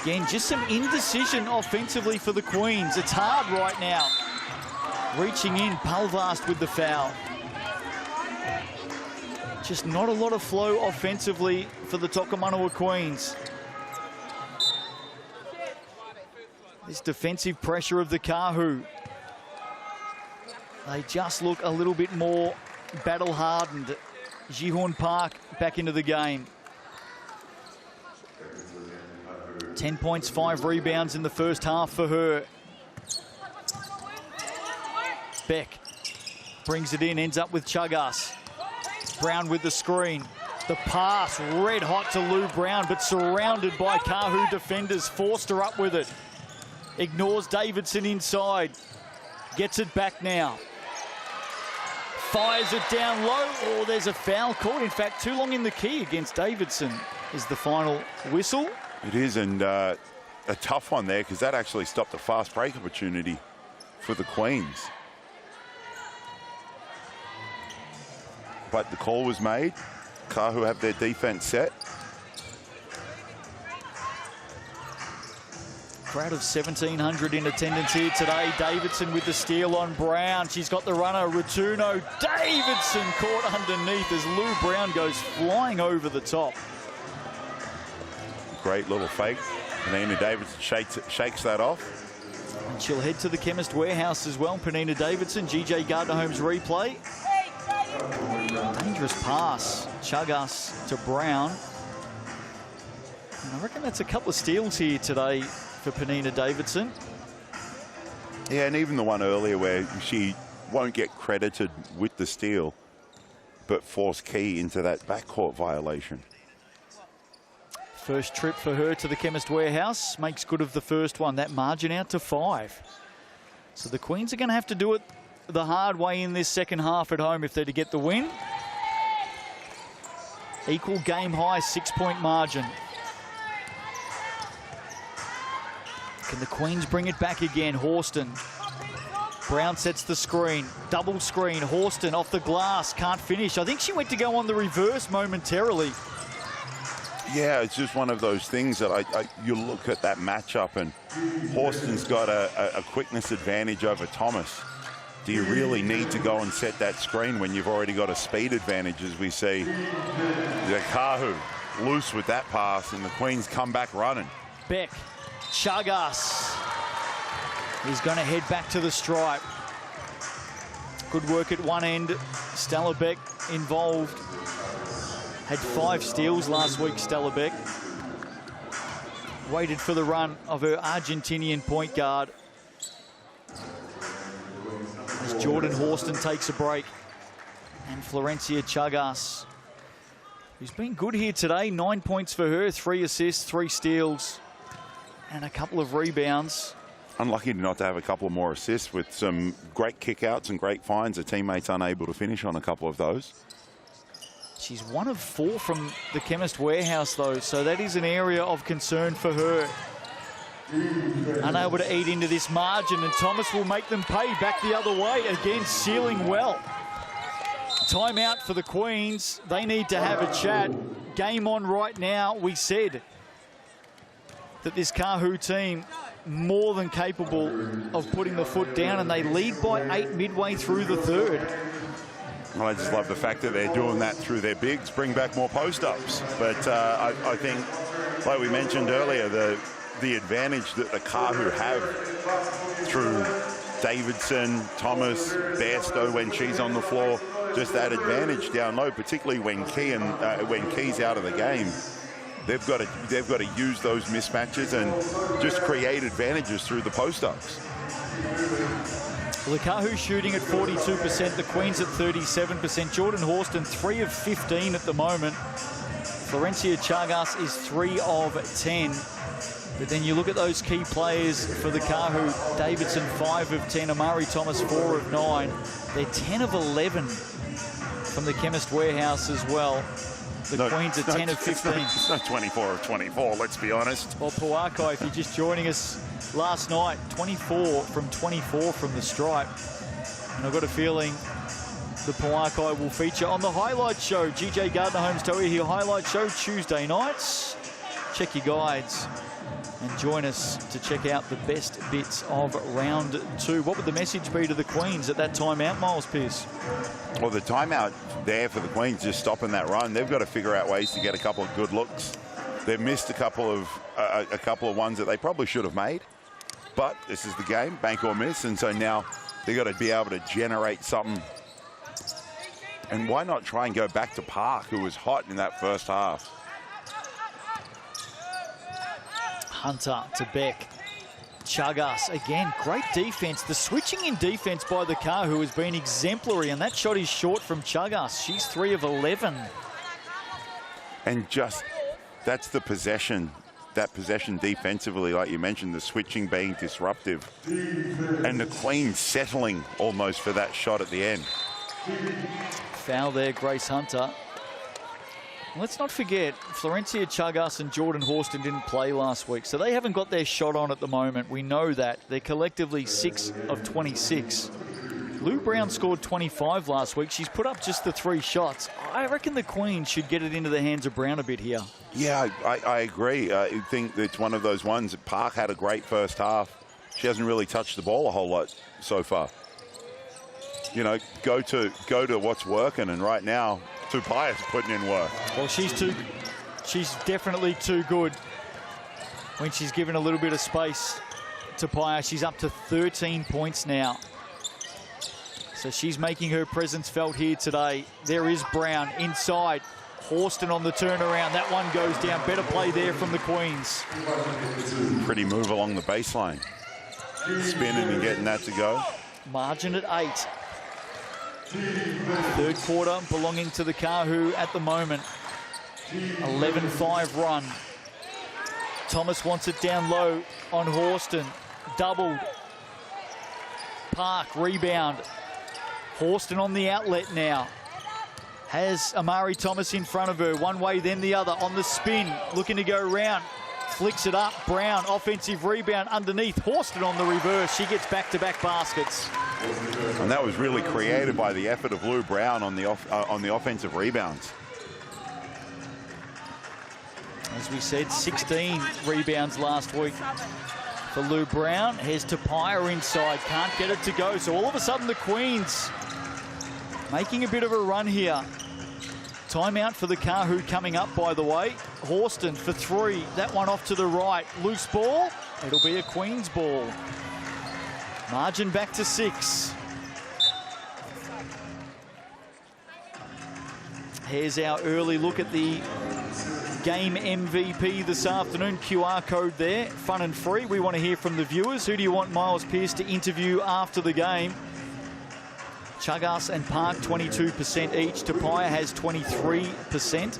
Again, just some indecision offensively for the Queens. It's hard right now. Reaching in, Palvast with the foul. Just not a lot of flow offensively for the Tokomanawa Queens. This defensive pressure of the Kāhu. They just look a little bit more battle-hardened. Jihorn Park back into the game. 10 points, 5 rebounds in the first half for her. Beck brings it in, ends up with Chagas. Brown with the screen. The pass, red hot to Lou Brown, but surrounded by Kāhu defenders. Forced her up with it. Ignores Davidson inside. Gets it back now. Fires it down low. Oh, there's a foul called. In fact, too long in the key against Davidson is the final whistle. It is, and a tough one there, because that actually stopped a fast break opportunity for the Queens. But the call was made. Kāhu have their defense set. Crowd of 1,700 in attendance here today. Davidson with the steal on Brown. She's got the runner, Ratuno. Davidson caught underneath as Lou Brown goes flying over the top. Great little fake. Penina Davidson shakes that off. And she'll head to the Chemist Warehouse as well. Penina Davidson, GJ Gardner-Holmes replay. Dangerous pass. Chagas to Brown. And I reckon that's a couple of steals here today for Penina Davidson. Yeah, and even the one earlier where she won't get credited with the steal, but force key into that backcourt violation. First trip for her to the Chemist Warehouse. Makes good of the first one. That margin out to 5. So the Queens are going to have to do it the hard way in this second half at home if they're to get the win. Equal game high 6-point margin. Can the Queens bring it back again? Horston. Brown sets the screen. Double screen. Horston off the glass. Can't finish. I think she went to go on the reverse momentarily. Yeah, it's just one of those things that you look at that matchup, and Horston's got a quickness advantage over Thomas. Do you really need to go and set that screen when you've already got a speed advantage, as we see? The Kāhu loose with that pass, and the Queens come back running. Beck. Chagas. He's going to head back to the stripe. Good work at one end. Stella Beck involved. Had 5 steals last week, Stella Beck. Waited for the run of her Argentinian point guard. As Jordan Horston takes a break. And Florencia Chagas, who's been good here today. 9 points for her, 3 assists, 3 steals, and a couple of rebounds. Unlucky not to have a couple more assists with some great kickouts and great finds. Her teammates unable to finish on a couple of those. She's 1 of 4 from the Chemist Warehouse, though, so that is an area of concern for her. Unable to eat into this margin, and Thomas will make them pay back the other way. Again, sealing well. Timeout for the Queens. They need to have a chat. Game on right now. We said that this Kāhu team more than capable of putting the foot down, and they lead by 8 midway through the third. Well, I just love the fact that they're doing that through their bigs, bring back more post-ups. But I think, like we mentioned earlier, the advantage that the Kāhu have through Davidson, Thomas, Bairstow when she's on the floor, just that advantage down low, particularly when Key's out of the game. They've got to use those mismatches and just create advantages through the post-ups. Well, the Kāhu shooting at 42%, the Queens at 37%. Jordan Horston 3 of 15 at the moment. Florencia Chagas is 3 of 10. But then you look at those key players for the Kāhu. Davidson 5 of 10, Amari Thomas 4 of 9. They're 10 of 11 from the Chemist Warehouse as well. The Queens are 10 of 15. It's not 24 of 24, let's be honest. Well, Puakai, if you're just joining us last night, 24 from 24 from the stripe. And I've got a feeling the Puakai will feature on the highlight show. GJ Gardner-Holmes Tauihi highlight show Tuesday nights. Check your guides and join us to check out the best bits of round 2. What would the message be to the Queens at that timeout, Miles Pearce? Well, the timeout there for the Queens, just stopping that run. They've got to figure out ways to get a couple of good looks. They've missed a couple of ones that they probably should have made. But this is the game, bank or miss, and so now they've got to be able to generate something. And why not try and go back to Park, who was hot in that first half? Hunter to Beck. Chagas, again, great defense. The switching in defense by the Kāhu has been exemplary, and that shot is short from Chagas. She's 3 of 11. And just, that's the possession. That possession defensively, like you mentioned, the switching being disruptive. And the Queens settling almost for that shot at the end. Foul there, Grace Hunter. Let's not forget, Florencia Chagas and Jordan Horston didn't play last week, so they haven't got their shot on at the moment. We know that. They're collectively 6 of 26. Lou Brown scored 25 last week. She's put up just the 3 shots. I reckon the Queens should get it into the hands of Brown a bit here. Yeah, I agree. I think it's one of those ones. Park had a great first half. She hasn't really touched the ball a whole lot so far. You know, go to what's working, and right now, Tupai's putting in work. Well, she's definitely too good when she's given a little bit of space. Tauihi, she's up to 13 points now. So she's making her presence felt here today. There is Brown inside. Horston on the turnaround. That one goes down. Better play there from the Queens. Pretty move along the baseline. Spinning and getting that to go. Margin at 8. Third quarter belonging to the Kāhu at the moment. 11-5 run. Thomas wants it down low on Horston. Doubled. Park, rebound. Horston on the outlet now. Has Amari Thomas in front of her. One way, then the other. On the spin, looking to go round. Flicks it up. Brown, offensive rebound underneath. Horston on the reverse. She gets back-to-back baskets. And that was really created by the effort of Lou Brown on the offensive rebounds. As we said, 16 rebounds last week for Lou Brown. Here's Tauihi inside. Can't get it to go. So all of a sudden the Queens making a bit of a run here. Timeout for the Kāhu coming up, by the way. Horston for 3. That one off to the right. Loose ball. It'll be a Queens ball. Margin back to 6. Here's our early look at the game MVP this afternoon. QR code there, fun and free. We want to hear from the viewers. Who do you want Miles Pearce to interview after the game? Chagas and Park 22% each. Tauihi has 23%.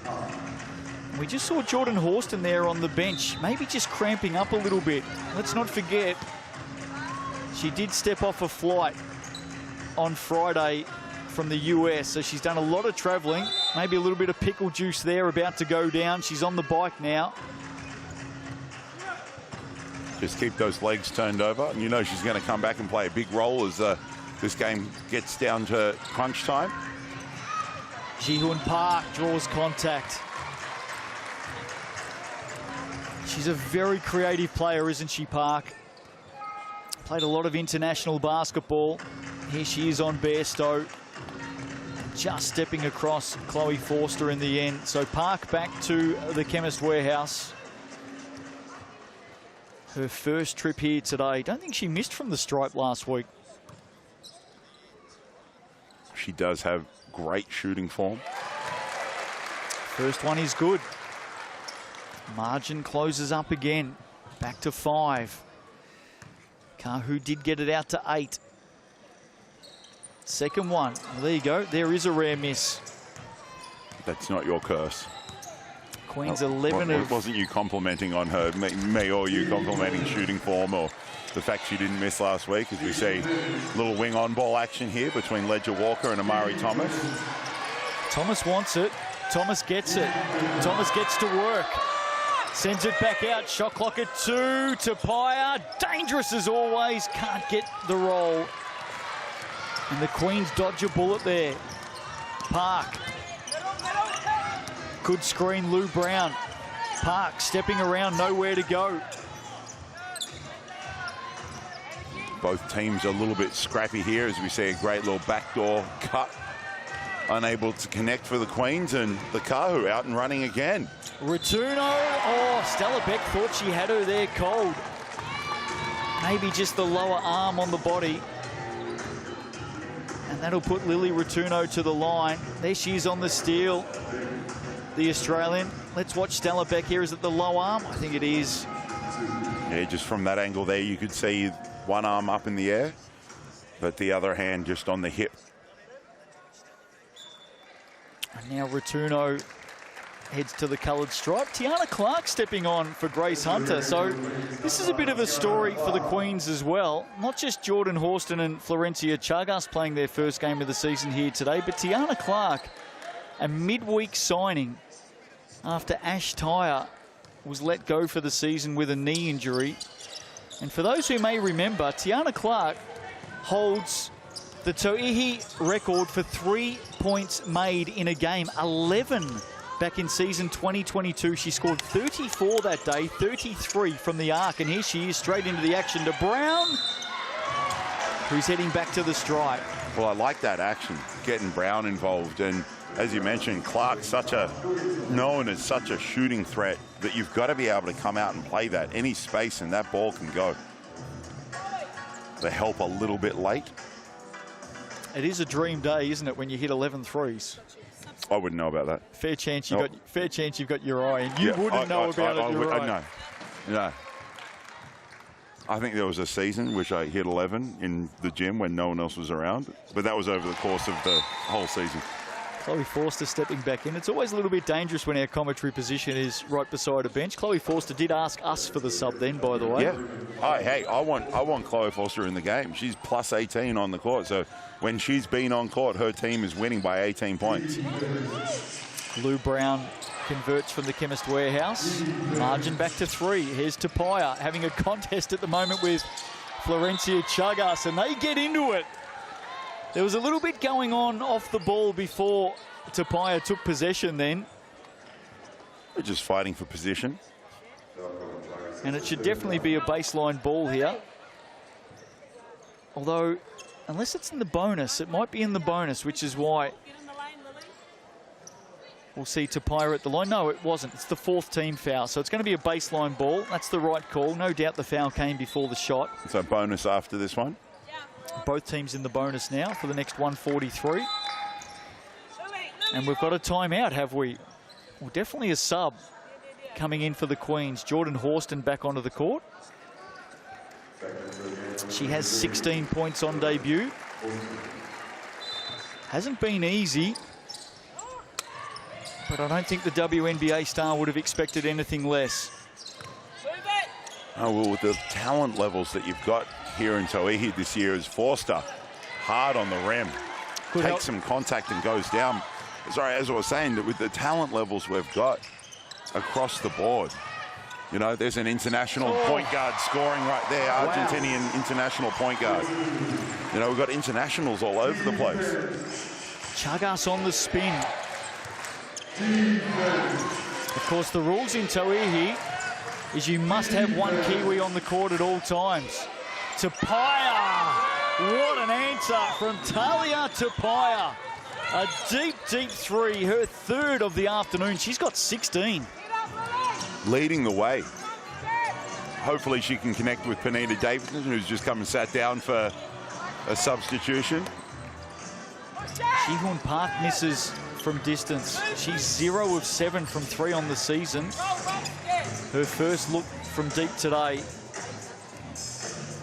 We just saw Jordan Horston there on the bench, maybe just cramping up a little bit. Let's not forget, she did step off a flight on Friday from the US, so she's done a lot of traveling. Maybe a little bit of pickle juice there about to go down. She's on the bike now. Just keep those legs turned over. And you know she's going to come back and play a big role as this game gets down to crunch time. Jihoon Park draws contact. She's a very creative player, isn't she, Park? Played a lot of international basketball. Here she is on Bairstow. Just stepping across Chloe Forster in the end. So Park back to the Chemist Warehouse. Her first trip here today. Don't think she missed from the stripe last week. She does have great shooting form. First one is good. Margin closes up again. Back to 5. Kāhu did get it out to 8. Second one. Well, there you go. There is a rare miss. That's not your curse. Queens 11 of... Wasn't you complimenting on her, me or you complimenting shooting form or the fact she didn't miss last week, as we see little wing on ball action here between Ledger Walker and Amari Thomas. Thomas wants it. Thomas gets it. Thomas gets to work. Sends it back out. Shot clock at 2. Tauihi, dangerous as always. Can't get the roll. And the Queens dodge a bullet there. Park. Good screen, Lou Brown. Park stepping around, nowhere to go. Both teams a little bit scrappy here as we see a great little backdoor cut. Unable to connect for the Queens, and the Kāhu out and running again. Returno. Oh, Stella Beck thought she had her there cold. Maybe just the lower arm on the body. And that'll put Lily Returno to the line. There she is on the steal. The Australian. Let's watch Stella Beck here. Is it the low arm? I think it is. Yeah, just from that angle there, you could see one arm up in the air, but the other hand just on the hip. And now Rotuno heads to the coloured stripe. Tiana Clark stepping on for Grace Hunter. So this is a bit of a story for the Queens as well. Not just Jordan Horston and Florencia Chagas playing their first game of the season here today, but Tiana Clark, a midweek signing after Ash Tyre was let go for the season with a knee injury. And for those who may remember, Tiana Clark holds the Tauihi record for 3 points made in a game, 11 back in season 2022. She scored 34 that day, 33 from the arc. And here she is straight into the action to Brown, who's heading back to the stripe. Well, I like that action, getting Brown involved. And as you mentioned, Clark's known as such a shooting threat that you've got to be able to come out and play that. Any space and that ball can go. The help a little bit late. It is a dream day, isn't it, when you hit 11 threes? I wouldn't know about that. Fair chance you've got your eye, and you wouldn't know about it. You're right. No. I think there was a season which I hit 11 in the gym when no one else was around, but that was over the course of the whole season. Chloe Forster stepping back in. It's always a little bit dangerous when our commentary position is right beside a bench. Chloe Forster did ask us for the sub then, by the way. Yeah. Oh, hey, I want Chloe Forster in the game. She's plus 18 on the court, so when she's been on court, her team is winning by 18 points. Lou Brown converts from the Chemist Warehouse. Margin back to 3. Here's Tapia having a contest at the moment with Florencia Chagas, and they get into it. There was a little bit going on off the ball before Tapia took possession then. They're just fighting for position. And it should definitely be a baseline ball here. Although, unless it's in the bonus, it might be in the bonus, which is why we'll see Tapia at the line. No, it wasn't. It's the 4th team foul. So it's going to be a baseline ball. That's the right call. No doubt the foul came before the shot. So bonus after this one. Both teams in the bonus now for the next 143. And we've got a timeout, have we? Well, definitely a sub coming in for the Queens. Jordan Horston back onto the court. She has 16 points on debut. Hasn't been easy, but I don't think the WNBA star would have expected anything less. Oh, well, with the talent levels that you've got here in Tauihi this year, is Forster hard on the rim, takes some contact and goes down. Sorry, as I was saying, that with the talent levels we've got across the board, you know, there's an international point guard scoring right there, Argentinian international point guard. You know, we've got internationals all over the place. Chagas on the spin. Of course, the rules in Tauihi is you must have one Kiwi on the court at all times. Tapia, what an answer from Talia Tapia. A deep, deep 3, her 3rd of the afternoon. She's got 16. Leading the way. Hopefully she can connect with Panita Davidson, who's just come and sat down for a substitution. Ji-Hoon Park misses from distance. She's 0 of 7 from 3 on the season. Her first look from deep today.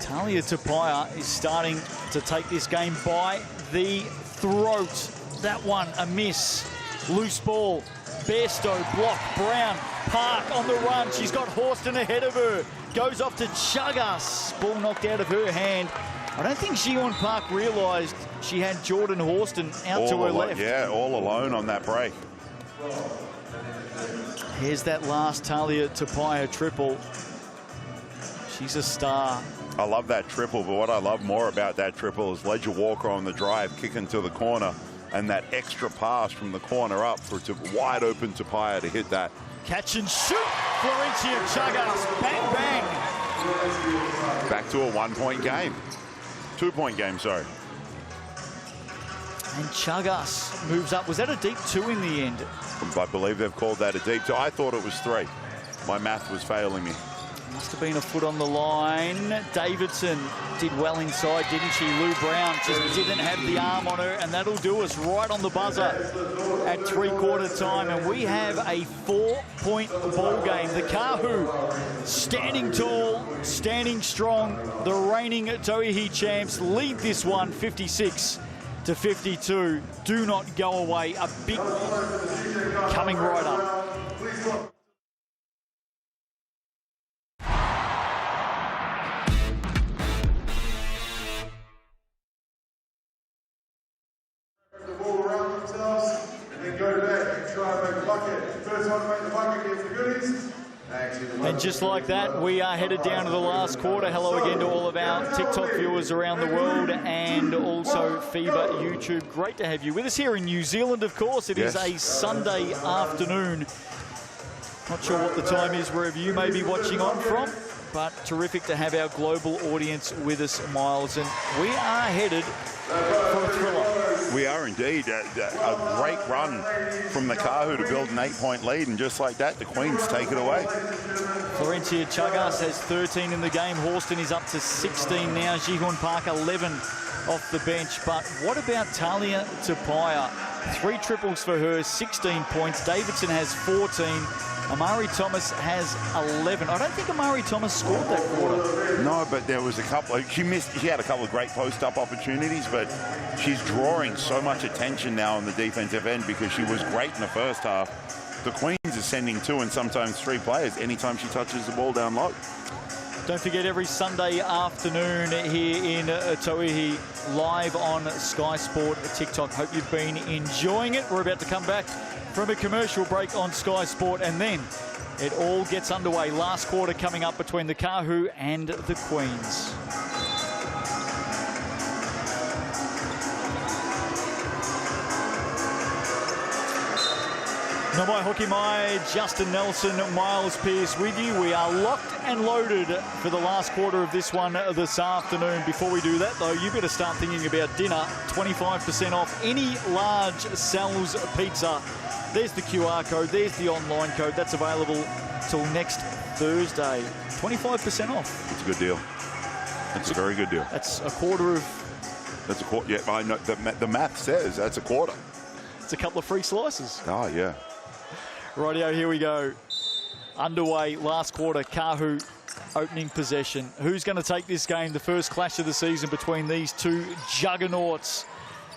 Talia Tapia is starting to take this game by the throat. That one a miss. Loose ball. Bairstow block. Brown. Park on the run. She's got Horston ahead of her. Goes off to Chagas. Ball knocked out of her hand. I don't think Ji-Hoon Park realised she had Jordan Horston out to her left. Yeah, all alone on that break. Here's that last Talia Tapia triple. She's a star. I love that triple, but what I love more about that triple is Ledger Walker on the drive, kicking to the corner, and that extra pass from the corner up for wide open Tapia to hit that. Catch and shoot, Florencia Chagas, bang, bang. Back to a 1-point game. 2-point game, sorry. And Chagas moves up. Was that a deep 2 in the end? I believe they've called that a deep 2. I thought it was 3. My math was failing me. Must have been a foot on the line. Davidson did well inside, didn't she? Lou Brown just didn't have the arm on her, and that'll do us right on the buzzer at three-quarter time. And we have a 4-point ball game. The Kāhu standing tall, standing strong. The reigning Tauihi champs lead this one 56-52. Do not go away. A big coming right up. And just like that, we are headed down to the last quarter. Hello again to all of our TikTok viewers around the world and also FIBA YouTube. Great to have you with us here in New Zealand, of course. It is a Sunday afternoon. Not sure what the time is wherever you may be watching on from, but terrific to have our global audience with us, Miles. And we are headed for a thriller. We are indeed. A great run from the Kāhu to build an 8-point lead, and just like that, the Queens take it away. Florencia Chagas has 13 in the game. Horston is up to 16 now. Jihun Park 11 off the bench. But what about Talia Tupaia? 3 triples for her, 16 points. Davidson has 14. Amari Thomas has 11. I don't think Amari Thomas scored that quarter. No, but there was a couple. She had a couple of great post-up opportunities, but she's drawing so much attention now on the defensive end because she was great in the first half. The Queens are sending 2 and sometimes 3 players anytime she touches the ball down low. Don't forget, every Sunday afternoon here in Tauihi, live on Sky Sport TikTok. Hope you've been enjoying it. We're about to come back from a commercial break on Sky Sport, and then it all gets underway. Last quarter coming up between the Kāhu and the Queens. No mai hoki mai, Justin Nelson, Miles Pearce with you. We are locked and loaded for the last quarter of this one this afternoon. Before we do that, though, you better start thinking about dinner. 25% off any large Sal's pizza. There's the QR code. There's the online code. That's available till next Thursday. 25% off. It's a good deal. It's a very good deal. That's a quarter of... That's a quarter. Yeah, I know. The math says that's a quarter. It's a couple of free slices. Oh, yeah. Rightio, here we go. Underway, last quarter, Kāhu opening possession. Who's going to take this game? The first clash of the season between these two juggernauts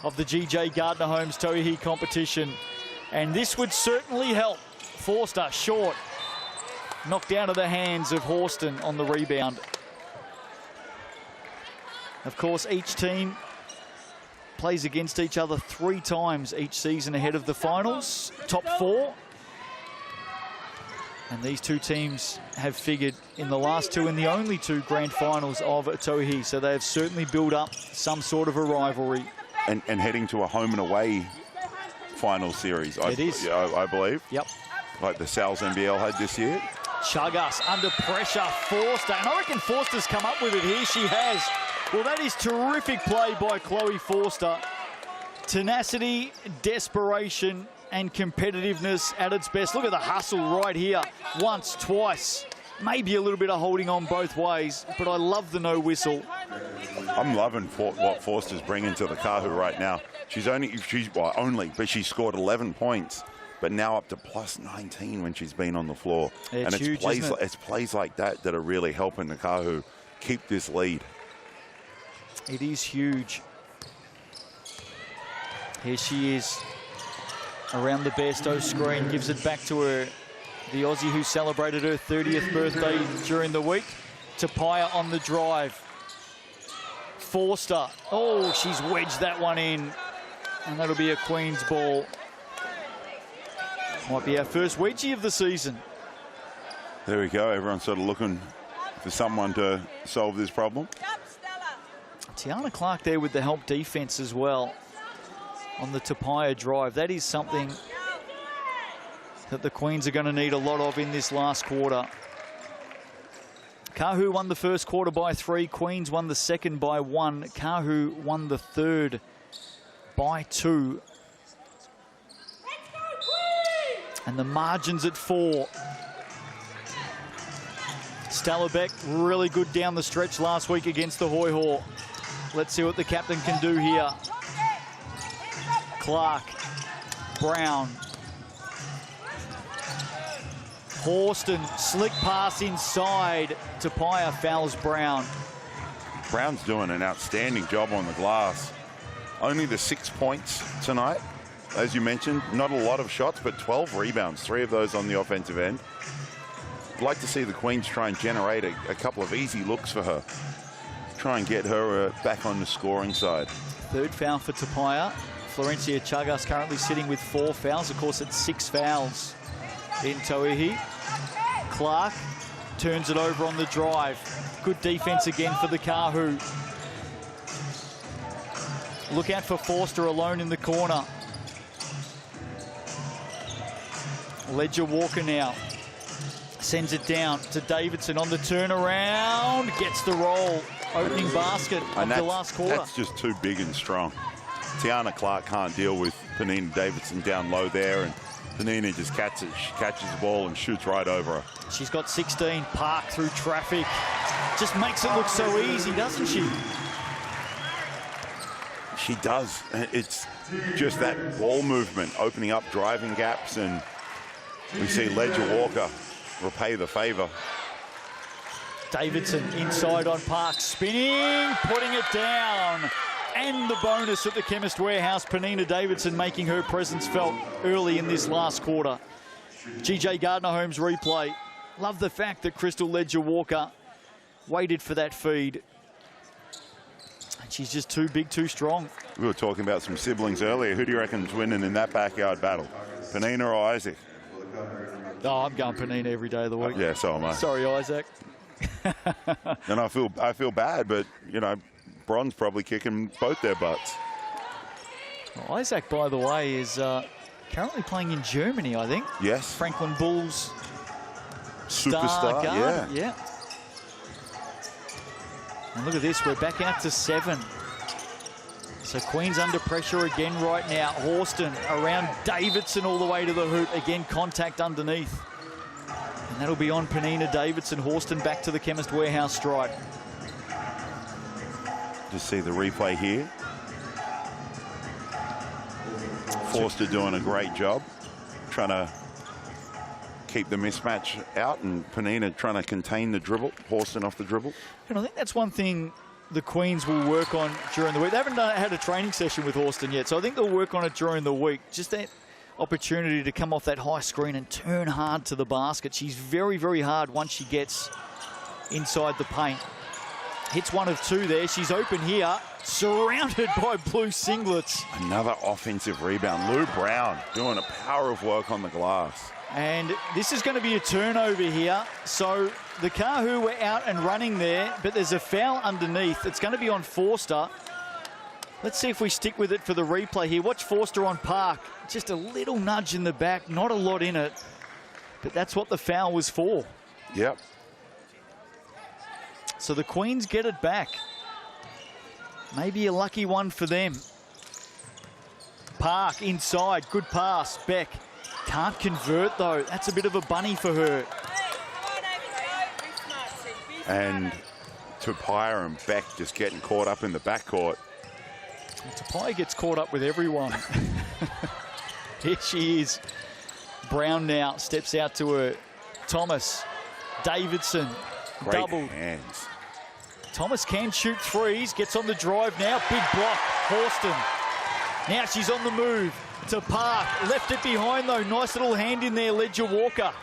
of the GJ Gardner Homes Tauihi competition. And this would certainly help. Forster, short. Knocked out of the hands of Horston on the rebound. Of course, each team plays against each other 3 times each season ahead of the finals. Top 4. And these two teams have figured in the last 2 and the only 2 grand finals of Tauihi. So they have certainly built up some sort of a rivalry. And heading to a home and away final series. It is. I believe. Yep. Like the Sal's NBL had this year. Chagas under pressure. Forster. And I reckon Forster's come up with it here. She has. Well, that is terrific play by Chloe Forster. Tenacity, desperation, and competitiveness at its best. Look at the hustle right here. Once, twice. Maybe a little bit of holding on both ways, but I love the no whistle. I'm loving what Forster's bringing to the Kāhu right now. She's scored 11 points, but now up to plus 19 when she's been on the floor. It's huge, isn't it? It's plays like that that are really helping the Kāhu keep this lead. It is huge. Here she is. Around the Bairstow screen, gives it back to her. The Aussie who celebrated her 30th birthday during the week. Tupaia on the drive. Forster. Oh, she's wedged that one in. And that'll be a Queen's ball. Might be our first wedgie of the season. There we go. Everyone's sort of looking for someone to solve this problem. Tiana Clark there with the help defense as well on the Tupaia drive. That is something that the Queens are going to need a lot of in this last quarter. Kāhu won the first quarter by 3. Queens won the second by 1. Kāhu won the third by 2. And the margin's at 4. Stella Beck, really good down the stretch last week against the Hoi Haw. Let's see what the captain can do here. Clark, Brown. Horston, slick pass inside. Tauihi fouls Brown. Brown's doing an outstanding job on the glass. Only the 6 points tonight. As you mentioned, not a lot of shots, but 12 rebounds, 3 of those on the offensive end. I'd like to see the Queens try and generate a couple of easy looks for her. Try and get her back on the scoring side. Third foul for Tauihi. Florencia Chagas currently sitting with 4 fouls. Of course, it's 6 fouls in Tauihi. Clark turns it over on the drive. Good defense again for the Kāhu. Look out for Forster alone in the corner. Ledger Walker now. Sends it down to Davidson on the turnaround. Gets the roll. Opening basket of the last quarter. That's just too big and strong. Tiana Clark can't deal with Penina Davidson down low there, and Penina just catches the ball and shoots right over her. She's got 16. Park through traffic. Just makes it look so easy, doesn't she? She does. It's just that ball movement, opening up driving gaps, and we see Ledger Walker repay the favour. Davidson inside on Park, spinning, putting it down. And the bonus at the Chemist Warehouse, Penina Davidson making her presence felt early in this last quarter. GJ Gardner-Holmes replay. Love the fact that Crystal Ledger Walker waited for that feed. And she's just too big, too strong. We were talking about some siblings earlier. Who do you reckon's winning in that backyard battle? Penina or Isaac? Oh, I'm going Penina every day of the week. Yeah, so am I. Sorry, Isaac. And I feel bad, but, you know, Bron's probably kicking both their butts. Well, Isaac, by the way, is currently playing in Germany, I think. Yes. Franklin Bulls Superstar, guard. Yeah. And look at this, we're back out to 7. So Queens under pressure again right now. Horston around Davidson all the way to the hoop. Again, contact underneath. And that'll be on Penina Davidson. Horston back to the Chemist Warehouse strike. Just see the replay here. Forster doing a great job trying to keep the mismatch out, and Penina trying to contain the dribble, Horston off the dribble. And I think that's one thing the Queens will work on during the week. They haven't had a training session with Horston yet, so I think they'll work on it during the week. Just that opportunity to come off that high screen and turn hard to the basket. She's very, very hard once she gets inside the paint. Hits 1 of 2 there. She's open here, surrounded by blue singlets. Another offensive rebound. Lou Brown doing a power of work on the glass. And this is going to be a turnover here. So the Kāhu were out and running there, but there's a foul underneath. It's going to be on Forster. Let's see if we stick with it for the replay here. Watch Forster on Park. Just a little nudge in the back, not a lot in it. But that's what the foul was for. Yep. So the Queens get it back. Maybe a lucky one for them. Park inside, good pass. Beck can't convert though. That's a bit of a bunny for her. And Tauihi and Beck just getting caught up in the backcourt. Tauihi gets caught up with everyone. Here she is. Brown now steps out to her. Thomas, Davidson, Great doubled. hands. Thomas can shoot threes, gets on the drive now. Big block, Horston. Now she's on the move to Park. Left it behind though. Nice little hand in there, Ledger Walker.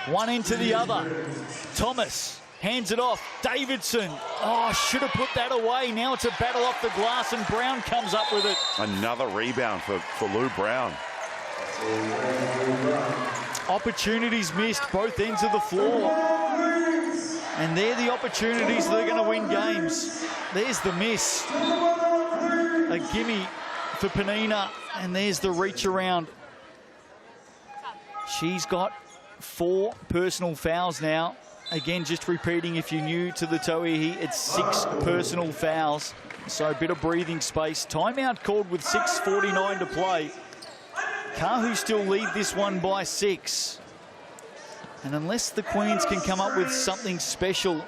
One end to the other. Thomas hands it off. Davidson. Oh, should have put that away. Now it's a battle off the glass and Brown comes up with it. Another rebound for Lou Brown. Opportunities missed, both ends of the floor. And they're the opportunities that are going to win games. There's the miss. A gimme for Penina, and there's the reach around. She's got 4 personal fouls now. Again, just repeating, if you're new to the Tauihi, it's 6 personal fouls. So a bit of breathing space. Timeout called with 6:49 to play. Kāhu still lead this one by 6. And unless the Queens can come up with something special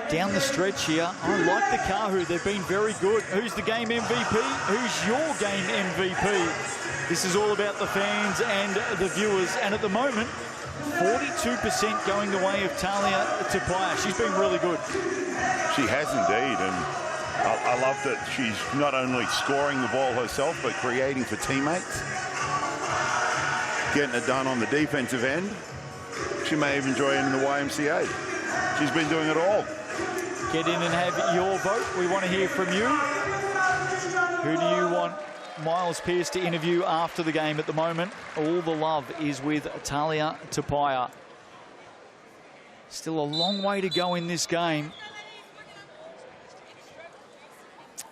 down the stretch here, I like the Kāhu. They've been very good. Who's the game MVP? Who's your game MVP? This is all about the fans and the viewers. And at the moment, 42% going the way of Tauihi. She's been really good. She has indeed, and I love that she's not only scoring the ball herself, but creating for teammates. Getting it done on the defensive end. She may even join in the YMCA. She's been doing it all. Get in and have your vote. We want to hear from you. Who do you want Miles Pearce to interview after the game? At the moment, all the love is with Tauihi. Still a long way to go in this game,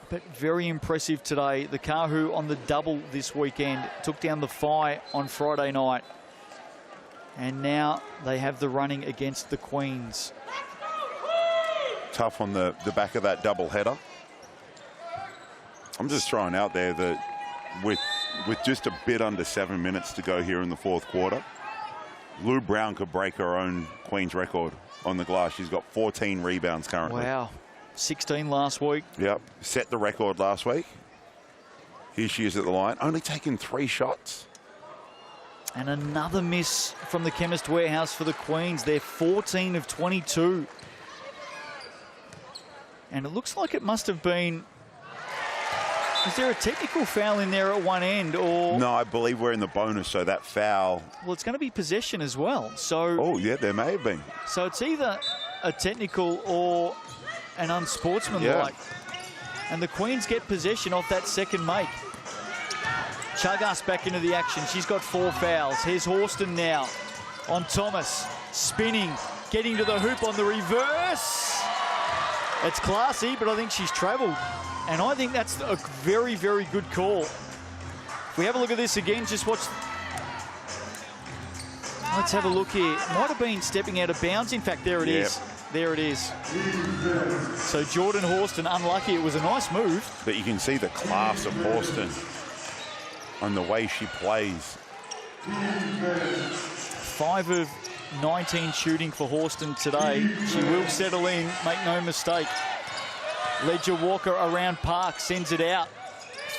but very impressive today. The Kāhu on the double this weekend. Took down the Phi on Friday night. And now they have the running against the Queens. Tough on the back of that double header. I'm just throwing out there that with just a bit under 7 minutes to go here in the fourth quarter, Lou Brown could break her own Queens record on the glass. She's got 14 rebounds currently. Wow. 16 last week. Yep. Set the record last week. Here she is at the line. Only taken 3 shots. And another miss from the Chemist Warehouse for the Queens. They're 14 of 22. And it looks like it must have been... Is there a technical foul in there at one end, or...? No, I believe we're in the bonus, so that foul... Well, it's going to be possession as well, so... Oh, yeah, there may have been. So it's either a technical or an unsportsmanlike. Yeah. And the Queens get possession off that second make. Chagas back into the action. She's got 4 fouls. Here's Horston now on Thomas. Spinning, getting to the hoop on the reverse. It's classy, but I think she's travelled. And I think that's a very, very good call. If we have a look at this again, just watch. Let's have a look here. Might have been stepping out of bounds. In fact, there it is. There it is. So Jordan Horston, unlucky. It was a nice move. But you can see the class of Horston and the way she plays. 5 of 19 shooting for Horston today. She will settle in, make no mistake. Ledger Walker around Park, sends it out.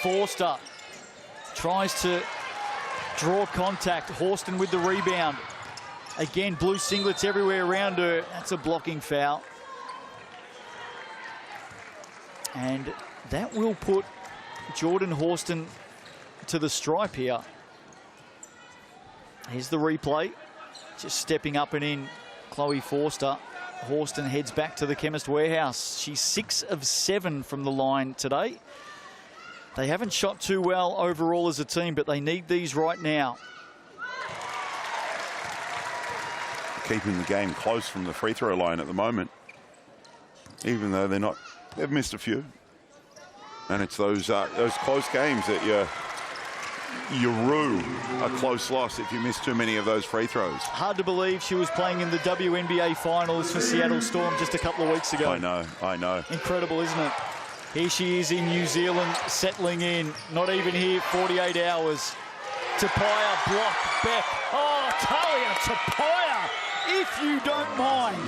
Forster tries to draw contact. Horston with the rebound. Again, blue singlets everywhere around her. That's a blocking foul. And that will put Jordan Horston to the stripe here. Here's the replay. Just stepping up and in, Chloe Forster. Horston heads back to the Chemist Warehouse. She's 6 of 7 from the line today. They haven't shot too well overall as a team, but they need these right now. Keeping the game close from the free throw line at the moment. Even though they've missed a few. And it's those close games that you rue a close loss if you miss too many of those free throws. Hard to believe she was playing in the WNBA finals for Seattle Storm just a couple of weeks ago. I know. Incredible, isn't it? Here she is in New Zealand, settling in. Not even here, 48 hours. Tapia block, Beck. Oh, Tapia, if you don't mind.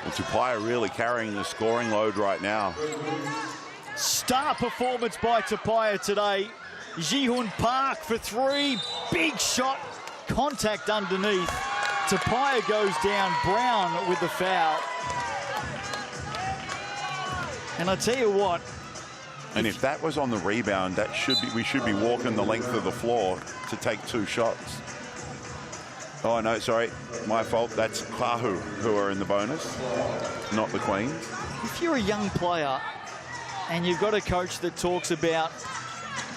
Well, Tapia really carrying the scoring load right now. Star performance by Tapia today. Ji-Hoon Park for 3. Big shot. Contact underneath. Tapia goes down. Brown with the foul. And I tell you what. And if that was on the rebound, we should be walking the length of the floor to take 2 shots. Oh, no, sorry. My fault. That's Kāhu who are in the bonus, not the Queens. If you're a young player and you've got a coach that talks about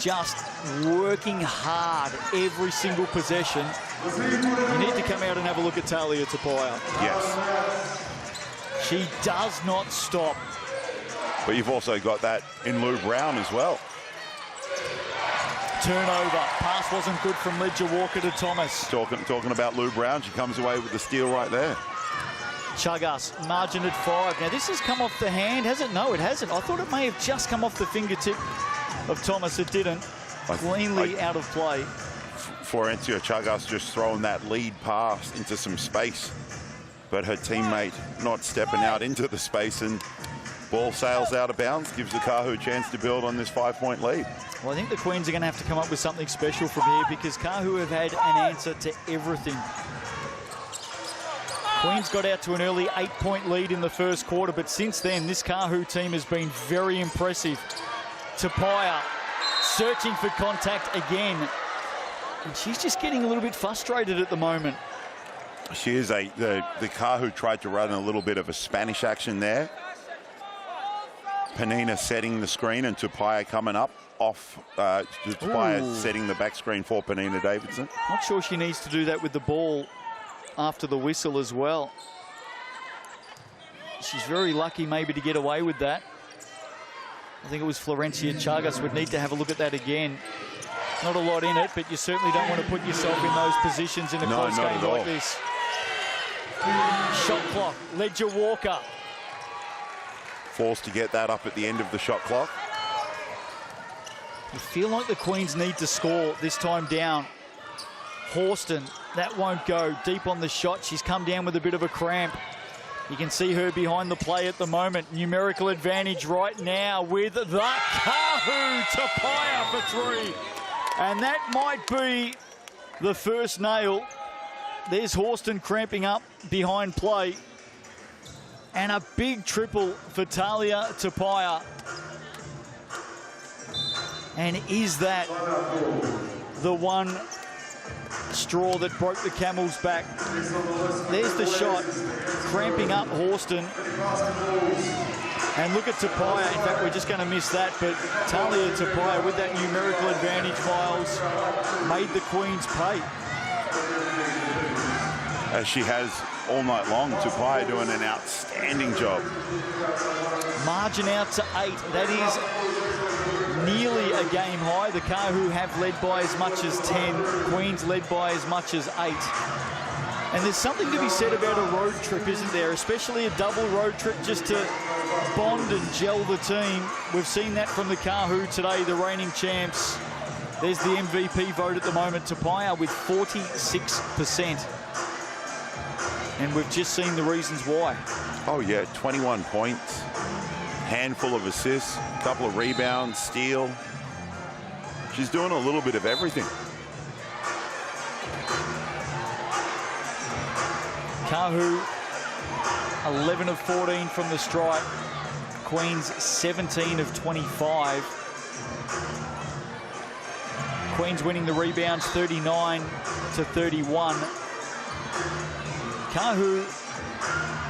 just working hard every single possession, you need to come out and have a look at Tauihi Tapia. Yes. She does not stop. But you've also got that in Lou Brown as well. Turnover. Pass wasn't good from Ledger Walker to Thomas. Talking about Lou Brown, she comes away with the steal right there. Chagas, margin at 5. Now, this has come off the hand, has it? No, it hasn't. I thought it may have just come off the fingertip of Thomas. It didn't. Cleanly out of play. Florencia Chagas just throwing that lead pass into some space, but her teammate not stepping out into the space, and ball sails out of bounds, gives the Kāhu a chance to build on this 5-point lead. Well, I think the Queens are going to have to come up with something special from here, because Kāhu have had an answer to everything. Queens got out to an early 8-point lead in the first quarter, but since then, this Kāhu team has been very impressive. Tapia searching for contact again, and she's just getting a little bit frustrated at the moment. She is the Kāhu tried to run a little bit of a Spanish action there. Penina setting the screen and Tapia coming up off. Tapia setting the back screen for Penina Davidson. Not sure she needs to do that with the ball after the whistle as well. She's very lucky maybe to get away with that. I think it was Florencia Chagas would need to have a look at that again. Not a lot in it, but you certainly don't want to put yourself in those positions in a close game like this. Shot clock, Ledger Walker. Forced to get that up at the end of the shot clock. You feel like the Queens need to score this time down. Horston, that won't go. Deep on the shot, she's come down with a bit of a cramp. You can see her behind the play at the moment. Numerical advantage right now with the Kāhu Tapia for 3. And that might be the first nail. There's Horston cramping up behind play. And a big triple for Talia Tapia. And is that the one straw that broke the camel's back? There's the shot, cramping up Horston. And look at Tapia. In fact, we're just going to miss that, but Talia Tapia with that numerical advantage, Miles, made the Queens pay. As she has all night long, Tapia doing an outstanding job. Margin out to 8. That is nearly a game high. The Kāhu have led by as much as 10. Queens led by as much as 8. And there's something to be said about a road trip, isn't there? Especially a double road trip, just to bond and gel the team. We've seen that from the Kāhu today, the reigning champs. There's the MVP vote at the moment, Tapia with 46%. And we've just seen the reasons why. Oh yeah, 21 points, handful of assists, a couple of rebounds, steal. She's doing a little bit of everything. Kāhu 11 of 14 from the stripe. Queens 17 of 25. Queens winning the rebounds 39 to 31. Kāhu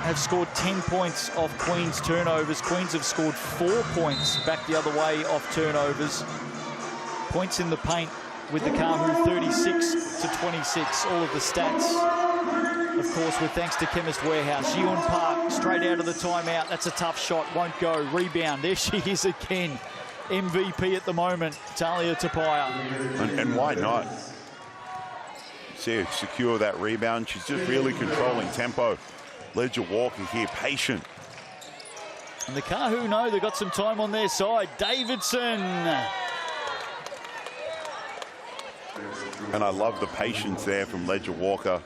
have scored 10 points off Queens turnovers. Queens have scored 4 points back the other way off turnovers. Points in the paint with the Kāhu 36 to 26. All of the stats, of course, with thanks to Chemist Warehouse. Yeon Park straight out of the timeout. That's a tough shot, won't go. Rebound, there she is again. MVP at the moment, Talia Tapia. And why not? See her secure that rebound. She's just really controlling tempo. Ledger Walker here, patient. And the Kāhu know they've got some time on their side. Davidson. And I love the patience there from Ledger Walker.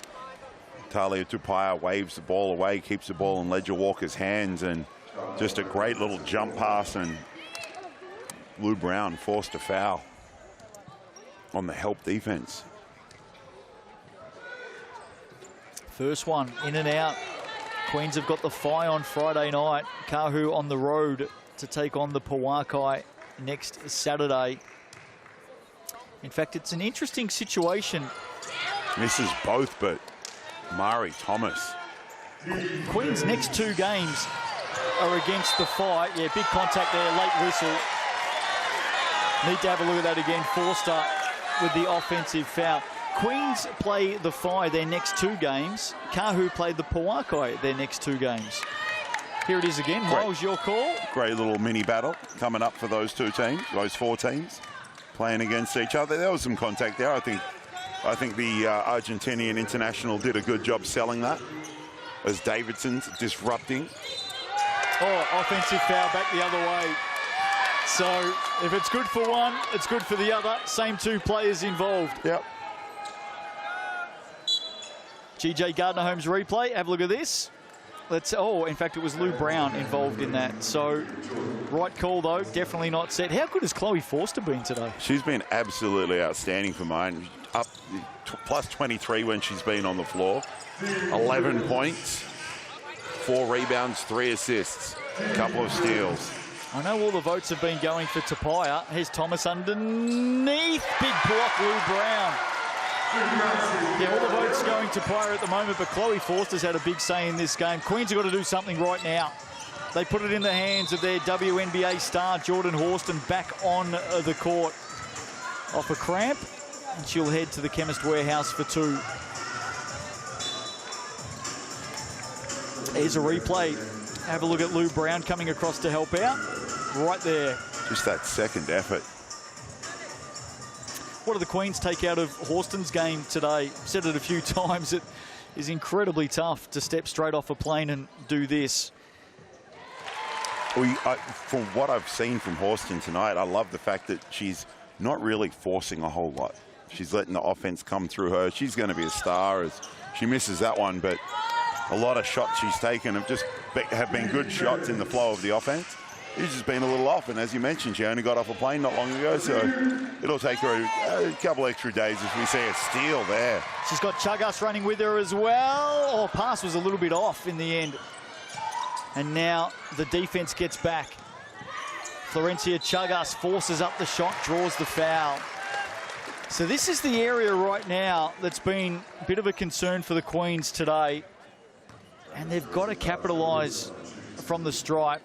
Talia Tapia waves the ball away, keeps the ball in Ledger Walker's hands, and just a great little jump pass, and Lou Brown forced a foul on the help defense. First one in and out. Queens have got the Phi on Friday night. Kāhu on the road to take on the Pauakai next Saturday. In fact, it's an interesting situation. Misses both, but Mari Thomas. Queens' next 2 games are against the Phi. Yeah, big contact there, late whistle. Need to have a look at that again. Forster with the offensive foul. Queens play the Phi their next 2 games. Kāhu played the Pauakai their next 2 games. Here it is again. Miles, your call. Great little mini battle coming up for those 2 teams, those 4 teams playing against each other. There was some contact there. I think the Argentinian international did a good job selling that, as Davidson's disrupting. Oh, offensive foul back the other way. So if it's good for one, it's good for the other. Same 2 players involved. Yep. GJ Gardner-Holmes replay. Have a look at this. In fact, it was Lou Brown involved in that. So, right call, though. Definitely not set. How good has Chloe Forster been today? She's been absolutely outstanding for mine. Up plus 23 when she's been on the floor. 11 points, 4 rebounds, 3 assists, a couple of steals. I know all the votes have been going for Tapia. Here's Thomas underneath. Big block, Lou Brown. Yeah, all the votes going to Tapia at the moment, but Chloe Forster's had a big say in this game. Queens have got to do something right now. They put it in the hands of their WNBA star, Jordan Horston, back on the court. Off a cramp, and she'll head to the Chemist Warehouse for 2. Here's a replay. Have a look at Lou Brown coming across to help out. Right there. Just that second effort. What do the Queens take out of Horston's game today? Said it a few times. It is incredibly tough to step straight off a plane and do this. From what I've seen from Horston tonight, I love the fact that she's not really forcing a whole lot. She's letting the offense come through her. She's going to be a star as she misses that one, but a lot of shots she's taken have been good shots in the flow of the offense. She's just been a little off, and as you mentioned, she only got off a plane not long ago, so it'll take her a couple extra days if we see a steal there. She's got Chagas running with her as well. Oh, pass was a little bit off in the end. And now the defense gets back. Florencia Chagas forces up the shot, draws the foul. So this is the area right now that's been a bit of a concern for the Queens today. And they've got to capitalise from the stripe.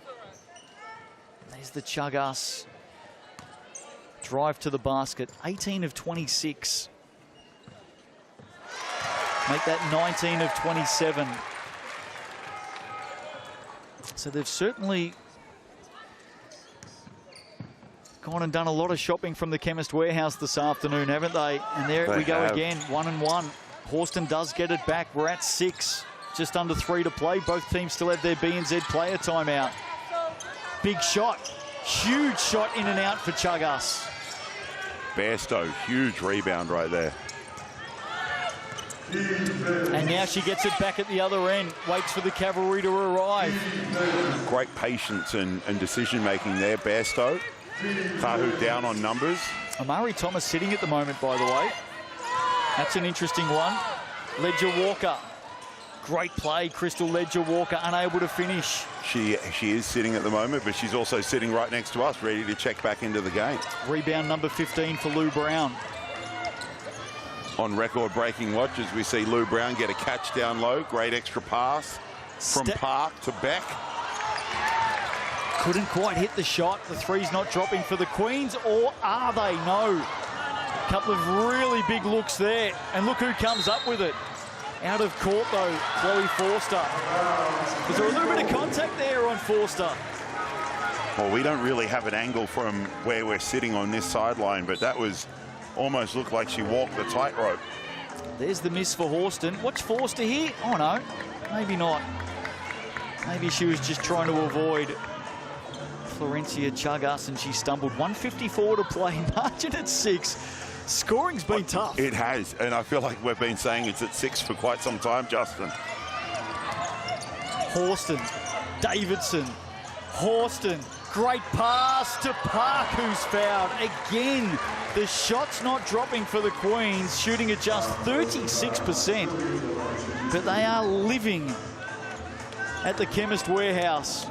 There's the Chagas. Drive to the basket. 18 of 26. Make that 19 of 27. So they've certainly gone and done a lot of shopping from the Chemist Warehouse this afternoon, haven't they? And there we go again, 1-1. Horston does get it back. We're at 6. Just under 3 to play. Both teams still have their BNZ player timeout. Big shot. Huge shot in and out for Chagas. Bairstow, huge rebound right there. And now she gets it back at the other end. Waits for the cavalry to arrive. Great patience and decision-making there, Bairstow. Kāhu down on numbers. Amari Thomas sitting at the moment, by the way. That's an interesting one. Ledger Walker. Great play, Crystal Ledger Walker, unable to finish. She is sitting at the moment, but she's also sitting right next to us, ready to check back into the game. Rebound number 15 for Lou Brown. On record-breaking watch as we see Lou Brown get a catch down low. Great extra pass from Park to Beck. Couldn't quite hit the shot. The three's not dropping for the Queens, or are they? No. A couple of really big looks there. And look who comes up with it. Out of court, though, Chloe Forster. Was there a little bit of contact there on Forster? Well, we don't really have an angle from where we're sitting on this sideline, but that was almost looked like she walked the tightrope. There's the miss for Horston. Watch Forster here. Oh, no. Maybe not. Maybe she was just trying to avoid Florencia Chagas and she stumbled. 1:54 to play, margin at 6. Scoring's been tough. It has, and I feel like we've been saying it's at 6 for quite some time, Justin. Horston, Davidson, Horston, great pass to Park, who's fouled. Again, the shot's not dropping for the Queens, shooting at just 36%. But they are living at the Chemist Warehouse.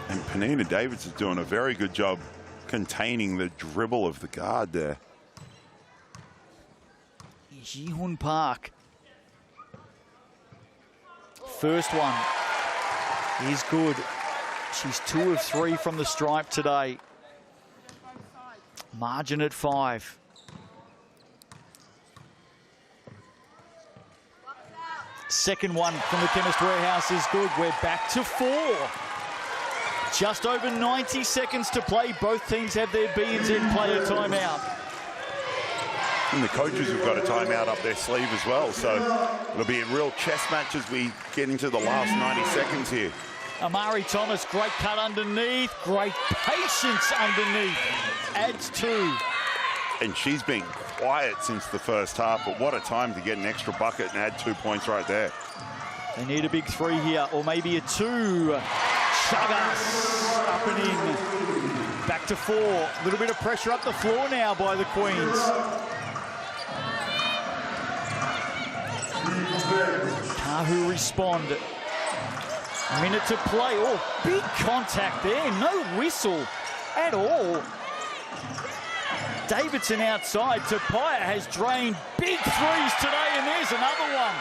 And Panina Davids is doing a very good job containing the dribble of the guard there. Ji-Hun Park. First one is good. She's 2 of 3 from the stripe today. Margin at 5. Second one from the Chemist Warehouse is good. We're back to 4. Just over 90 seconds to play. Both teams have their BNZ player timeout. And the coaches have got a timeout up their sleeve as well. So it'll be a real chess match as we get into the last 90 seconds here. Amari Thomas, great cut underneath. Great patience underneath. Adds 2. And she's been quiet since the first half, but what a time to get an extra bucket and add 2 points right there. They need a big 3 here, or maybe a 2. Chagas up and in. Back to 4. A little bit of pressure up the floor now by the Queens. Kāhu respond. A minute to play. Oh, big contact there. No whistle at all. Davidson outside. Tauihi has drained big threes today, and there's another one.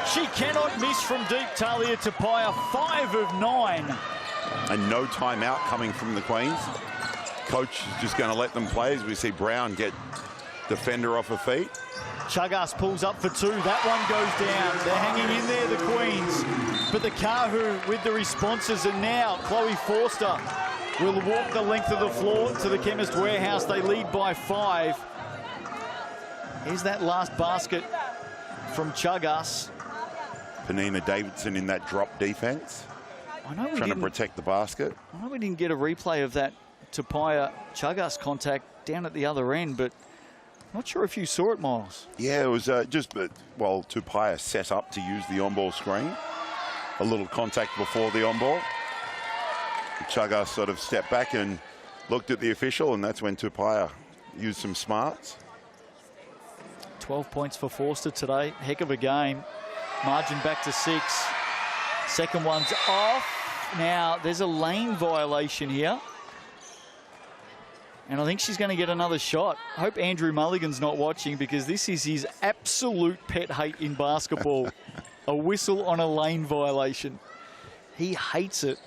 She cannot miss from deep. Tauihi Tauihi, 5 of 9. And no timeout coming from the Queens. Coach is just going to let them play as we see Brown get defender off her feet. Chagas pulls up for 2. That one goes down. They're hanging in there, the Queens. But the Kāhu with the responses, and now Chloe Forster will walk the length of the floor to the Chemist Warehouse. They lead by 5. Here's that last basket from Chagas. Penina Davidson in that drop defense. I know trying to protect the basket. I know we didn't get a replay of that Tauihi Chagas contact down at the other end, but not sure if you saw it, Miles. Yeah, it was well, Tauihi set up to use the on-ball screen. A little contact before the on-ball. Chagas sort of stepped back and looked at the official, and that's when Tauihi used some smarts. 12 points for Forster today. Heck of a game. Margin back to 6. Second one's off. Now, there's a lane violation here. And I think she's going to get another shot. I hope Andrew Mulligan's not watching, because this is his absolute pet hate in basketball. A whistle on a lane violation. He hates it.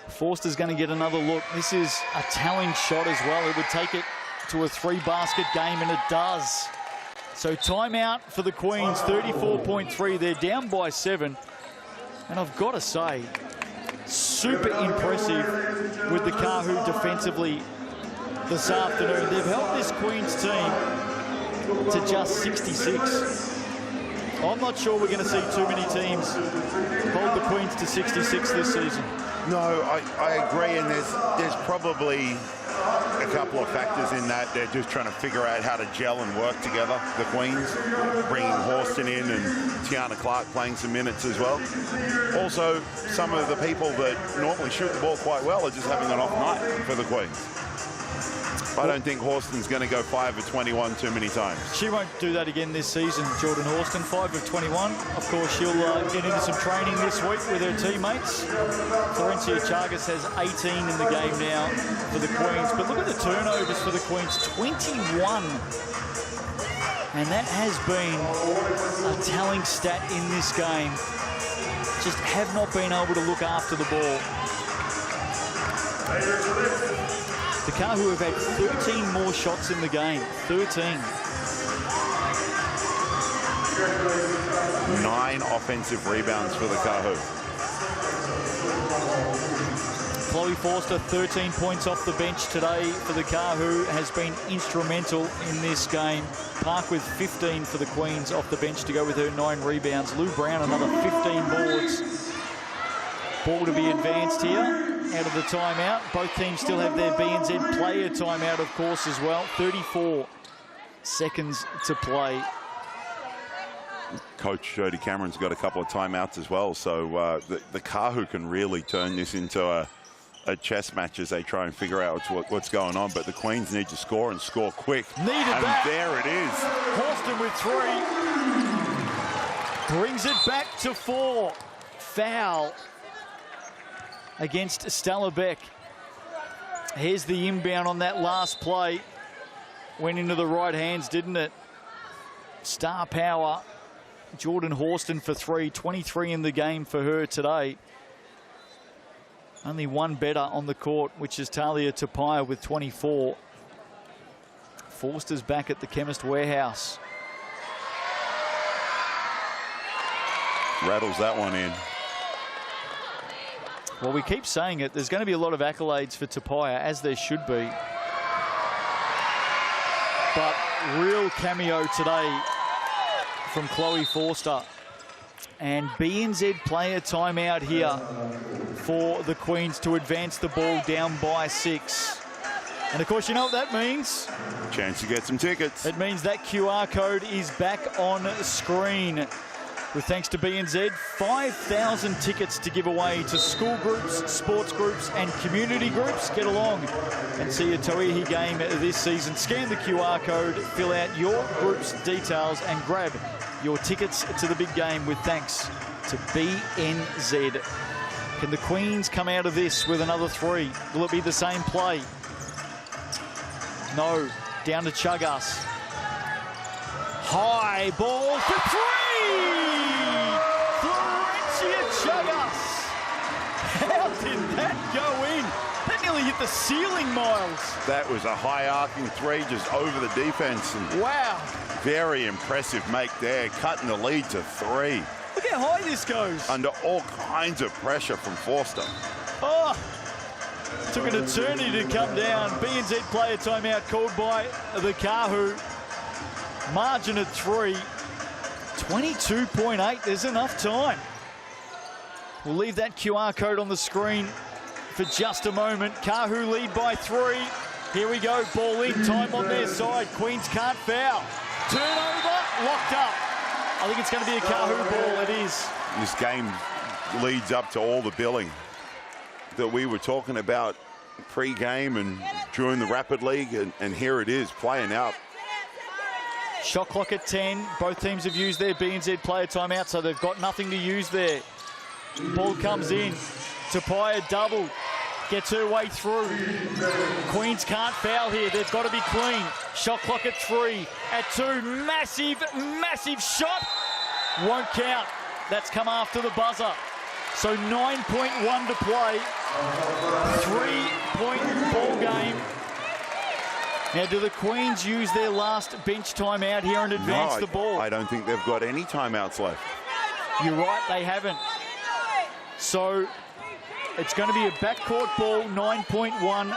Forster's going to get another look. This is a telling shot as well. It would take it to a 3-basket game, and it does. So timeout for the Queens, 34.3. They're down by 7. And I've got to say, super impressive with the Kāhu defensively this afternoon. They've held this Queens team to just 66. I'm not sure we're going to see too many teams hold the Queens to 66 this season. No, I agree, and there's probably a couple of factors in that. They're just trying to figure out how to gel and work together, the Queens, bringing Horston in and Tiana Clark playing some minutes as well. Also, some of the people that normally shoot the ball quite well are just having an off night for the Queens. I don't think Horston's going to go 5 of 21 too many times. She won't do that again this season, Jordan Horston. 5 of 21. Of course, she'll get into some training this week with her teammates. Florencia Chagas has 18 in the game now for the Queens. But look at the turnovers for the Queens, 21. And that has been a telling stat in this game. Just have not been able to look after the ball. The Kāhu have had 13 more shots in the game. 13. 9 offensive rebounds for the Kāhu. Chloe Forster, 13 points off the bench today for the Kāhu, has been instrumental in this game. Park with 15 for the Queens off the bench to go with her 9 rebounds. Lou Brown, another 15 boards. Ball to be advanced here. Out of the timeout. Both teams still have their BNZ player timeout, of course, as well. 34 seconds to play. Coach Jody Cameron's got a couple of timeouts as well, so the Kāhu can really turn this into a chess match as they try and figure out what's going on. But the Queens need to score and score quick. Needed and that. There it is. Horston with 3. Brings it back to 4. Foul against Stella Beck. Here's the inbound on that last play. Went into the right hands, didn't it? Star power. Jordan Horston for 3. 23 in the game for her today. Only one better on the court, which is Tauihi Tauihi with 24. Forster's back at the Chemist Warehouse. Rattles that one in. Well, we keep saying it. There's going to be a lot of accolades for Tauihi, as there should be. But real cameo today from Chloe Forster. And BNZ player timeout here for the Queens to advance the ball down by 6. And of course, you know what that means? Chance to get some tickets. It means that QR code is back on screen. With thanks to BNZ, 5,000 tickets to give away to school groups, sports groups and community groups. Get along and see a Tauihi game this season. Scan the QR code, fill out your group's details and grab your tickets to the big game with thanks to BNZ. Can the Queens come out of this with another 3? Will it be the same play? No. Down to Chagas. High ball for 3! Chagas! How did that go in? That nearly hit the ceiling, Miles. That was a high arcing 3 just over the defense. And wow. Very impressive make there, cutting the lead to 3. Look how high this goes. Under all kinds of pressure from Forster. Oh, took an eternity to come down. BNZ player timeout called by the Kāhu. Margin at 3. 22.8, there's enough time. We'll leave that QR code on the screen for just a moment. Kāhu lead by 3. Here we go, ball in, time on their side. Queens can't foul. Turnover, locked up. I think it's going to be a Kāhu ball, it is. This game leads up to all the billing that we were talking about pre-game and during the Rapid League, and here it is, playing out. Shot clock at 10. Both teams have used their BNZ player timeout, so they've got nothing to use there. Ball comes in. Tapia double. Gets her way through. Queens can't foul here. They've got to be clean. Shot clock at 3. At 2. Massive, massive shot. Won't count. That's come after the buzzer. So 9.1 to play. 3-point ball game. Now, do the Queens use their last bench timeout here and advance the ball? I don't think they've got any timeouts left. You're right, they haven't. So it's going to be a backcourt ball, 9.1,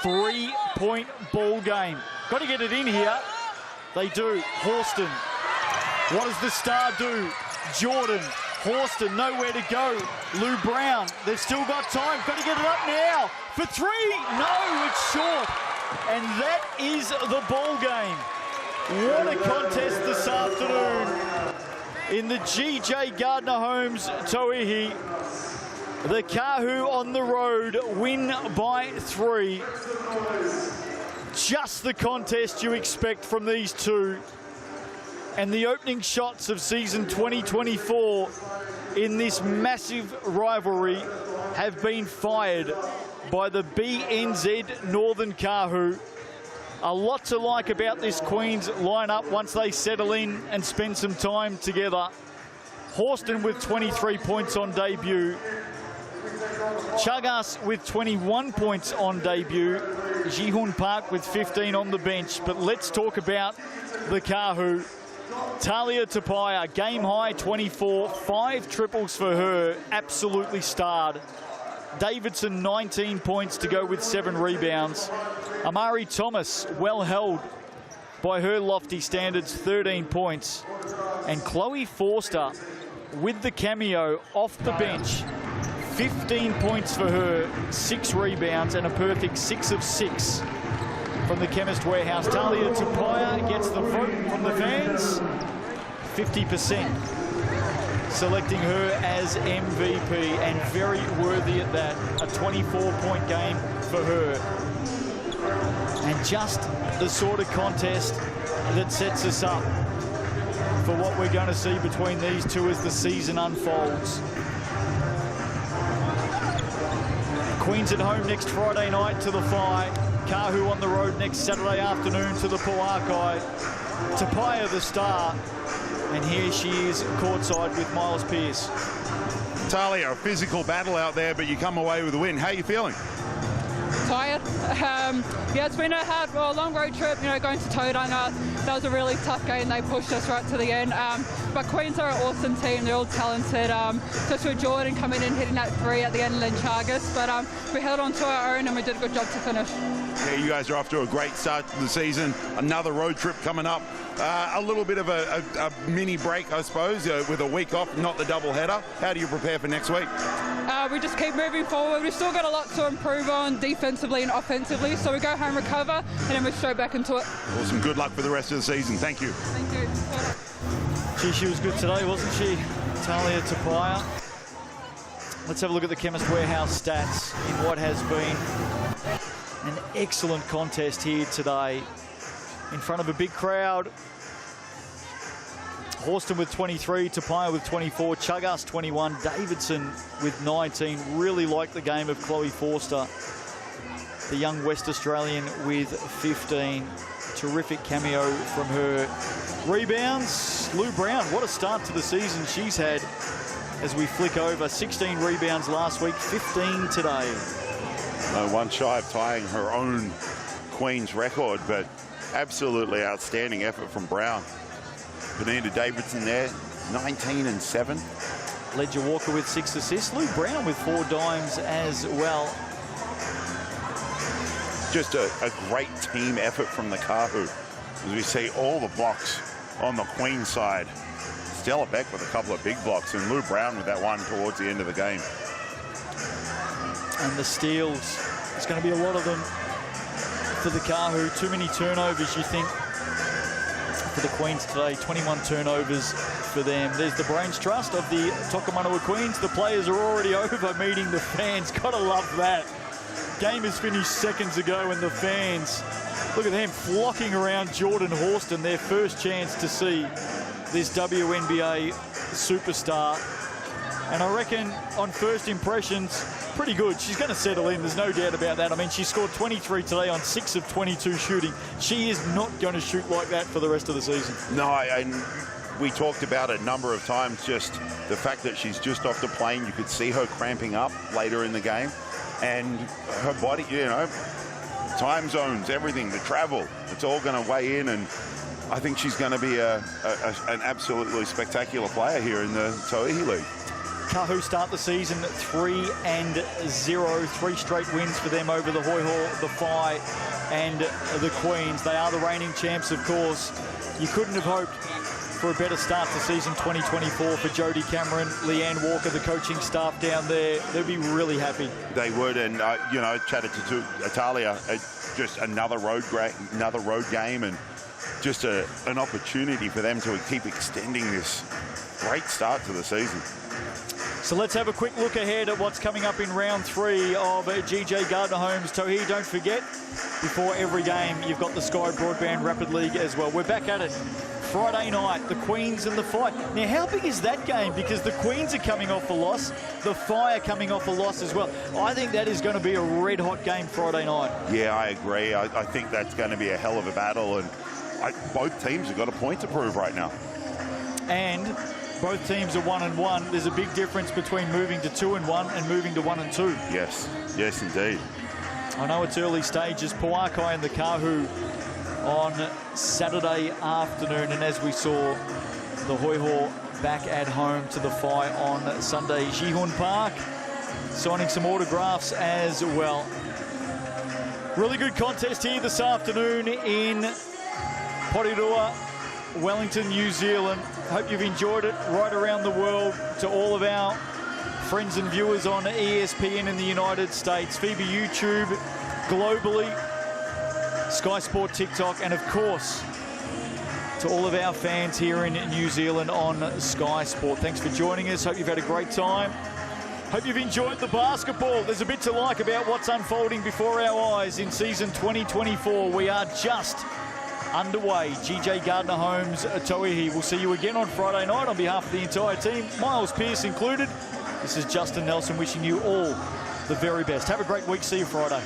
3-point ball game. Got to get it in here. They do. Horston. What does the star do? Jordan. Horston, nowhere to go. Lou Brown. They've still got time. Got to get it up now. For 3. No, it's short. And that is the ball game. What a contest this afternoon. In the GJ Gardner Homes Tauihi, the Kāhu on the road win by 3. Just the contest you expect from these two. And the opening shots of season 2024 in this massive rivalry have been fired by the BNZ Northern Kāhu. A lot to like about this Queens lineup once they settle in and spend some time together. Horston with 23 points on debut. Chagas with 21 points on debut. Jihun Park with 15 on the bench. But let's talk about the Kāhu. Talia Tapia, game high 24, 5 triples for her, absolutely starred. Davidson 19 points to go with 7 rebounds. Amari Thomas well held by her lofty standards, 13 points. And Chloe Forster with the cameo off the bench, 15 points for her, 6 rebounds and a perfect 6 of 6 from the Chemist Warehouse. Talia Tapia gets the vote from the fans, 50%. Selecting her as MVP, and very worthy at that. A 24-point game for her. And just the sort of contest that sets us up for what we're going to see between these two as the season unfolds. Queens at home next Friday night to the Phi. Kāhu on the road next Saturday afternoon to the Puakai. Tapia the star. And here she is courtside with Miles Pearce. Talia, a physical battle out there, but you come away with a win. How are you feeling? Tired. Yeah, it's been a long road trip, you know, going to Tauranga. That was a really tough game. They pushed us right to the end. But Queens are an awesome team. They're all talented. Just with Jordan coming in, hitting that 3 at the end, and then Chagas. But we held on to our own and we did a good job to finish. Yeah, you guys are off to a great start to the season. Another road trip coming up. A little bit of a mini break, I suppose, with a week off, not the double header. How do you prepare for next week? we just keep moving forward. We've still got a lot to improve on defensively and offensively, so we go home, recover, and then we're straight back into it. Awesome. Good luck for the rest of the season. Thank you. Thank you. Gee, she was good today, wasn't she? Talia Tauihi. Let's have a look at the Chemist Warehouse stats in what has been an excellent contest here today in front of a big crowd. Horston with 23, Tauihi with 24, Chuggas 21, Davidson with 19. Really like the game of Chloe Forster, the young West Australian, with 15. Terrific cameo from her. Rebounds, Lou Brown, what a start to the season she's had as we flick over. 16 rebounds last week, 15 today. One shy of tying her own Queen's record, but absolutely outstanding effort from Brown. Benita Davidson there, 19 and 7. Ledger Walker with 6 assists. Lou Brown with 4 dimes as well. Just a great team effort from the Kāhu. As we see all the blocks on the Queen side. Stella Beck with a couple of big blocks, and Lou Brown with that one towards the end of the game. And the steals, there's going to be a lot of them for the Kāhu. Too many turnovers, you think, for the Queens today. 21 turnovers for them. There's the Brains Trust of the Tokomanawa Queens. The players are already over meeting the fans. Gotta love that. Game is finished seconds ago, and the fans, look at them flocking around Jordan Horston, their first chance to see this WNBA superstar. And I reckon on first impressions, pretty good. She's going to settle in, there's no doubt about that. I mean, she scored 23 today on 6 of 22 shooting. She is not going to shoot like that for the rest of the season. No, and we talked about it a number of times, just the fact that she's just off the plane. You could see her cramping up later in the game. And her body, you know, time zones, everything, the travel, it's all going to weigh in. And I think she's going to be an absolutely spectacular player here in the Tauihi League. Kāhu start the season 3-0, 3 straight wins for them over the Hoiho, the Phi, and the Queens. They are the reigning champs, of course. You couldn't have hoped for a better start to season 2024 for Jodie Cameron, Leanne Walker, the coaching staff down there. They'd be really happy. They would, and you know, chatted to Italia, just another road game, and just an opportunity for them to keep extending this great start to the season. So let's have a quick look ahead at what's coming up in round 3 of GJ Gardner Holmes Tauihi. Don't forget, before every game, you've got the Sky Broadband Rapid League as well. We're back at it Friday night, the Queens and the Phi. Now, how big is that game? Because the Queens are coming off a loss, the Phi are coming off a loss as well. I think that is going to be a red-hot game Friday night. Yeah, I agree. I think that's going to be a hell of a battle, and both teams have got a point to prove right now. And both teams are 1-1. There's a big difference between moving to 2-1 and moving to 1-2. Yes, yes, indeed. I know it's early stages. Pauakai and the Kāhu on Saturday afternoon, and as we saw, the Hoiho back at home to the Phi on Sunday. Jihun Park signing some autographs as well. Really good contest here this afternoon in Porirua, Wellington, New Zealand. Hope you've enjoyed it right around the world. To all of our friends and viewers on ESPN in the United States, FIBA YouTube globally, Sky Sport TikTok, and of course to all of our fans here in New Zealand on Sky Sport. Thanks for joining us. Hope you've had a great time. Hope you've enjoyed the basketball. There's a bit to like about what's unfolding before our eyes in season 2024. We are just underway. GJ Gardner Holmes Tauihi. We'll see you again on Friday night. On behalf of the entire team, Miles Pearce included, this is Justin Nelson wishing you all the very best. Have a great week. See you Friday.